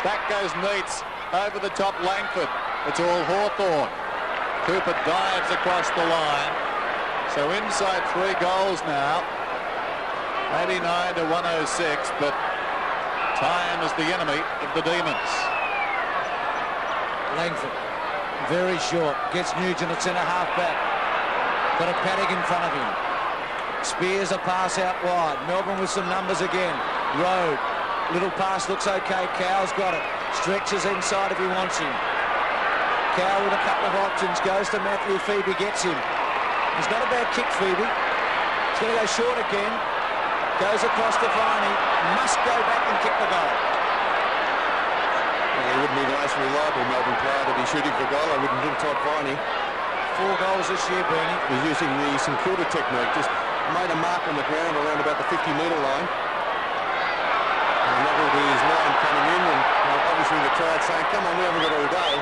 Back goes Neitz. Over the top, Langford. It's all Hawthorn. Cooper dives across the line. So inside 3 goals now. 89 to 106, but time is the enemy of the Demons. Langford, very short, gets Nugent at centre half back. Got a Paddock in front of him. Spears a pass out wide. Melbourne with some numbers again. Road, little pass looks okay. Cow's got it. Stretches inside if he wants him. Cow with a couple of options, goes to Matthew. Phoebe gets him. He's not a bad kick, Phoebe. He's going to go short again. Goes across to Viney. Must go back and kick the goal. Well, he wouldn't be the most reliable Melbourne player to be shooting for goal. I wouldn't think Todd Viney. 4 goals this year, Bernie. He's using the St Kilda technique. Just made a mark on the ground around about the 50-metre line. And that will be his line coming in. And obviously the crowd saying, come on, we haven't got all day.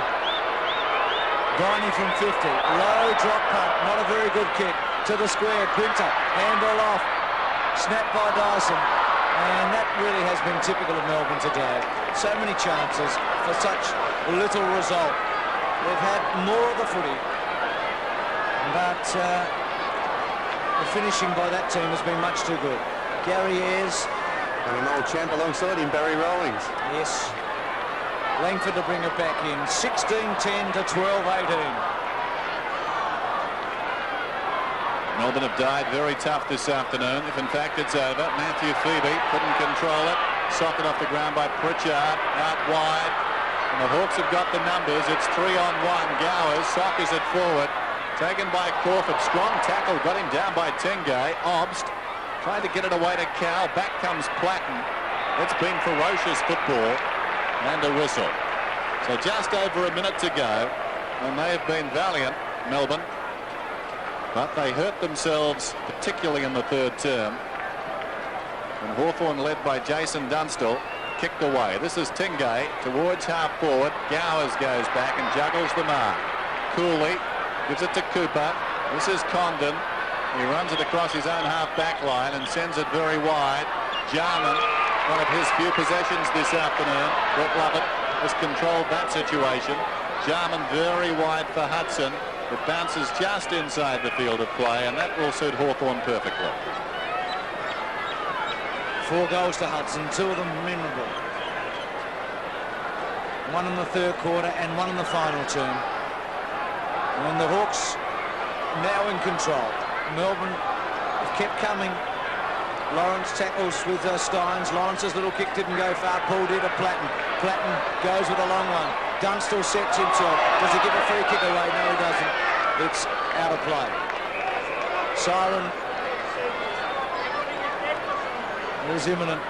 Viney from 50. Low drop punt. Not a very good kick. To the square. Quinter. Handball off. Snapped by Dyson. And that really has been typical of Melbourne today. So many chances for such little result. They've had more of the footy. But the finishing by that team has been much too good. Gary Ayres. And an old champ alongside him, Barry Rawlings. Yes. Langford to bring it back in. 16-10 to 12-18. Melbourne have died very tough this afternoon, if in fact it's over. Matthew Phoebe couldn't control it. Socket off the ground by Pritchard, out wide. And the Hawks have got the numbers. It's 3-on-1. Gowers sockers it forward. Taken by Crawford. Strong tackle, got him down by Tenge. Obst tried to get it away to Cow. Back comes Platten. It's been ferocious football. And a whistle. So just over a minute to go. And they have been valiant, Melbourne. But they hurt themselves, particularly in the third term. And Hawthorn, led by Jason Dunstall, kicked away. This is Tenge towards half forward. Gowers goes back and juggles the mark. Cooley gives it to Cooper. This is Condon. He runs it across his own half back line and sends it very wide. Jarman, one of his few possessions this afternoon. Brett Lovett has controlled that situation. Jarman very wide for Hudson. It bounces just inside the field of play, and that will suit Hawthorn perfectly. 4 goals to Hudson, 2 of them memorable. 1 in the third quarter and 1 in the final term. And the Hawks now in control. Melbourne have kept coming. Lawrence tackles with Steins. Lawrence's little kick didn't go far. Pulled in to Platten. Platten goes with a long one. Dunstall sets himself. Does he give a free kick away? No, he doesn't. It's out of play. Siren is imminent.